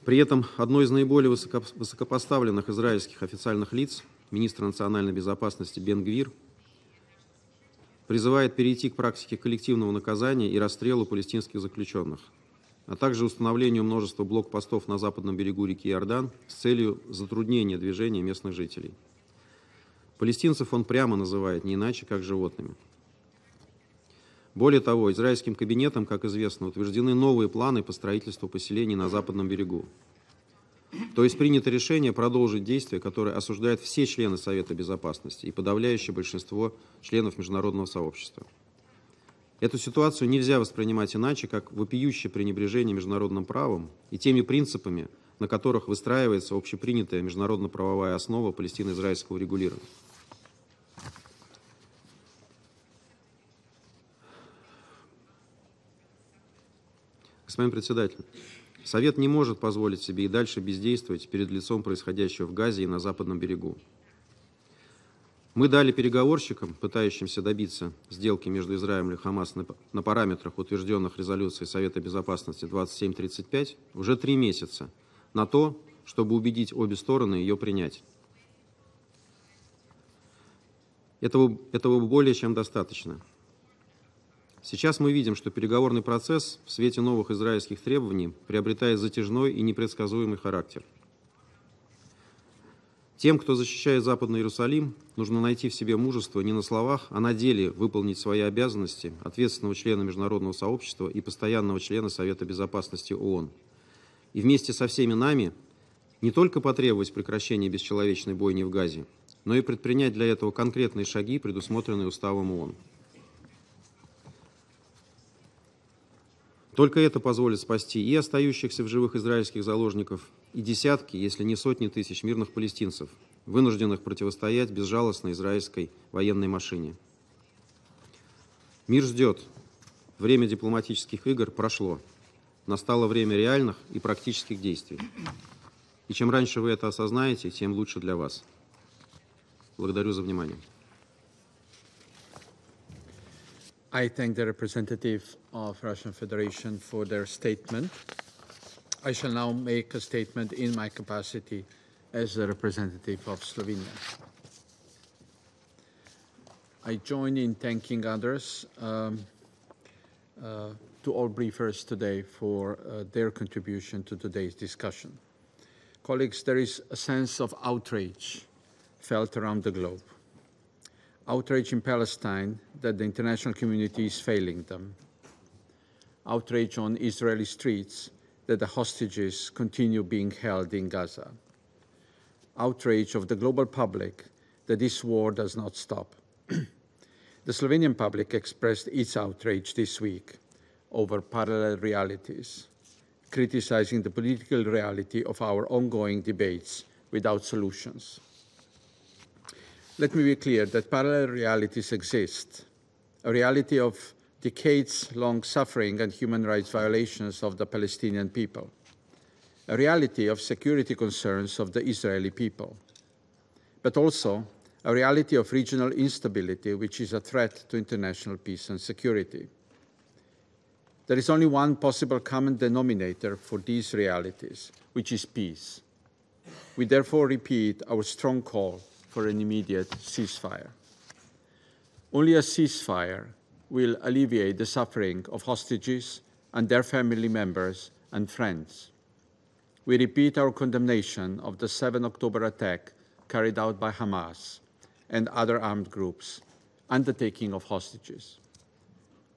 При этом одно из наиболее высокопоставленных израильских официальных лиц, министр национальной безопасности Бен-Гвир, призывает перейти к практике коллективного наказания и расстрелу палестинских заключенных, а также установлению множества блокпостов на западном берегу реки Иордан с целью затруднения движения местных жителей. Палестинцев он прямо называет не иначе, как животными. Более того, израильским кабинетом, как известно, утверждены новые планы по строительству поселений на западном берегу. То есть принято решение продолжить действия, которые осуждают все члены Совета Безопасности и подавляющее большинство членов международного сообщества. Эту ситуацию нельзя воспринимать иначе, как вопиющее пренебрежение международным правом и теми принципами, на которых выстраивается общепринятая международно-правовая основа палестино-израильского регулирования. Господин председатель, Совет не может позволить себе и дальше бездействовать перед лицом происходящего в Газе и на западном берегу. Мы дали переговорщикам, пытающимся добиться сделки между Израилем и Хамас на параметрах, утвержденных резолюцией Совета Безопасности 2735, уже 3 месяца на то, чтобы убедить обе стороны ее принять. Этого более чем достаточно. Сейчас мы видим, что переговорный процесс в свете новых израильских требований приобретает затяжной и непредсказуемый характер. Тем, кто защищает Западный Иерусалим, нужно найти в себе мужество не на словах, а на деле выполнить свои обязанности ответственного члена международного сообщества и постоянного члена Совета Безопасности ООН. И вместе со всеми нами не только потребовать прекращения бесчеловечной бойни в Газе, но и предпринять для этого конкретные шаги, предусмотренные Уставом ООН. Только это позволит спасти и остающихся в живых израильских заложников, и десятки, если не сотни тысяч мирных палестинцев, вынужденных противостоять безжалостной израильской военной машине. Мир ждет. Время дипломатических игр прошло. Настало время реальных и практических действий. И чем раньше вы это осознаете, тем лучше для вас. Благодарю за внимание. I thank the representative of Russian Federation for their statement. I shall now make a statement in my capacity as the representative of Slovenia. I join in thanking others, to all briefers today for their contribution to today's discussion. Colleagues, there is a sense of outrage felt around the globe. Outrage in Palestine that the international community is failing them. Outrage on Israeli streets that the hostages continue being held in Gaza. Outrage of the global public that this war does not stop. The Slovenian public expressed its outrage this week over parallel realities, criticizing the political reality of our ongoing debates without solutions. Let me be clear that parallel realities exist. A reality of decades-long suffering and human rights violations of the Palestinian people. A reality of security concerns of the Israeli people. But also a reality of regional instability, which is a threat to international peace and security. There is only one possible common denominator for these realities, which is peace. We therefore repeat our strong call for an immediate ceasefire. Only a ceasefire will alleviate the suffering of hostages and their family members and friends. We repeat our condemnation of the 7 October attack carried out by Hamas and other armed groups and the taking of hostages.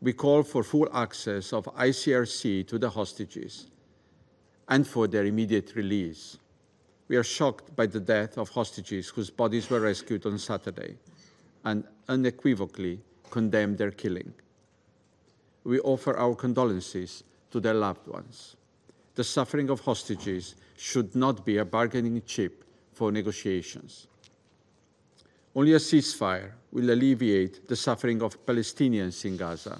We call for full access of ICRC to the hostages and for their immediate release. We are shocked by the death of hostages whose bodies were rescued on Saturday and unequivocally condemn their killing. We offer our condolences to their loved ones. The suffering of hostages should not be a bargaining chip for negotiations. Only a ceasefire will alleviate the suffering of Palestinians in Gaza.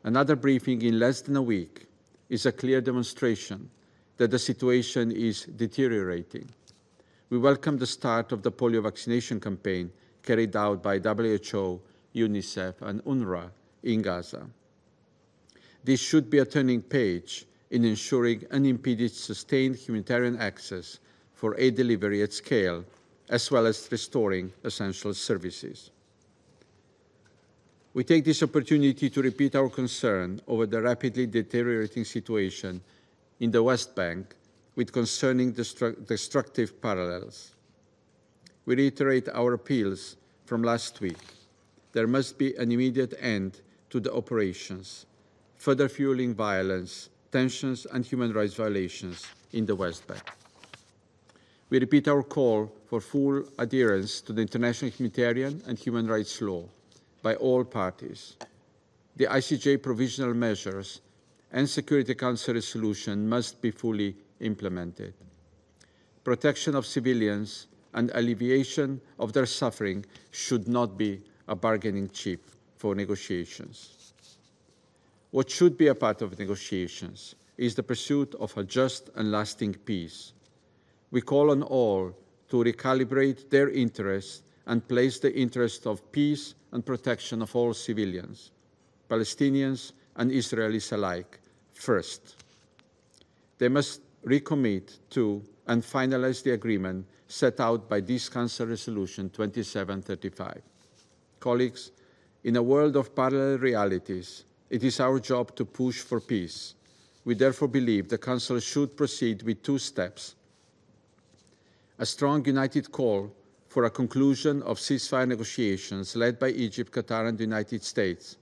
Another briefing in less than a week is a clear demonstration that the situation is deteriorating. We welcome the start of the polio vaccination campaign carried out by WHO, UNICEF, and UNRWA in Gaza. This should be a turning page in ensuring unimpeded, sustained humanitarian access for aid delivery at scale, as well as restoring essential services. We take this opportunity to repeat our concern over the rapidly deteriorating situation in the West Bank with concerning destructive parallels. We reiterate our appeals from last week. There must be an immediate end to the operations, further fueling violence, tensions, and human rights violations in the West Bank. We repeat our call for full adherence to the international humanitarian and human rights law by all parties. The ICJ provisional measures and Security Council resolution must be fully implemented. Protection of civilians and alleviation of their suffering should not be a bargaining chip for negotiations. What should be a part of negotiations is the pursuit of a just and lasting peace. We call on all to recalibrate their interests and place the interest of peace and protection of all civilians, Palestinians and Israelis alike, first. They must recommit to and finalize the agreement set out by this Council Resolution 2735. Colleagues, In a world of parallel realities, it is our job to push for peace. We therefore believe the Council should proceed with two steps: a strong united call for a conclusion of ceasefire negotiations led by Egypt, Qatar, and the United States,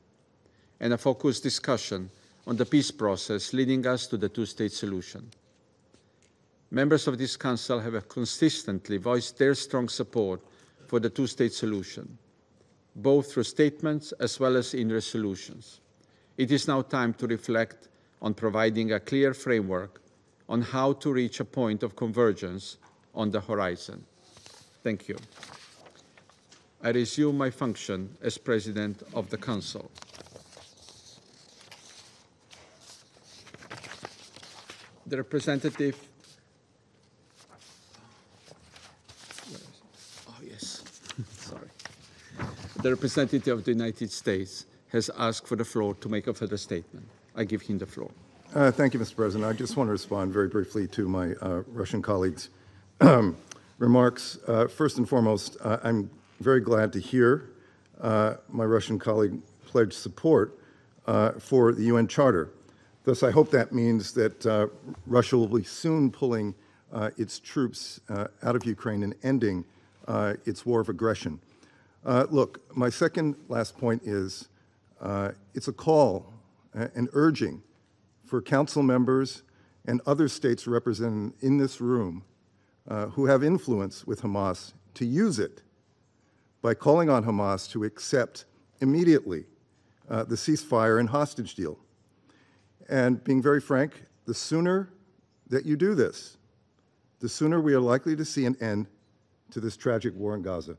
and a focused discussion on the peace process leading us to the two-state solution. Members of this Council have consistently voiced their strong support for the two-state solution, both through statements as well as in resolutions. It is now time to reflect on providing a clear framework on how to reach a point of convergence on the horizon. Thank you. I resume my function as President of the Council. The representative, the representative of the United States has asked for the floor to make a further statement. I give him the floor. Thank you, Mr. President. I just want to respond very briefly to my Russian colleagues' remarks. First and foremost, I'm very glad to hear my Russian colleague pledge support for the UN Charter. Thus, I hope that means that Russia will be soon pulling its troops out of Ukraine and ending its war of aggression. Look, my second last point is it's a call, an urging for Council members and other states represented in this room who have influence with Hamas to use it by calling on Hamas to accept immediately the ceasefire and hostage deal. And being very frank, the sooner that you do this, the sooner we are likely to see an end to this tragic war in Gaza.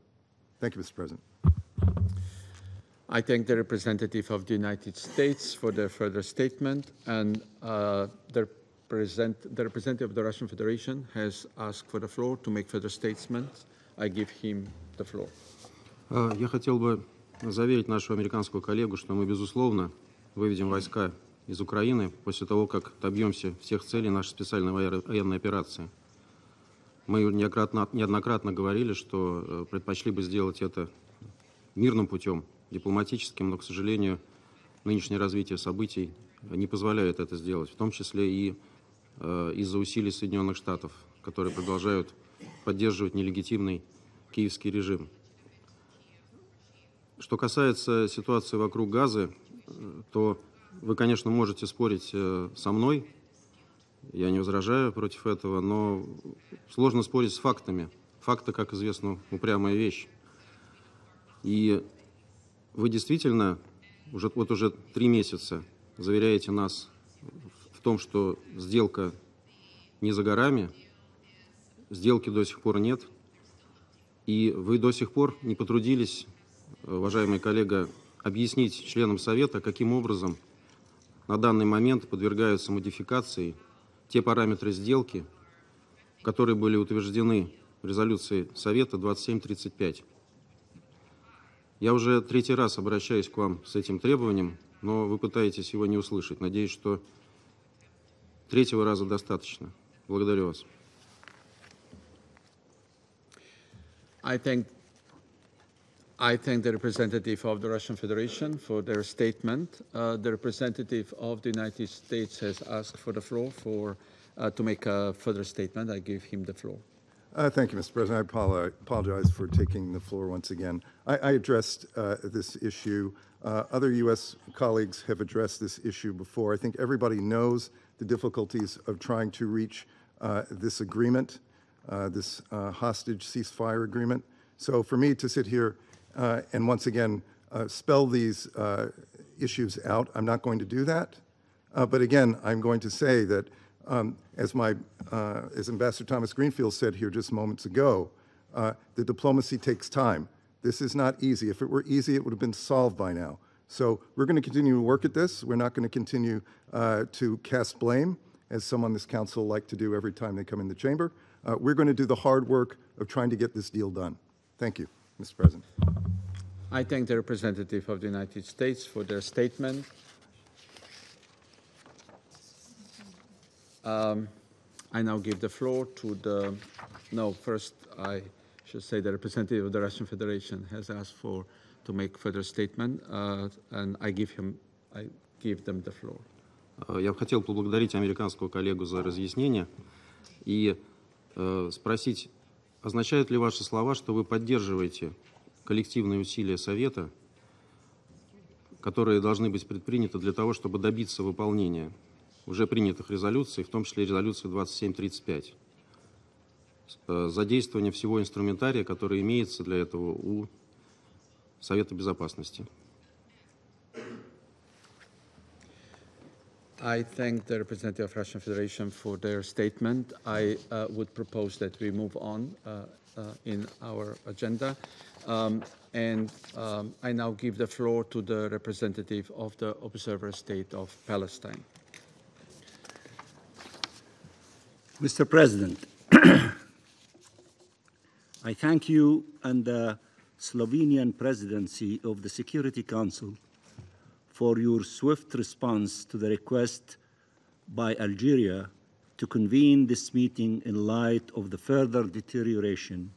Thank you, Mr. President. I thank the representative of the United States for their further statement, and the representative of the Russian Federation has asked for the floor to make further statements. I give him the floor. Я хотел бы заверить нашего американского коллегу, что мы, безусловно, выведем войска из Украины после того, как добьемся всех целей нашей специальной военной операции. Мы неоднократно говорили, что предпочли бы сделать это мирным путем, дипломатическим, но, к сожалению, нынешнее развитие событий не позволяет это сделать, в том числе и из-за усилий Соединенных Штатов, которые продолжают поддерживать нелегитимный киевский режим. Что касается ситуации вокруг Газы, то вы, конечно, можете спорить со мной, я не возражаю против этого, но сложно спорить с фактами. Факты, как известно, упрямая вещь. И вы действительно уже 3 месяца заверяете нас в том, что сделка не за горами, сделки до сих пор нет, и вы до сих пор не потрудились, уважаемый коллега, объяснить членам Совета, каким образом на данный момент подвергаются модификации те параметры сделки, которые были утверждены в резолюции Совета 2735. Я уже 3-й раз обращаюсь к вам с этим требованием, но вы пытаетесь его не услышать. Надеюсь, что 3-го раза достаточно. Благодарю вас. I thank the representative of the Russian Federation for their statement. The representative of the United States has asked for the floor to make a further statement. I give him the floor. Thank you, Mr. President. I apologize for taking the floor once again. I addressed this issue. Other U.S. colleagues have addressed this issue before. I think everybody knows the difficulties of trying to reach this agreement, this hostage ceasefire agreement. So for me to sit here and once again spell these issues out, I'm not going to do that. But again, I'm going to say that as Ambassador Thomas Greenfield said here just moments ago, the diplomacy takes time. This is not easy. If it were easy, it would have been solved by now. So we're going to continue to work at this. We're not going to continue to cast blame, as some on this council like to do every time they come in the chamber. We're going to do the hard work of trying to get this deal done. Thank you, Mr. President. I thank the representative of the United States for their statement. I now give the floor to first I should say the representative of the Russian Federation has asked to to make further statement, and I give them the floor. Я бы хотел поблагодарить американского коллегу за разъяснение и спросить, означают ли ваши слова, что вы поддерживаете коллективные усилия Совета, которые должны быть предприняты для того, чтобы добиться выполнения уже принятых резолюций, в том числе резолюции 2735, задействование всего инструментария, который имеется для этого у Совета Безопасности. I thank the representative of Russian Federation for their statement. I would propose that we move on in our agenda. I now give the floor to the representative of the Observer State of Palestine. Mr. President, I thank you and the Slovenian presidency of the Security Council for your swift response to the request by Algeria to convene this meeting in light of the further deterioration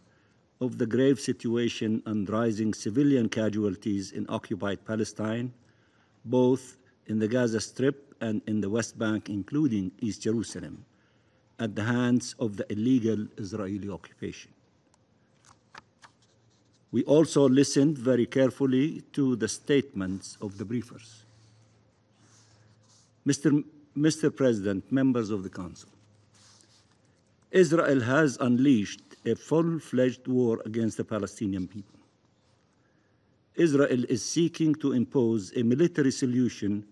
of the grave situation and rising civilian casualties in occupied Palestine, both in the Gaza Strip and in the West Bank, including East Jerusalem, at the hands of the illegal Israeli occupation. We also listened very carefully to the statements of the briefers. Mr. President, members of the Council, Israel has unleashed a full-fledged war against the Palestinian people. Israel is seeking to impose a military solution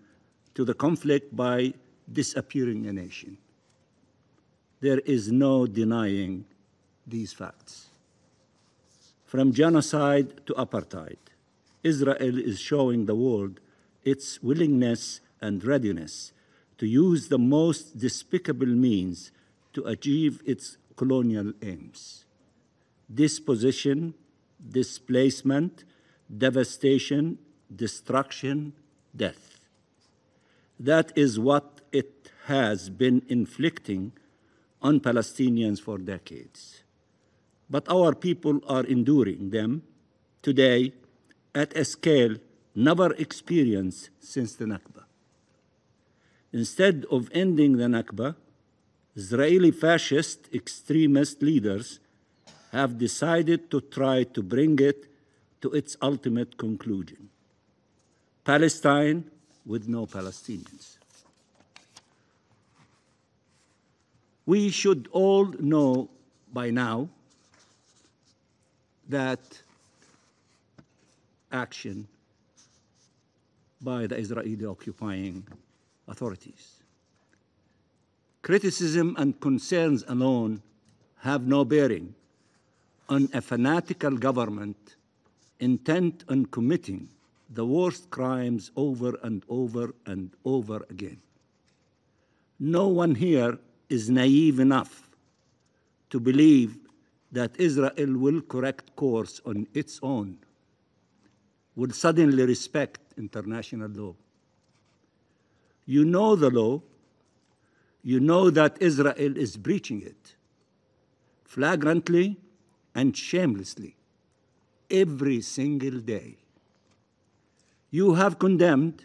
to the conflict by disappearing a nation. There is no denying these facts. From genocide to apartheid, Israel is showing the world its willingness and readiness to use the most despicable means to achieve its colonial aims: dispossession, displacement, devastation, destruction, death. That is what it has been inflicting on Palestinians for decades. But our people are enduring them today at a scale never experienced since the Nakba. Instead of ending the Nakba, Israeli fascist extremist leaders have decided to try to bring it to its ultimate conclusion: Palestine with no Palestinians. We should all know by now that action by the Israeli occupying authorities. Criticism and concerns alone have no bearing on a fanatical government intent on committing the worst crimes over and over and over again. No one here is naive enough to believe that Israel will correct course on its own, will suddenly respect international law. You know the law. You know that Israel is breaching it flagrantly and shamelessly every single day. You have condemned,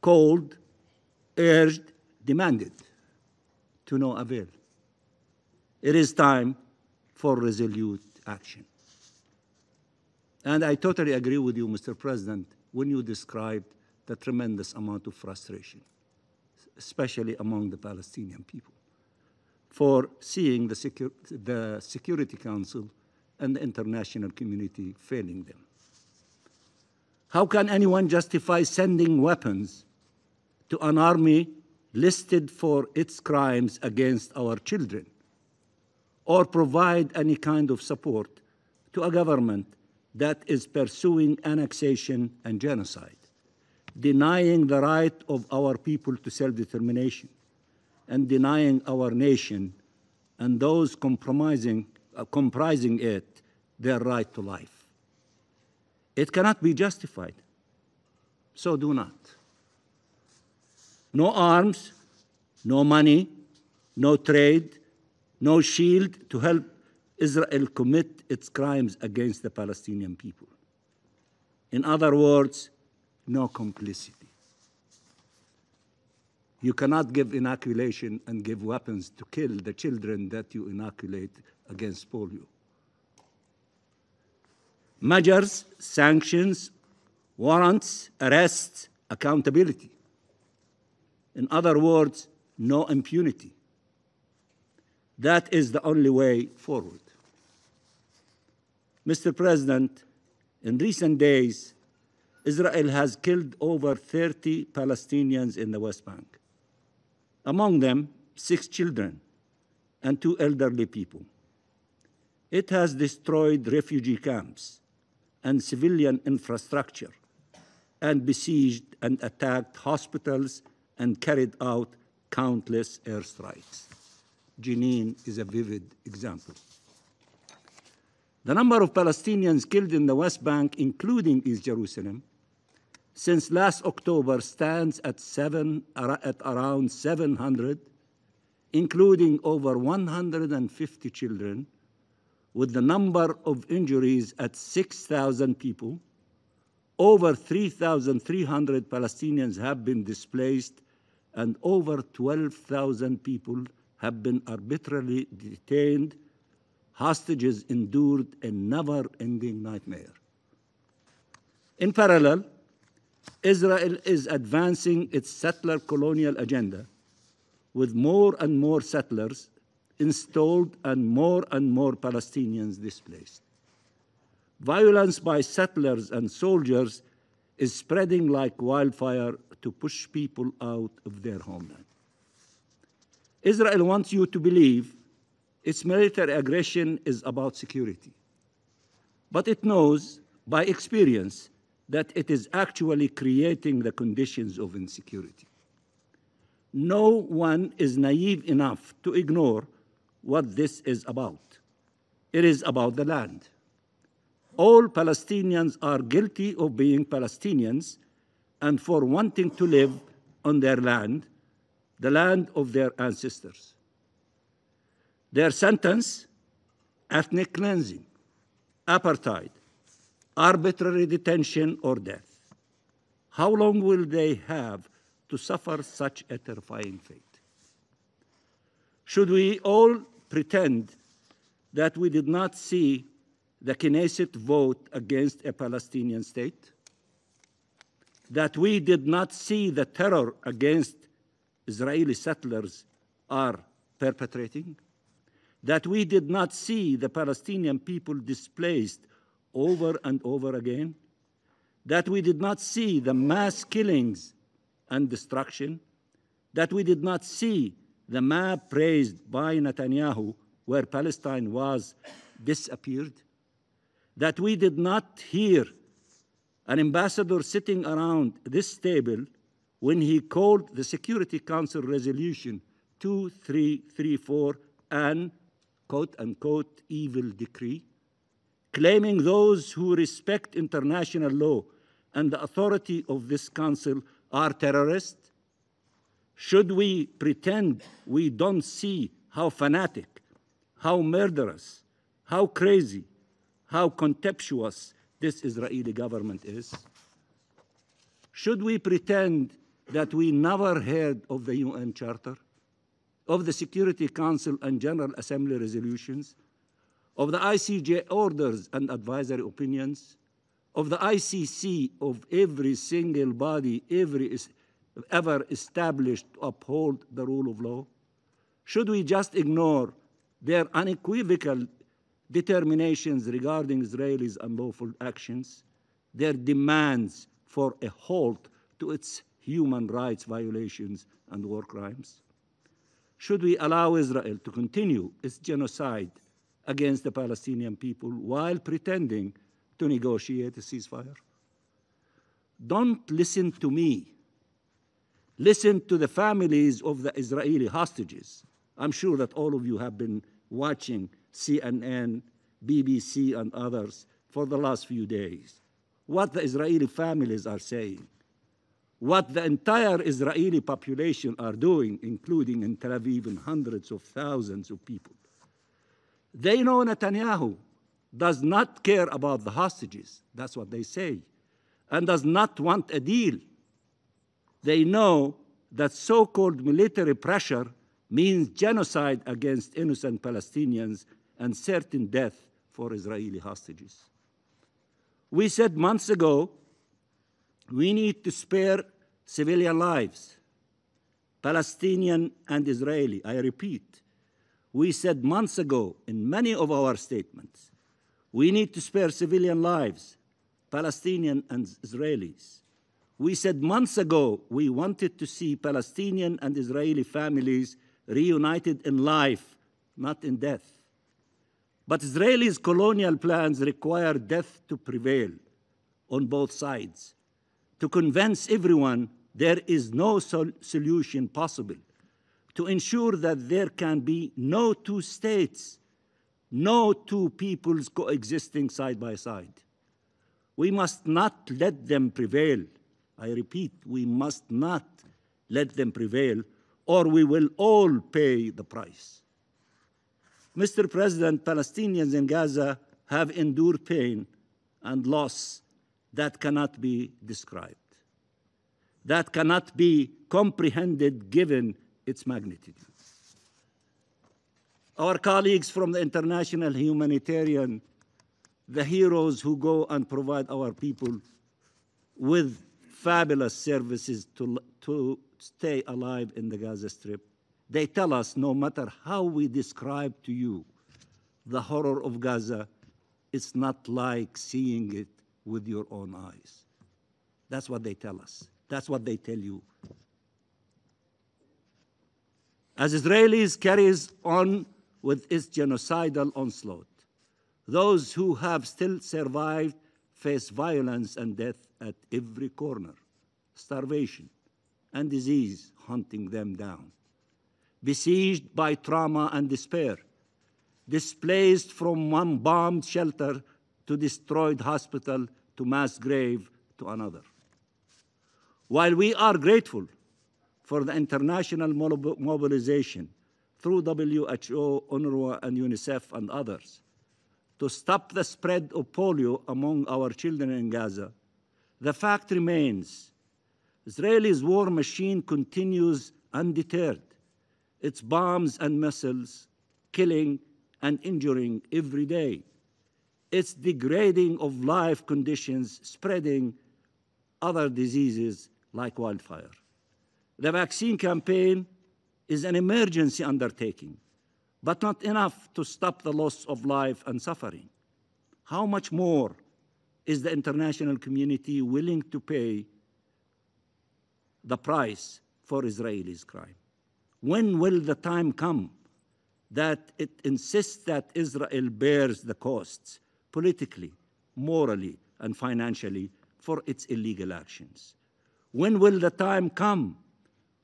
called, urged, demanded, to no avail. It is time for resolute action. And I totally agree with you, Mr. President, when you described the tremendous amount of frustration, especially among the Palestinian people, for seeing the Security Council and the international community failing them. How can anyone justify sending weapons to an army listed for its crimes against our children, or provide any kind of support to a government that is pursuing annexation and genocide, denying the right of our people to self-determination, and denying our nation and those comprising it their right to life? It cannot be justified. So do not. No arms, no money, no trade, no shield to help Israel commit its crimes against the Palestinian people. In other words, no complicity. You cannot give inoculation and give weapons to kill the children that you inoculate against polio. Measures, sanctions, warrants, arrests, accountability. In other words, no impunity. That is the only way forward. Mr. President, in recent days, Israel has killed over 30 Palestinians in the West Bank. Among them, 6 children and 2 elderly people. It has destroyed refugee camps and civilian infrastructure and besieged and attacked hospitals and carried out countless airstrikes. Jenin is a vivid example. The number of Palestinians killed in the West Bank, including East Jerusalem, since last October stands at around 700, including over 150 children, with the number of injuries at 6,000 people. Over 3,300 Palestinians have been displaced, and over 12,000 people have been arbitrarily detained. Hostages endured a never-ending nightmare. In parallel, Israel is advancing its settler colonial agenda with more and more settlers installed and more Palestinians displaced. Violence by settlers and soldiers is spreading like wildfire to push people out of their homeland. Israel wants you to believe its military aggression is about security, but it knows by experience that it is actually creating the conditions of insecurity. No one is naive enough to ignore what this is about. It is about the land. All Palestinians are guilty of being Palestinians and for wanting to live on their land, the land of their ancestors. Their sentence: ethnic cleansing, apartheid, arbitrary detention, or death. How long will they have to suffer such a terrifying fate? Should we all pretend that we did not see the Knesset vote against a Palestinian state? That we did not see the terror against Israeli settlers are perpetrating? That we did not see the Palestinian people displaced over and over again? That we did not see the mass killings and destruction? That we did not see the map praised by Netanyahu where Palestine was disappeared? That we did not hear an ambassador sitting around this table when he called the Security Council Resolution 2334 an quote-unquote evil decree, claiming those who respect international law and the authority of this council are terrorists? Should we pretend we don't see how fanatic, how murderous, how crazy, how contemptuous this Israeli government is? Should we pretend that we never heard of the UN Charter, of the Security Council and General Assembly resolutions, of the ICJ orders and advisory opinions, of the ICC, of every single body ever established to uphold the rule of law? Should we just ignore their unequivocal determinations regarding Israelis' unlawful actions, their demands for a halt to its human rights violations and war crimes? Should we allow Israel to continue its genocide against the Palestinian people while pretending to negotiate a ceasefire? Don't listen to me. Listen to the families of the Israeli hostages. I'm sure that all of you have been watching CNN, BBC, and others for the last few days. What the Israeli families are saying, what the entire Israeli population are doing, including in Tel Aviv and hundreds of thousands of people. They know Netanyahu does not care about the hostages. That's what they say. and does not want a deal. They know that so-called military pressure means genocide against innocent Palestinians and certain death for Israeli hostages. We said months ago, we need to spare civilian lives, Palestinian and Israeli. I repeat, we said months ago in many of our statements, we need to spare civilian lives, Palestinian and Israelis. We said months ago we wanted to see Palestinian and Israeli families reunited in life, not in death. But Israelis' colonial plans require death to prevail on both sides, to convince everyone there is no solution possible, to ensure that there can be no two states, no two peoples coexisting side by side. We must not let them prevail. I repeat, we must not let them prevail, or we will all pay the price. Mr. President, Palestinians in Gaza have endured pain and loss that cannot be described, that cannot be comprehended given its magnitude. Our colleagues from the international humanitarian, the heroes who go and provide our people with fabulous services to stay alive in the Gaza Strip, they tell us no matter how we describe to you the horror of Gaza, it's not like seeing it with your own eyes. That's what they tell us. That's what they tell you. As Israelis carries on with its genocidal onslaught, those who have still survived face violence and death at every corner, starvation and disease hunting them down, besieged by trauma and despair, displaced from one bombed shelter to destroyed hospital to mass grave to another. While we are grateful for the international mobilization through WHO, UNRWA, and UNICEF and others to stop the spread of polio among our children in Gaza, the fact remains Israel's war machine continues undeterred, its bombs and missiles killing and injuring every day, its degrading of life conditions spreading other diseases like wildfire. The vaccine campaign is an emergency undertaking, but not enough to stop the loss of life and suffering. How much more is the international community willing to pay the price for Israel's crime? When will the time come that it insists that Israel bears the costs politically, morally, and financially for its illegal actions? When will the time come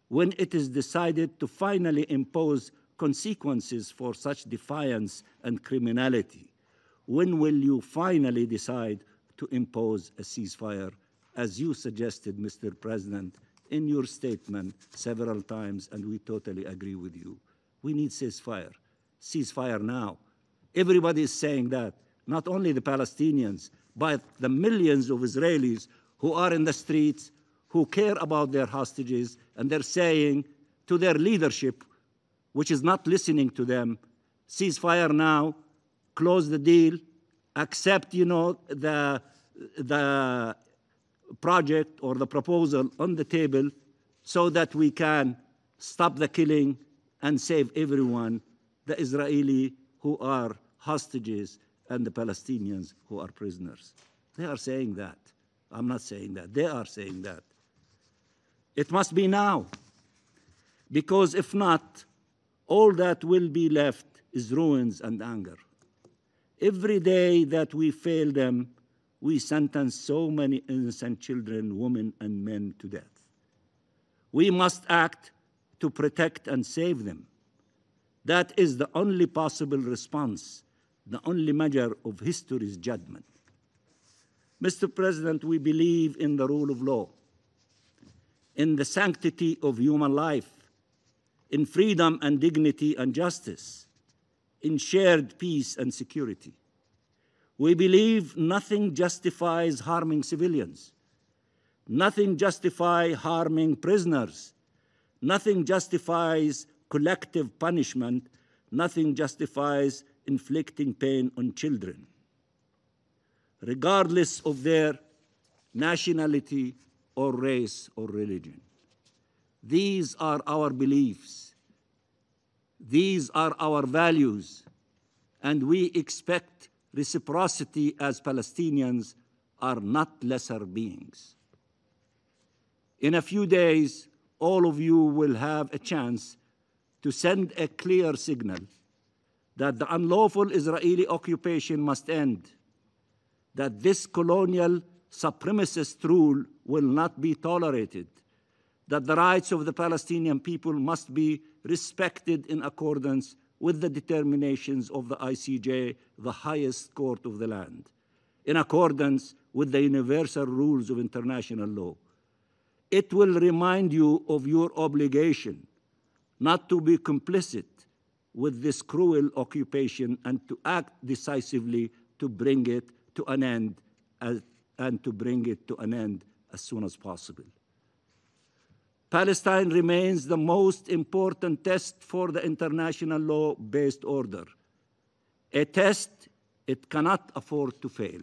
when it is decided to finally impose consequences for such defiance and criminality? When will you finally decide to impose a ceasefire, as you suggested, Mr. President, in your statement several times, and we totally agree with you? We need ceasefire. Ceasefire now. Everybody is saying that, not only the Palestinians, but the millions of Israelis who are in the streets, who care about their hostages, and they're saying to their leadership, which is not listening to them, ceasefire now, close the deal, accept, the project or the proposal on the table so that we can stop the killing and save everyone, the Israeli who are hostages and the Palestinians who are prisoners. They are saying that. I'm not saying that. They are saying that. It must be now, because if not, all that will be left is ruins and anger. Every day that we fail them, we sentence so many innocent children, women, and men to death. We must act to protect and save them. That is the only possible response, the only measure of history's judgment. Mr. President, we believe in the rule of law, in the sanctity of human life, in freedom and dignity and justice, in shared peace and security. We believe nothing justifies harming civilians, Nothing justifies harming prisoners. Nothing justifies collective punishment. Nothing justifies inflicting pain on children, regardless of their nationality or race or religion. These are our beliefs. These are our values, and we expect reciprocity as Palestinians are not lesser beings. In a few days, all of you will have a chance to send a clear signal that the unlawful Israeli occupation must end, that this colonial supremacist rule will not be tolerated, that the rights of the Palestinian people must be respected in accordance with the determinations of the ICJ, the highest court of the land, in accordance with the universal rules of international law. It will remind you of your obligation not to be complicit with this cruel occupation and to act decisively to bring it to an end, as soon as possible. Palestine remains the most important test for the international law-based order, a test it cannot afford to fail.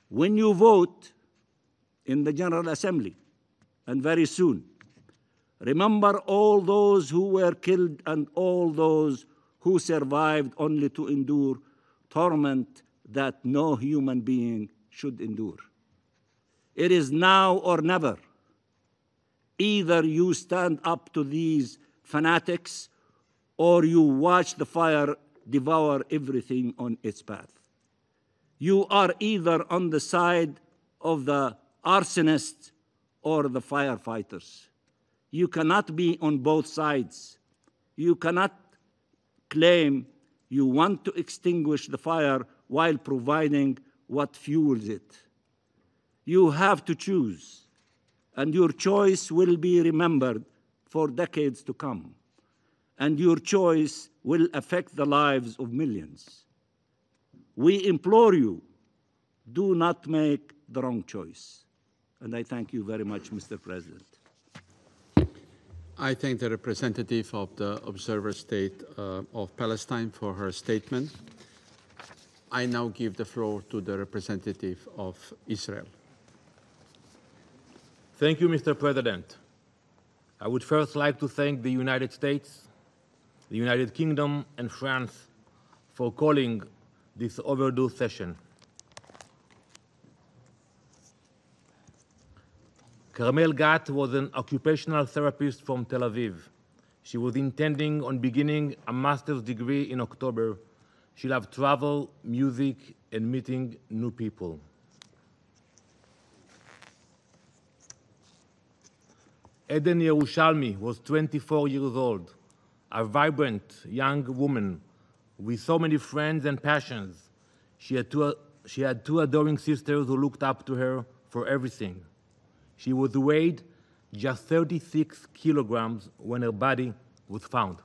When you vote in the General Assembly, and very soon, remember all those who were killed and all those who survived only to endure torment that no human being should endure. It is now or never. Either you stand up to these fanatics or you watch the fire devour everything on its path. You are either on the side of the arsonists or the firefighters. You cannot be on both sides. You cannot claim you want to extinguish the fire while providing what fuels it. You have to choose, and your choice will be remembered for decades to come, and your choice will affect the lives of millions. We implore you, do not make the wrong choice. And I thank you very much, Mr. President. I thank the representative of the observer state of Palestine for her statement. I now give the floor to the representative of Israel. Thank you, Mr. President. I would first like to thank the United States, the United Kingdom, and France for calling this overdue session. Carmel Gat was an occupational therapist from Tel Aviv. She was intending on beginning a master's degree in October. She loved travel, music, and meeting new people. Eden Yerushalmi was 24 years old, a vibrant young woman with so many friends and passions. She had two adoring sisters who looked up to her for everything. She was weighed just 36 kilograms when her body was found.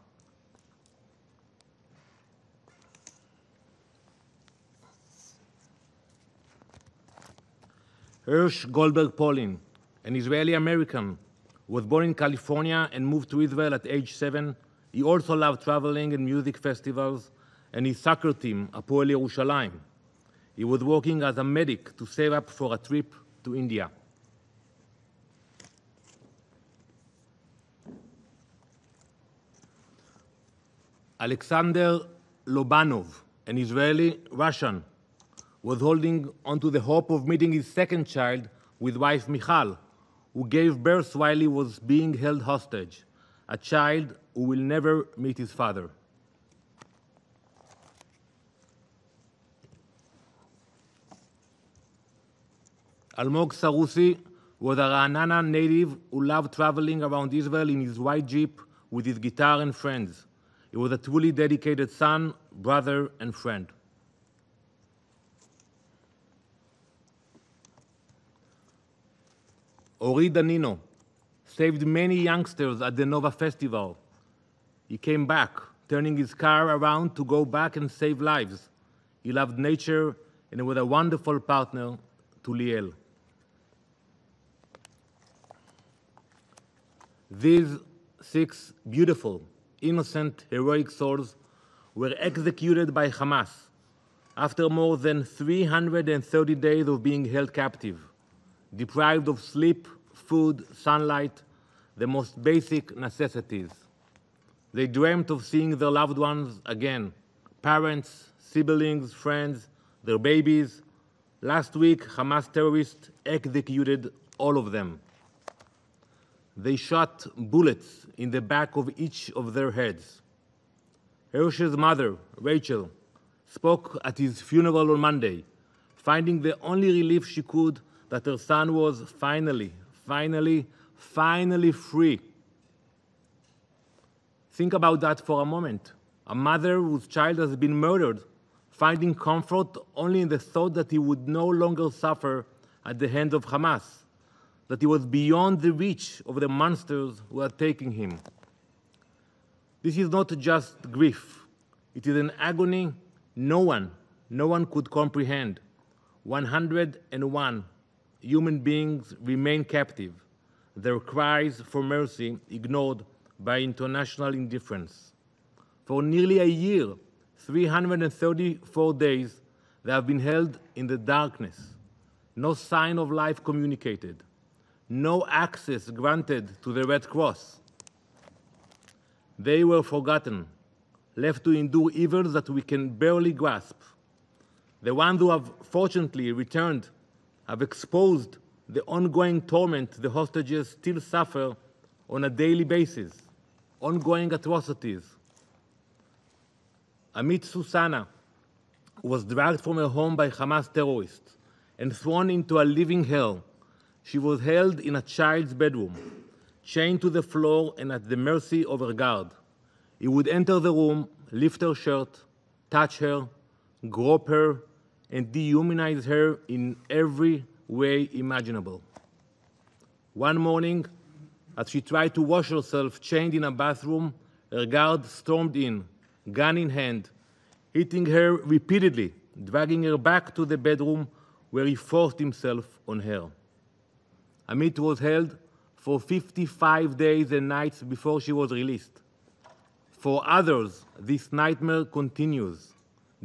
Hirsch Goldberg-Polin, an Israeli-American, was born in California and moved to Israel at age 7. He also loved traveling and music festivals and his soccer team, Hapoel Yerushalayim. He was working as a medic to save up for a trip to India. Alexander Lobanov, an Israeli-Russian, was holding onto the hope of meeting his second child with wife Michal, who gave birth while he was being held hostage, a child who will never meet his father. Almog Sarusi was a Ra'anana native who loved traveling around Israel in his white Jeep with his guitar and friends. He was a truly dedicated son, brother, and friend. Ori Danino saved many youngsters at the Nova Festival. He came back, turning his car around to go back and save lives. He loved nature and was a wonderful partner to Liel. These 6 beautiful, innocent, heroic souls were executed by Hamas after more than 330 days of being held captive, deprived of sleep, food, sunlight, the most basic necessities. They dreamt of seeing their loved ones again, parents, siblings, friends, their babies. Last week, Hamas terrorists executed all of them. They shot bullets in the back of each of their heads. Hersh's mother, Rachel, spoke at his funeral on Monday, finding the only relief she could that her son was finally free. Think about that for a moment. A mother whose child has been murdered, finding comfort only in the thought that he would no longer suffer at the hands of Hamas, that he was beyond the reach of the monsters who are taking him. This is not just grief. It is an agony no one could comprehend. 101 human beings remain captive, their cries for mercy ignored by international indifference. For nearly a year, 334 days, they have been held in the darkness. No sign of life communicated. No access granted to the Red Cross. They were forgotten, left to endure evils that we can barely grasp. The ones who have fortunately returned have exposed the ongoing torment the hostages still suffer on a daily basis, ongoing atrocities. Amit Susana was dragged from her home by Hamas terrorists and thrown into a living hell. She was held in a child's bedroom, chained to the floor and at the mercy of her guard. He would enter the room, lift her shirt, touch her, grope her, and dehumanize her in every way imaginable. One morning, as she tried to wash herself chained in a bathroom, her guard stormed in, gun in hand, hitting her repeatedly, dragging her back to the bedroom where he forced himself on her. Amit was held for 55 days and nights before she was released. For others, this nightmare continues,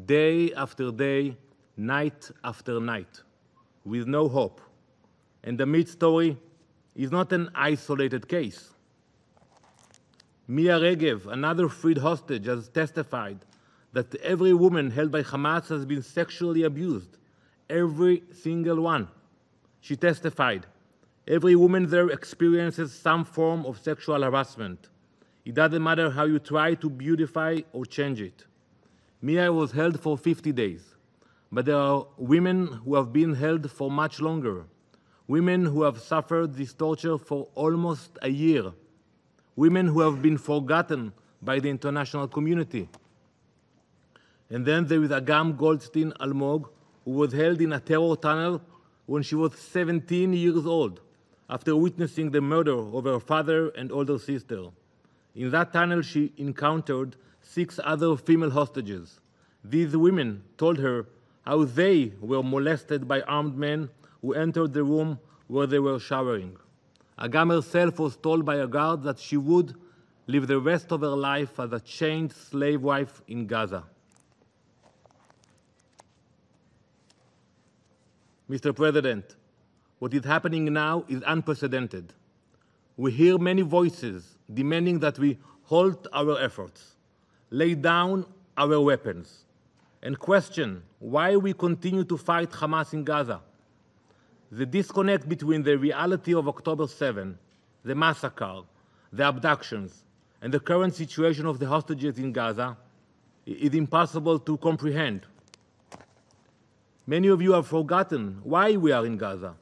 day after day, night after night, with no hope. And Amit's story is not an isolated case. Mia Regev, another freed hostage, has testified that every woman held by Hamas has been sexually abused. Every single one. She testified, every woman there experiences some form of sexual harassment. It doesn't matter how you try to beautify or change it. Mia was held for 50 days, but there are women who have been held for much longer, women who have suffered this torture for almost a year, women who have been forgotten by the international community. And then there is Agam Goldstein Almog, who was held in a terror tunnel when she was 17 years old, after witnessing the murder of her father and older sister. In that tunnel, she encountered 6 other female hostages. These women told her how they were molested by armed men who entered the room where they were showering. Agam herself was told by a guard that she would live the rest of her life as a chained slave wife in Gaza. Mr. President, what is happening now is unprecedented. We hear many voices demanding that we halt our efforts, lay down our weapons, and question why we continue to fight Hamas in Gaza. The disconnect between the reality of October 7, the massacre, the abductions, and the current situation of the hostages in Gaza is impossible to comprehend. Many of you have forgotten why we are in Gaza.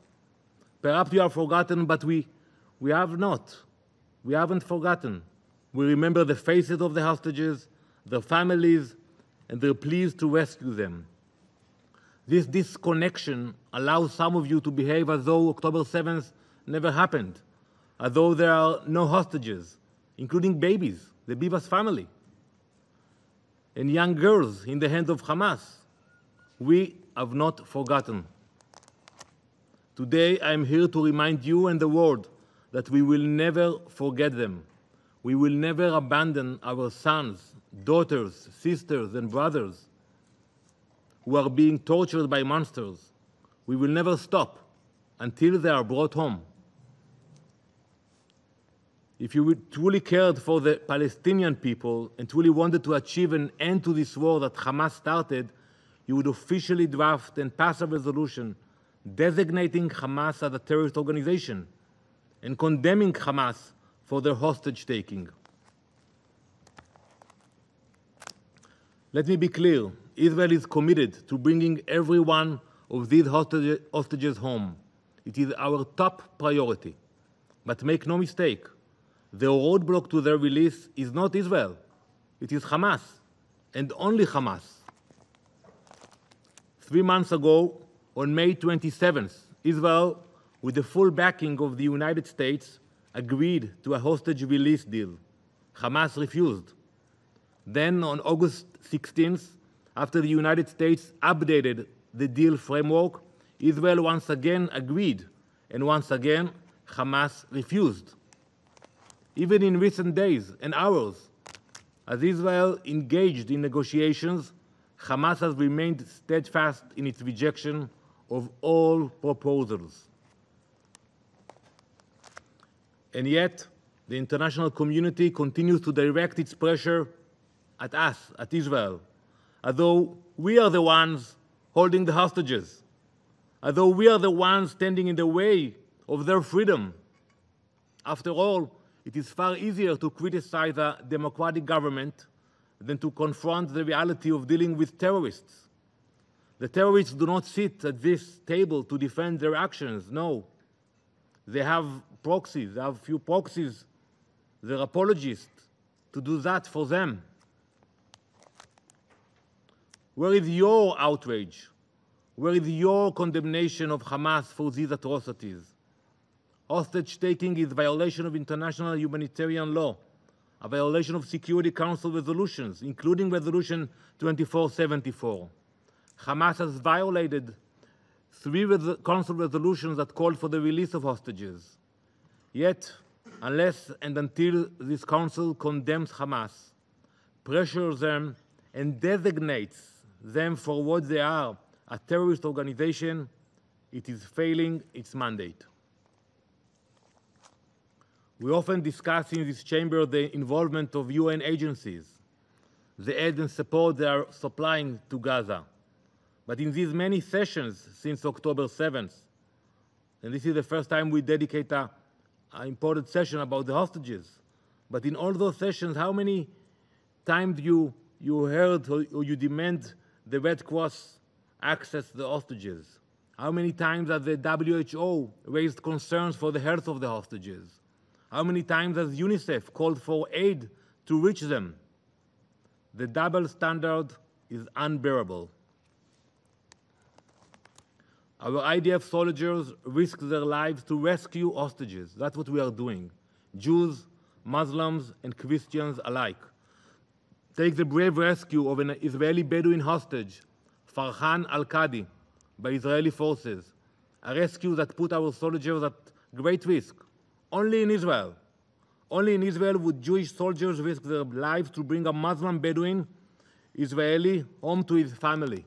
Perhaps you have forgotten, but we have not. We haven't forgotten. We remember the faces of the hostages, their families, and their pleas to rescue them. This disconnection allows some of you to behave as though October 7th never happened, as though there are no hostages, including babies, the Bivas family, and young girls in the hands of Hamas. We have not forgotten. Today, I am here to remind you and the world that we will never forget them. We will never abandon our sons, daughters, sisters, and brothers who are being tortured by monsters. We will never stop until they are brought home. If you truly cared for the Palestinian people and truly wanted to achieve an end to this war that Hamas started, you would officially draft and pass a resolution designating Hamas as a terrorist organization and condemning Hamas for their hostage-taking. Let me be clear, Israel is committed to bringing every one of these hostages home. It is our top priority. But make no mistake, the roadblock to their release is not Israel. It is Hamas, and only Hamas. 3 months ago, on May 27th, Israel, with the full backing of the United States, agreed to a hostage release deal. Hamas refused. Then, on August 16th, after the United States updated the deal framework, Israel once again agreed, and once again, Hamas refused. Even in recent days and hours, as Israel engaged in negotiations, Hamas has remained steadfast in its rejection of all proposals. And yet, the international community continues to direct its pressure at us, at Israel, as though we are the ones holding the hostages, as though we are the ones standing in the way of their freedom. After all, it is far easier to criticize a democratic government than to confront the reality of dealing with terrorists. The terrorists do not sit at this table to defend their actions, no. They have proxies, they have few proxies, they're apologists, to do that for them. Where is your outrage? Where is your condemnation of Hamas for these atrocities? Hostage-taking is a violation of international humanitarian law, a violation of Security Council resolutions, including Resolution 2474. Hamas has violated 3 Council resolutions that called for the release of hostages. Yet, unless and until this Council condemns Hamas, pressures them, and designates them for what they are, a terrorist organization, it is failing its mandate. We often discuss in this chamber the involvement of UN agencies, the aid and support they are supplying to Gaza. But in these many sessions since October 7th, and this is the first time we dedicate an important session about the hostages, but in all those sessions, how many times you heard or you demand the Red Cross access the hostages? How many times has the WHO raised concerns for the health of the hostages? How many times has UNICEF called for aid to reach them? The double standard is unbearable. Our IDF soldiers risk their lives to rescue hostages. That's what we are doing. Jews, Muslims, and Christians alike. Take the brave rescue of an Israeli Bedouin hostage, Farhan al-Qadi, by Israeli forces, a rescue that put our soldiers at great risk. Only in Israel. Only in Israel would Jewish soldiers risk their lives to bring a Muslim Bedouin Israeli home to his family.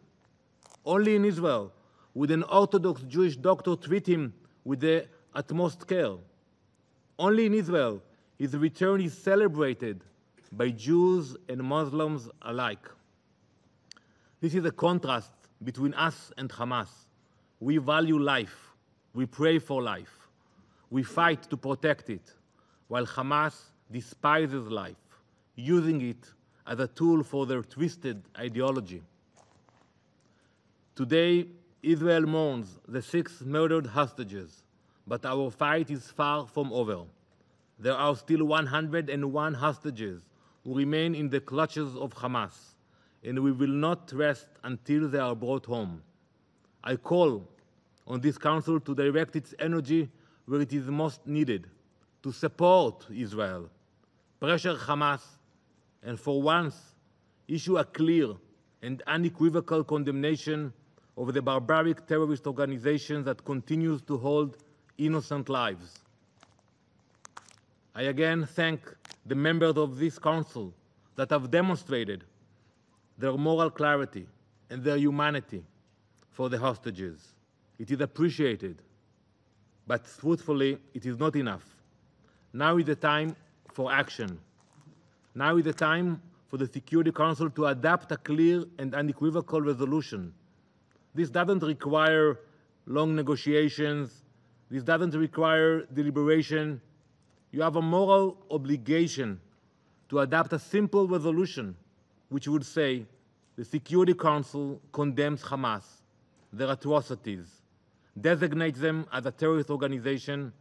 Only in Israel would an Orthodox Jewish doctor treat him with the utmost care. Only in Israel his return is celebrated by Jews and Muslims alike. This is a contrast between us and Hamas. We value life. We pray for life. We fight to protect it, while Hamas despises life, using it as a tool for their twisted ideology. Today, Israel mourns the 6 murdered hostages, but our fight is far from over. There are still 101 hostages who remain in the clutches of Hamas, and we will not rest until they are brought home. I call on this Council to direct its energy where it is most needed, to support Israel, pressure Hamas, and for once, issue a clear and unequivocal condemnation of the barbaric terrorist organization that continues to hold innocent lives. I again thank the members of this council that have demonstrated their moral clarity and their humanity for the hostages. It is appreciated, but truthfully, it is not enough. Now is the time for action. Now is the time for the Security Council to adopt a clear and unequivocal resolution. This doesn't require long negotiations. This doesn't require deliberation. You have a moral obligation to adopt a simple resolution which would say the Security Council condemns Hamas, their atrocities, designates them as a terrorist organization,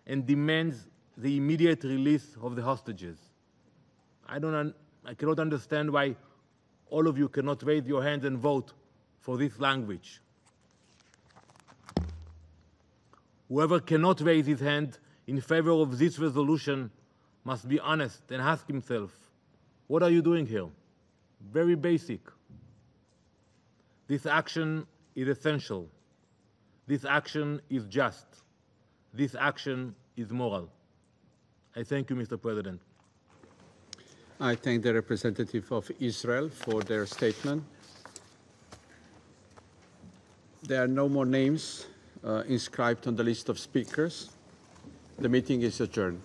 and demands the immediate release of the hostages. I cannot understand why all of you cannot raise your hands and vote for this language. Whoever cannot raise his hand in favor of this resolution must be honest and ask himself, what are you doing here? Very basic. This action is essential. This action is just. This action is moral. I thank you, Mr. President. I thank the representative of Israel for their statement. There are no more names inscribed on the list of speakers. The meeting is adjourned.